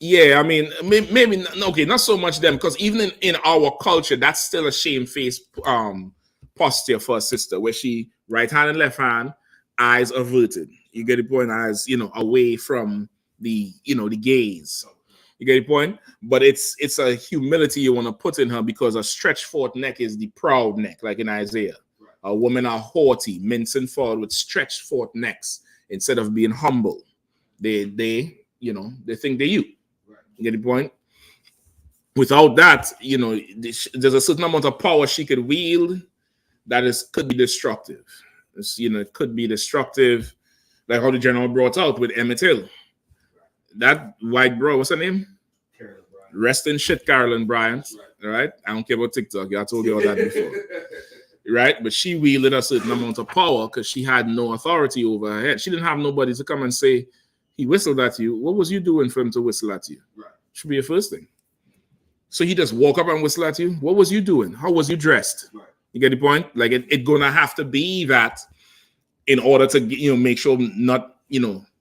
yeah, I mean, maybe okay, not so much them, because even in our culture, that's still a shamefaced posture for a sister, where she right hand and left hand, eyes averted. You get the point? Eyes, away from the the gaze. You get the point? But it's a humility you want to put in her, because a stretched forth neck is the proud neck, like in Isaiah. Right. A woman are haughty, mincing forward with stretched forth necks instead of being humble. They think they're you. Right. You get the point? Without that, there's a certain amount of power she could wield that could be destructive. It could be destructive, like how the general brought out with Emmett Till. That white bro, what's her name? Carolyn Bryant. Rest in shit, Carolyn Bryant. Right? I don't care about TikTok. I told you all that before. Right? But she wielded a certain amount of power because she had no authority over her head. She didn't have nobody to come and say, he whistled at you. What was you doing for him to whistle at you? Right. Should be your first thing. So he just walk up and whistle at you. What was you doing? How was you dressed? Right. You get the point? Like it gonna have to be that in order to make sure not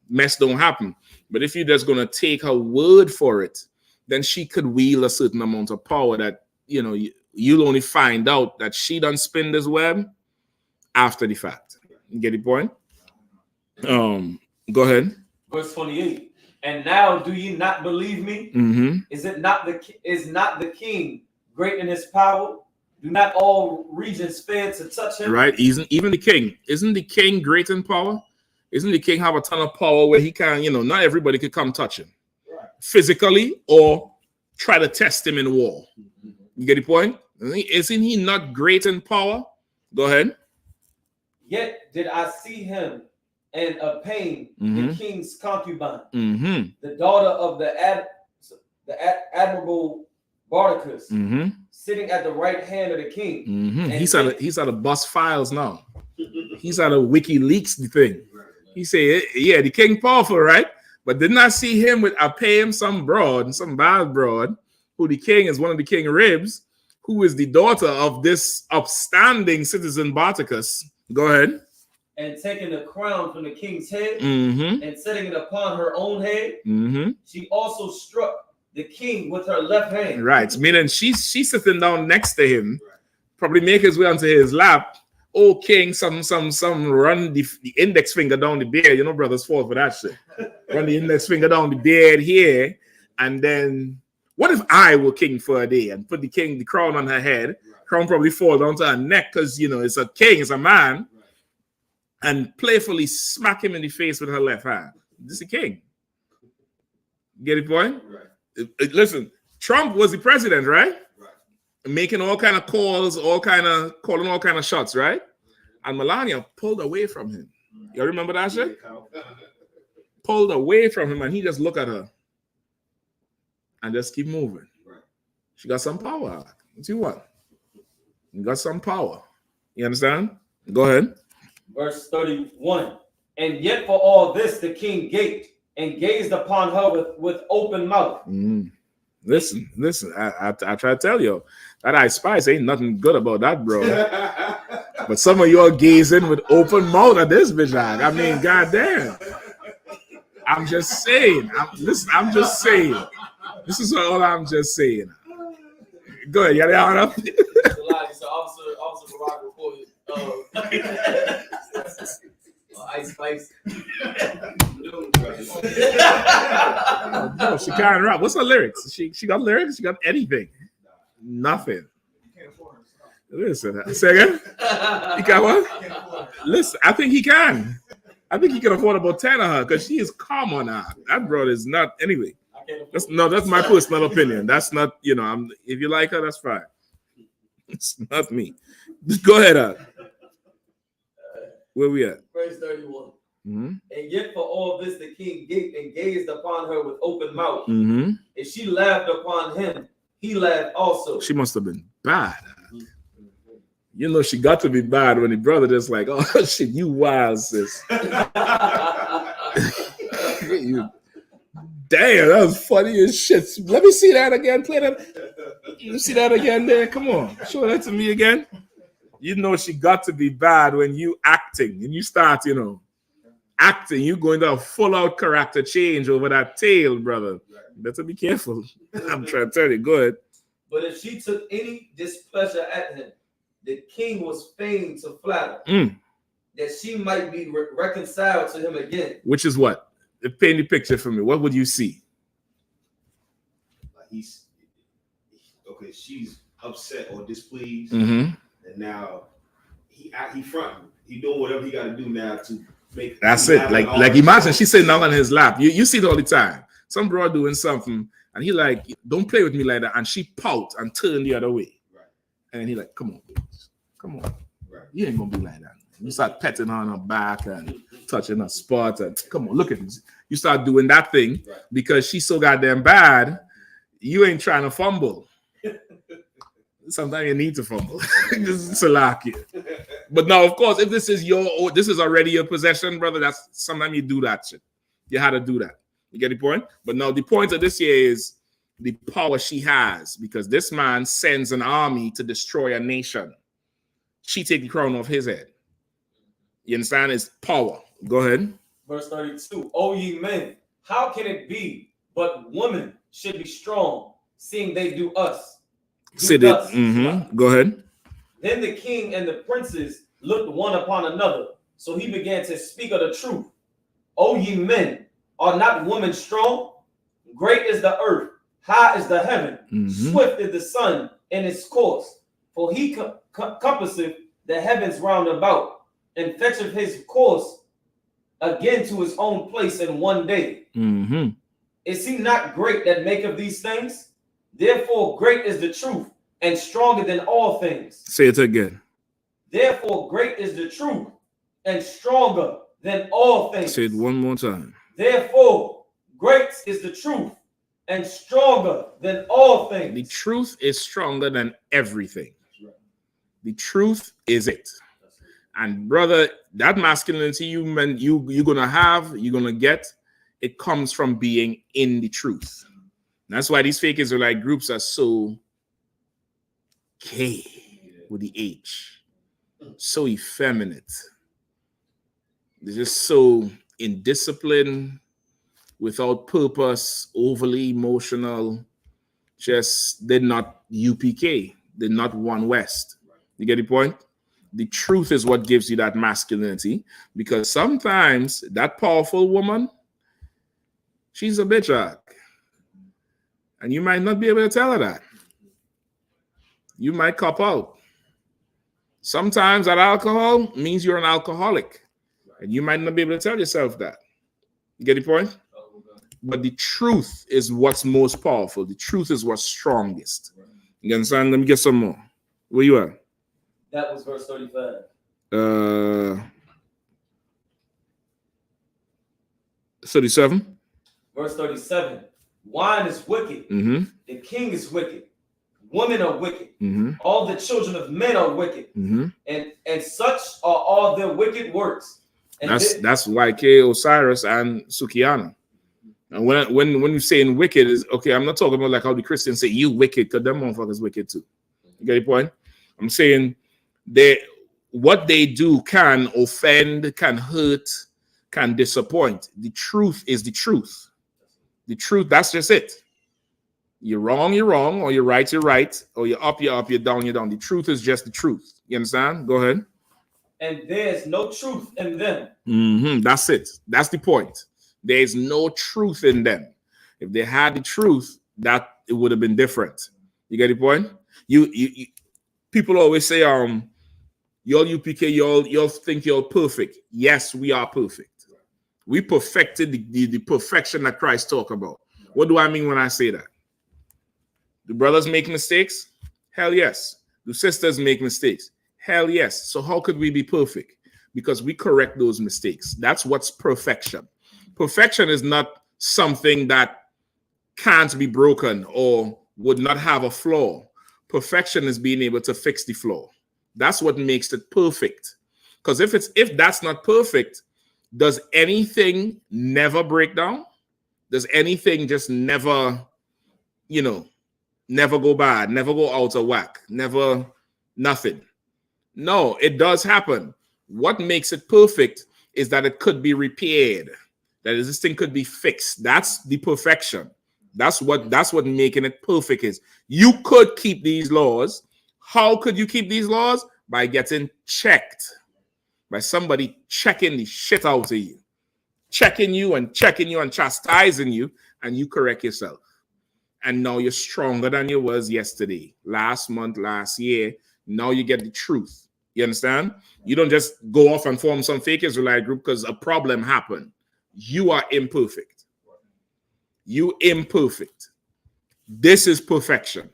mess don't happen. But if you're just gonna take her word for it, then she could wield a certain amount of power that you'll only find out that she done spin this web after the fact. You get the point? Go ahead. Verse 28. And now do ye not believe me? Mm-hmm. Is not the king great in his power? Do not all regions fear to touch him? Right. Even the king. Isn't the king great in power? Isn't the king have a ton of power where he can, not everybody could come touch him physically or try to test him in war? You get the point? Isn't he not great in power? Go ahead. Yet did I see him and obtain the king's concubine, the daughter of the admirable Bardicus, sitting at the right hand of the king. And he's at a bust files now. He's at a WikiLeaks thing. He said, yeah, the king powerful, right? But didn't I see him I pay him some bad broad, who the king is one of the king ribs, who is the daughter of this upstanding citizen Bardicus. Go ahead. And taking the crown from the king's head and setting it upon her own head, she also struck the king with her left hand. Right. Meaning she's sitting down next to him, probably make his way onto his lap. Oh, king, some run the index finger down the beard. You know, brothers fall for that shit. Run the index finger down the beard here, and then what if I were king for a day and put the crown on her head? Crown probably fall down to her neck because you know it's a king, it's a man, and playfully smack him in the face with her left hand. This is a king. Get it, point? Right. Listen, Trump was the president, right? Making all kind of calls, calling all kind of shots, right? And Melania pulled away from him. You remember that shit? Pulled away from him, and he just looked at her and just keep moving. She got some power. What you want? You got some power. You understand? Go ahead. Verse 31. And yet for all this the king gaped and gazed upon her with open mouth. Listen. I try to tell you, that I.S.U.P.K ain't nothing good about that, bro. But some of you are gazing with open mouth at this bitch. I mean, goddamn. I'm just saying. I'm just saying. This is all I'm just saying. Go ahead, Yahanna. Officer Barack reported Ice. No, she can't rap. What's her lyrics? She got lyrics? She got anything? Nothing. Listen, say again? He got what? Listen, I think he can. I think he can afford about 10 of her because she is calm on her. That brother is not. Anyway, that's my personal opinion. That's not, if you like her, that's fine. It's not me. Just go ahead. Where we at? Verse 31. And yet for all this the king gaped and gazed upon her with open mouth. And she laughed upon him. He laughed also. She must have been bad. You know she got to be bad when the brother just like, oh shit, you wild, sis. Damn, that was funny as shit. Let me see that again. Play that. You see that again there? Come on. Show that to me again. You know she got to be bad when you acting and you start, acting. You going to a full-out character change over that tail, brother. Better be careful. I'm trying to tell you. Go ahead. But if she took any displeasure at him, the king was fain to flatter that she might be reconciled to him again. Which is what? Paint the picture for me. What would you see? She's upset or displeased, and now he fronting. He doing whatever he got to do now to make. That's it. Like imagine she's sitting down on his lap. You see it all the time. Some bro doing something, and he like, don't play with me like that, and she pout and turn the other way. And he like, come on, bitch. Come on. You ain't gonna be like that. You start petting her on her back and touching her spot and come on, look at this. You start doing that thing because she's so goddamn bad. You ain't trying to fumble. Sometimes you need to fumble. Just Salakia. But now, of course, if this is already your possession, brother, that's sometimes you do that shit. You had to do that. You get the point? But now the point of this here is the power she has, because this man sends an army to destroy a nation. She take the crown off his head. You understand? It's power. Go ahead. Verse 32. O ye men, how can it be but women should be strong, seeing they do us? Sit it. Go ahead. Then the king and the princes looked one upon another. So he began to speak of the truth. O ye men, are not women strong? Great is the earth, high is the heaven, swift is the sun in its course. For he compasseth the heavens round about, and fetcheth his course again to his own place in one day. Is he not great that maketh these things? Therefore great is the truth, and stronger than all things. Say it again. Therefore great is the truth, and stronger than all things. Say it one more time. Therefore great is the truth, and stronger than all things. The truth is stronger than everything. The truth is it. And brother, that masculinity you're gonna get, it comes from being in the truth. That's why these fake Israelite groups are so K with the H, so effeminate. They're just so indisciplined. without purpose, overly emotional, just did not UPK, did not One West. You get the point? The truth is what gives you that masculinity, because sometimes that powerful woman, she's a bitch, and you might not be able to tell her that. You might cop out. Sometimes that alcohol means you're an alcoholic, and you might not be able to tell yourself that. You get the point? But the truth is what's most powerful. The truth is what's strongest. You understand? Let me get some more. Where you at? That was verse 35. 37. Verse 37. Wine is wicked. Mm-hmm. The king is wicked. Women are wicked. Mm-hmm. All the children of men are wicked. Mm-hmm. And such are all their wicked works. And that's YK, Osiris, and Sukiana. And when you saying wicked is okay, I'm not talking about like how the Christians say you wicked, because them motherfuckers wicked too. You get the point? I'm saying what they do can offend, can hurt, can disappoint. The truth is the truth. The truth, that's just it. You're wrong, or you're right, or you're up, you're down, you're down. The truth is just the truth. You understand? Go ahead. And there's no truth in them. Mm-hmm. That's it. That's the point. There is no truth in them. If they had the truth, that it would have been different. You get the point? You people always say, y'all UPK, y'all think you're perfect. Yes, we are perfect. We perfected the perfection that Christ talked about. What do I mean when I say that? Do brothers make mistakes? Hell yes. Do sisters make mistakes? Hell yes. So how could we be perfect? Because we correct those mistakes. That's what's perfection. Perfection is not something that can't be broken or would not have a flaw. Perfection is being able to fix the flaw. That's what makes it perfect. Because if that's not perfect, does anything never break down? Does anything just never, never go bad, never go out of whack, never nothing? No, it does happen. What makes it perfect is that it could be repaired. That is, this thing could be fixed. That's the perfection. That's what making it perfect is. You could keep these laws. How could you keep these laws? By getting checked. By somebody checking the shit out of you. Checking you and chastising you, and you correct yourself. And now you're stronger than you was yesterday, last month, last year. Now you get the truth. You understand? You don't just go off and form some fake Israelite group because a problem happened. You are imperfect. You imperfect. This is perfection.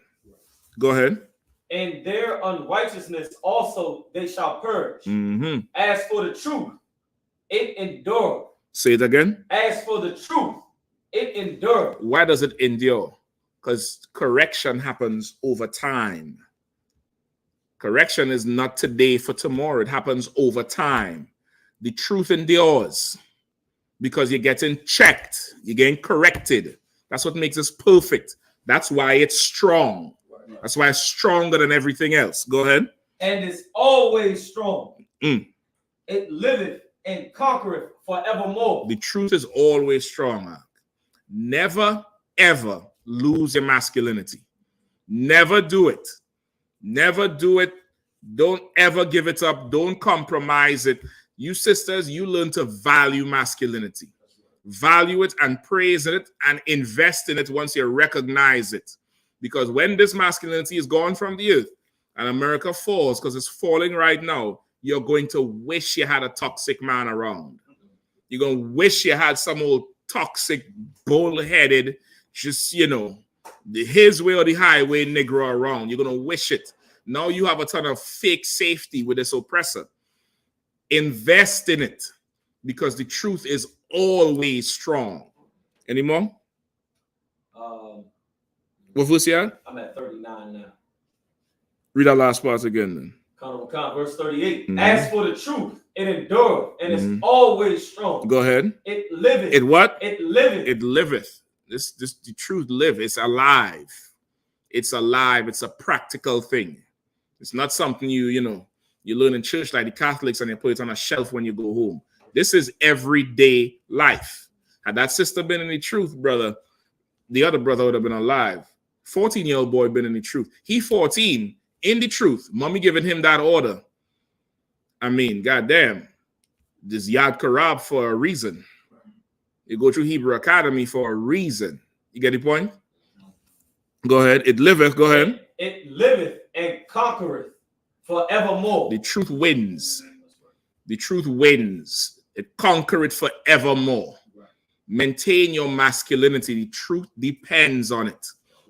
Go ahead. And their unrighteousness also they shall purge. Mm-hmm. As for the truth, it endureth. Say it again. As for the truth, it endureth. Why does it endure? Because correction happens over time. Correction is not today for tomorrow. It happens over time. The truth endures because you're getting checked. You're getting corrected. That's what makes us perfect. That's why it's strong. That's why it's stronger than everything else. Go ahead. And is always strong. Mm. It liveth and conquereth forevermore. The truth is always strong. Never, ever lose your masculinity. Never do it. Never do it. Don't ever give it up. Don't compromise it. You sisters, you learn to value masculinity. Value it and praise it and invest in it once you recognize it. Because when this masculinity is gone from the earth and America falls, because it's falling right now, you're going to wish you had a toxic man around. You're going to wish you had some old toxic, bull-headed, just, his way or the highway Negro around. You're going to wish it. Now you have a ton of fake safety with this oppressor. Invest in it because the truth is always strong. Any more? What verse you at? I'm at 39 now. Read that last part again then. Verse 38. Mm-hmm. As for the truth, it endureth and is always strong. Go ahead. It liveth. It what? It liveth. It liveth. This the truth live. It's alive. It's alive. It's a practical thing. It's not something you learn in church like the Catholics and you put it on a shelf when you go home. This is everyday life. Had that sister been in the truth, brother, the other brother would have been alive. 14-year-old boy been in the truth. He 14 in the truth. Mommy giving him that order. I mean, goddamn, this Yad Karab for a reason. You go through Hebrew Academy for a reason. You get the point? Go ahead. It liveth. Go ahead. It liveth and conquereth forevermore. The truth wins. The truth wins. It conquereth forevermore. Maintain your masculinity. The truth depends on it.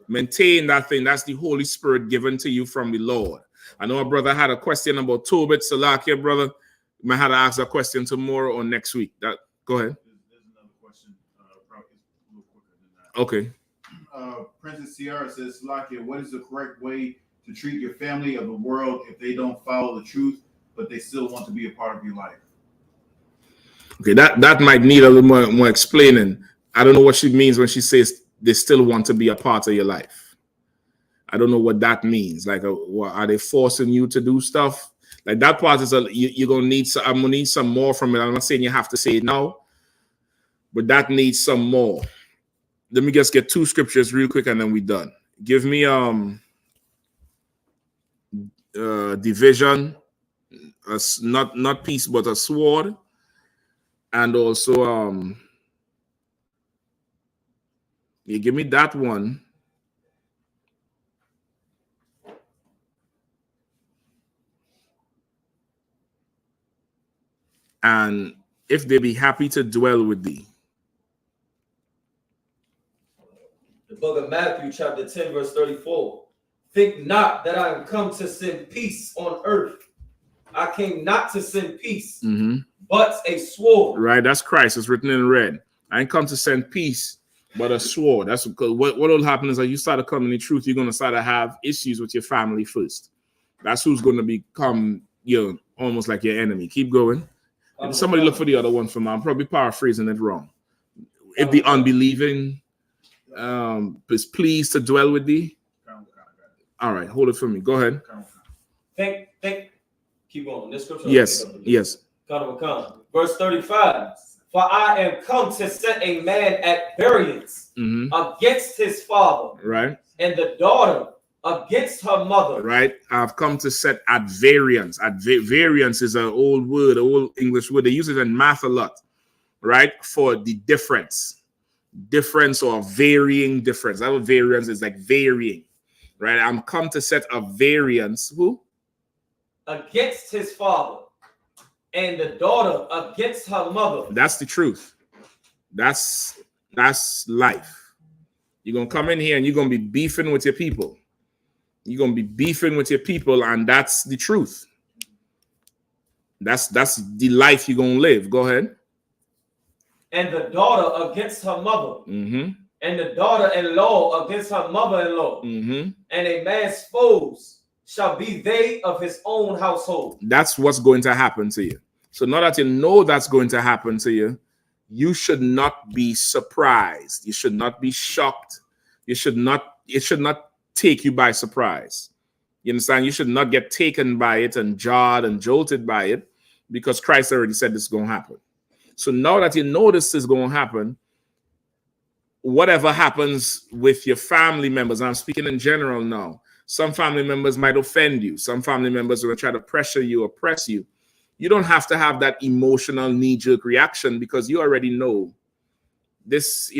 Maintain that thing. That's the Holy Spirit given to you from the Lord. I know a brother had a question about Tobit, Salakia, brother. You might have to ask a question tomorrow or next week. Go ahead. There's another question. Probably a little quicker than that. Okay. Princess Sierra says, Salakia, what is the correct way to treat your family of the world if they don't follow the truth, but they still want to be a part of your life? Okay, that might need a little more explaining. I don't know what she means when she says they still want to be a part of your life. I don't know what that means. Like, what, are they forcing you to do stuff? Like, that part is you're gonna need. I'm gonna need some more from it. I'm not saying you have to say it now, but that needs some more. Let me just get 2 scriptures real quick, and then we're done. Give me division, not peace, but a sword, and also you give me that one. And if they be happy to dwell with thee. The book of Matthew, chapter 10, verse 34. Think not that I am come to send peace on earth. I came not to send peace, but a sword. Right, that's Christ. It's written in red. I ain't come to send peace, but a sword. That's because what will happen is that you start to come in the truth, you're going to start to have issues with your family first. That's who's going to become, almost like your enemy. Keep going. Somebody look for the other one for me. I'm probably paraphrasing it wrong. If the unbelieving is pleased to dwell with thee. All right, hold it for me. Go ahead. Think. Keep going. This scripture. Yes. Verse 35. For I am come to set a man at variance against his father. Right. And the daughter against her mother. Right. I've come to set at variance. Variance is an old word, an old English word. They use it in math a lot. Right. For the difference. Difference or varying difference. Our variance is like varying. Right. I'm come to set a variance. Who? Against his father. And the daughter against her mother. That's the truth. That's life. You're going to come in here and you're going to be beefing with your people. You're going to be beefing with your people, and that's the truth. That's the life you're going to live. Go ahead. And the daughter against her mother. And the daughter-in-law against her mother-in-law. And a man's foes shall be they of his own household. That's what's going to happen to you. So now that you know that's going to happen to you, you should not be surprised. You should not be shocked. It should not take you by surprise. You understand? You should not get taken by it and jarred and jolted by it, because Christ already said this is going to happen. So now that you know this is going to happen, whatever happens with your family members, I'm speaking in general now, some family members might offend you. Some family members will try to pressure you, oppress you. You don't have to have that emotional knee-jerk reaction, because you already know this,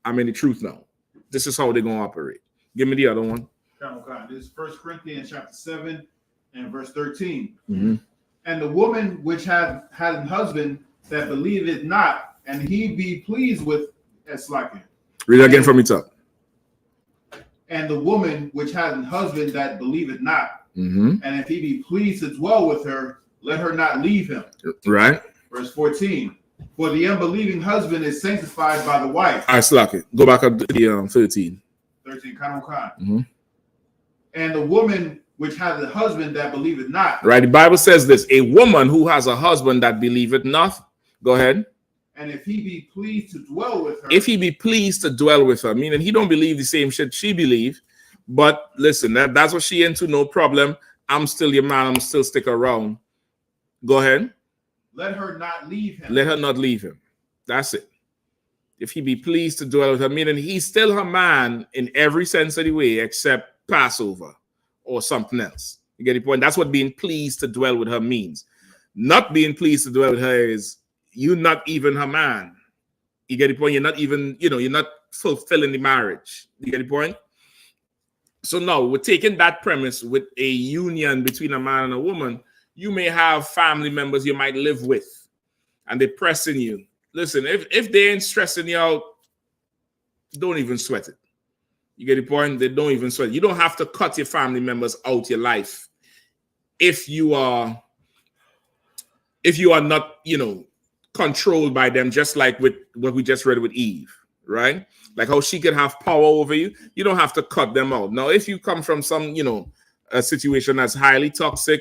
I'm in the truth now. This is how they're going to operate. Give me the other one. This is 1 Corinthians chapter 7 and verse 13. And the woman which had an husband that believeth not, and he be pleased with S-like. Read again from the top. And the woman which had an husband that believeth not, and if he be pleased to dwell with her, let her not leave him. Right. Verse 14. For the unbelieving husband is sanctified by the wife. All right, slack it. Go back up to the 13. 13. And the woman which has a husband that believeth not. Right. The Bible says this: a woman who has a husband that believeth not. Go ahead. And if he be pleased to dwell with her. If he be pleased to dwell with her, meaning he don't believe the same shit she believe. But listen, that's what she into. No problem. I'm still your man. I'm still stick around. Go ahead. Let her not leave him. Let her not leave him. That's it. if he be pleased to dwell with her, meaning he's still her man in every sense of the way except Passover or something else. You get the point? That's what being pleased to dwell with her means. Not being pleased to dwell with her is you're not even her man. You get the point? You're not even, you're not fulfilling the marriage. You get the point? So now we're taking that premise with a union between a man and a woman. You may have family members you might live with, and they're pressing you. Listen, if they ain't stressing you out, don't even sweat it. You get the point? They don't even sweat it. You don't have to cut your family members out your life if you are not, controlled by them, just like with what we just read with Eve, right? Like how she could have power over you. You don't have to cut them out. Now, if you come from some, a situation that's highly toxic,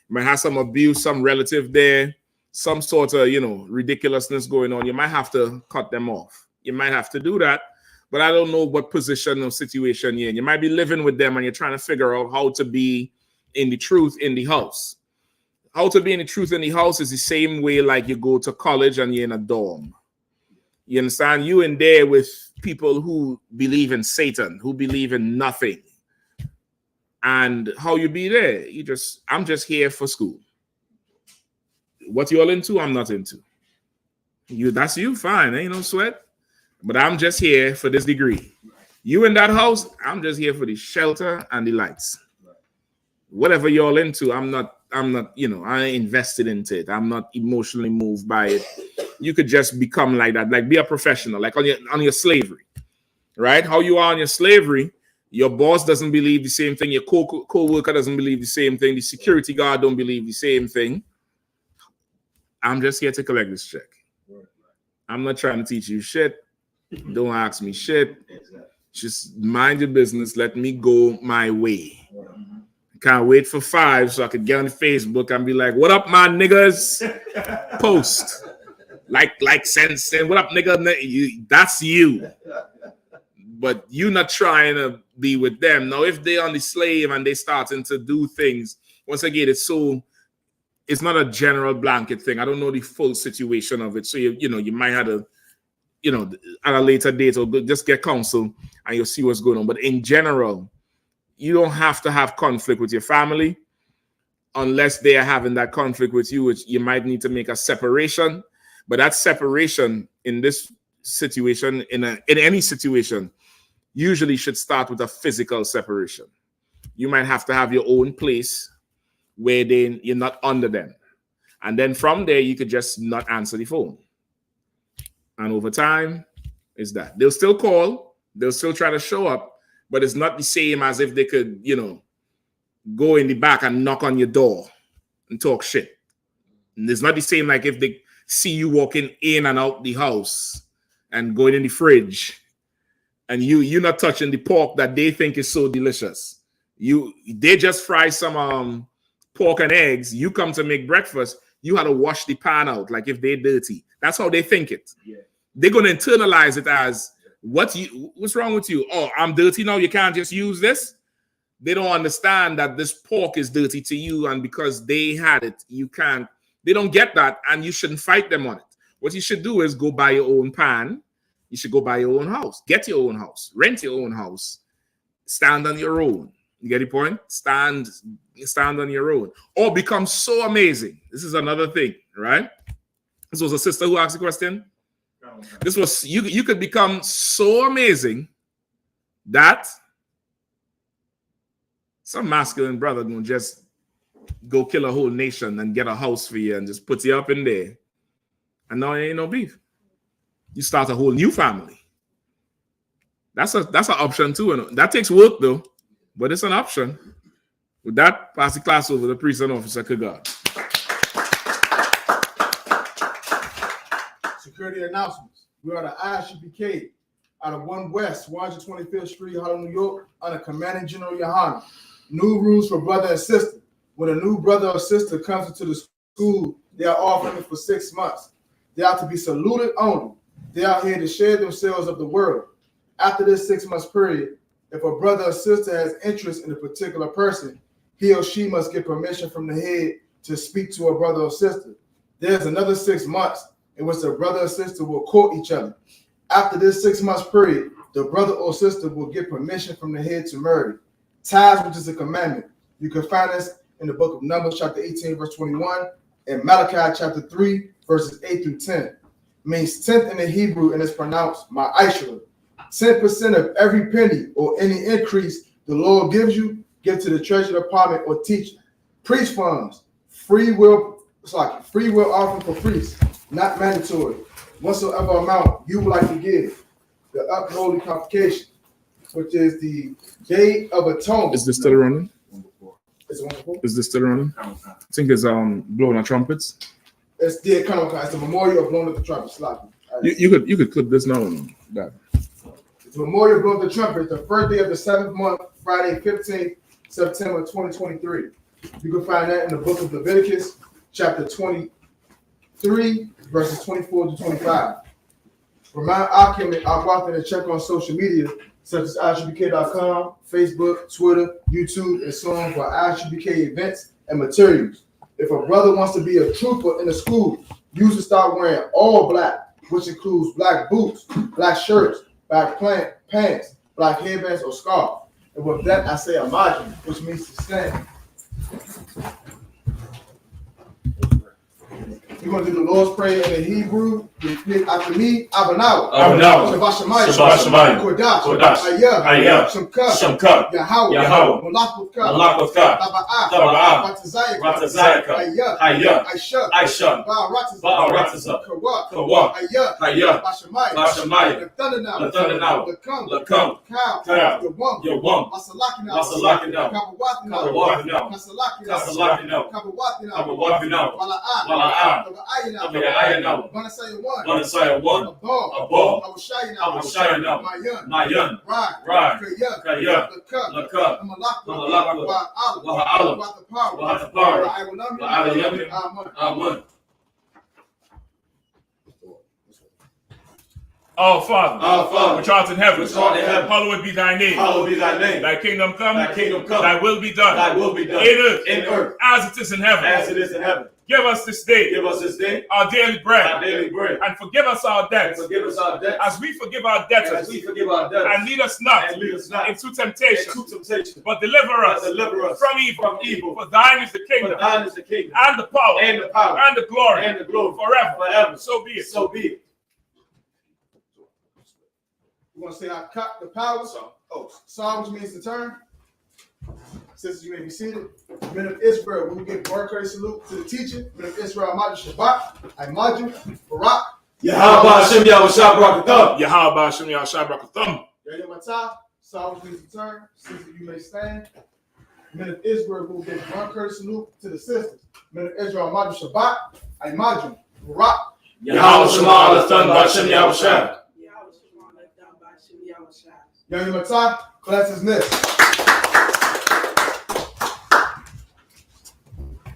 you might have some abuse, some relative there, some sort of, ridiculousness going on, you might have to cut them off. You might have to do that. But I don't know what position or situation you're in. You might be living with them and you're trying to figure out how to be in the truth in the house. How to be in the truth in the house is the same way like you go to college and you're in a dorm. You understand? You in there with people who believe in Satan, who believe in nothing. And how you be there? I'm just here for school. What you all into, I'm not into. That's you, fine. Ain't no sweat. But I'm just here for this degree. You in that house, I'm just here for the shelter and the lights. Whatever you're all into, I'm not, I ain't invested into it. I'm not emotionally moved by it. You could just become like that, like be a professional, like on your slavery, right? How you are on your slavery, your boss doesn't believe the same thing. Your co-worker doesn't believe the same thing. The security guard don't believe the same thing. I'm just here to collect this check. I'm not trying to teach you shit. Don't ask me shit. Just mind your business. Let me go my way. Can't wait for 5 so I could get on Facebook and be like, what up, my niggas? Post. Like, sense. What up, nigga? That's you. But you not trying to be with them. Now, if they're on the slave and they starting to do things, once again, it's not a general blanket thing. I don't know the full situation of it. So, you might have to, at a later date or just get counsel and you'll see what's going on. But in general, you don't have to have conflict with your family unless they are having that conflict with you, which you might need to make a separation. But that separation in this situation, in any situation, usually should start with a physical separation. You might have to have your own place where you're not under them. And then from there, you could just not answer the phone. And over time, it's that. They'll still call. They'll still try to show up. But it's not the same as if they could, go in the back and knock on your door and talk shit. And it's not the same like if they see you walking in and out the house and going in the fridge and you're not touching the pork that they think is so delicious. They just fry some pork and eggs. You come to make breakfast. You had to wash the pan out like if they're dirty. That's how they think it. Yeah. They're going to internalize it as, what's wrong with you? Oh, I'm dirty now. You can't just use this. They don't understand that this pork is dirty to you, and because they had it, you can't. They don't get that, and you shouldn't fight them on it. What you should do is go buy your own pan. You should go buy your own house. Get your own house. Rent your own house. Stand on your own. You get the point? Stand on your own. Or become so amazing. This is another thing, right? This was a sister who asked the question. This was you could become so amazing that some masculine brother gonna just go kill a whole nation and get a house for you and just put you up in there. And now there ain't no beef. You start a whole new family. That's an option too. And that takes work though, but it's an option. With that, pass the class over to the priest and officer Kagad. Security announcements. We are the I.S.U.P.K out of 1 West, 125th Street, Harlem, New York, under Commanding General Yahanna. New rules for brother and sister. When a new brother or sister comes into the school, they are offering it for 6 months. They are to be saluted only. They are here to share themselves of the world. After this 6 months period, if a brother or sister has interest in a particular person, he or she must get permission from the head to speak to a brother or sister. There's another 6 months in which the brother or sister will court each other. After this 6 months period, the brother or sister will get permission from the head to marry. Tithes, which is a commandment. You can find this in the book of Numbers, chapter 18, verse 21, and Malachi, chapter 3, verses 8 through 10. Means tenth in the Hebrew, and it's pronounced ma'ashra. 10% of every penny or any increase the Lord gives you, give to the treasury department or teach. Priest funds, free will offering for priests, not mandatory. Whatsoever amount you would like to give. The upholy convocation, which is the Day of Atonement. Is this still running? It's wonderful. Is this still running? I think it's blowing on trumpets. It's the it's the memorial of blowing of the trumpet. You could clip this now. That. It's the memorial of blowing of the trumpet. The first day of the 7th month, Friday, 15th September 2023. You can find that in the book of Leviticus, chapter 23, verses 24 to 25. Remind Akim and Al-Wathan to check on social media such as ISUPK.com, Facebook, Twitter, YouTube, and so on for I.S.U.P.K events and materials. If a brother wants to be a trooper in the school, you should start wearing all black, which includes black boots, black shirts, black pants, black headbands, or scarf. And with that, I say imagine, which means to stand. We're going to do the Lord's Prayer in the Hebrew. Repeat after me. Abanawa. Shabbat Shemayim. Kodash. I.S.U.P.K. Shamka. Yahweh. Malakutha. Taba'ah. Ratazayaka. I.S.U.P.K. Ba'arataza. Kawa. I.S.U.P.K. Bashamayim. The thunder now. The come. Cow. Cow. Your womb. Masalaki now. Kabawati now. Kabawati now. Wala'ah. Vanasaya one. Above. Awashaya now. Mayan. Ride. Kaya. Laka. Waha'ala. Amen. Our Father, which art in heaven, hallowed be thy name. Thy kingdom come. Thy will be done. In earth. As it is in heaven. Give us this day our daily bread. And forgive us our debts. As we forgive our debtors. And lead us not into temptation. But deliver us from evil. For thine is the kingdom. And the power. And the glory. Forever. So be it. We're going to say I cut the power. Psalm, which means to turn. Sisters, you may be seated. Men of Israel, we will give word courtesy salute to the teacher. Men of Israel, Maju Shabbat, Imaju, Barak. Yahweh Hashem Yahweh Shabbat. Yahweh Hashem Yahweh Shabbat. Yahweh Matah, Psalm, which means to turn. Sisters, you may stand. Men of Israel, we will give word courtesy salute to the sisters. Men of Israel, Maju Shabbat, Imaju, Barak. Yahweh Shema Alathan Bashem Yahweh Shab. Yahweh Matah, class is next.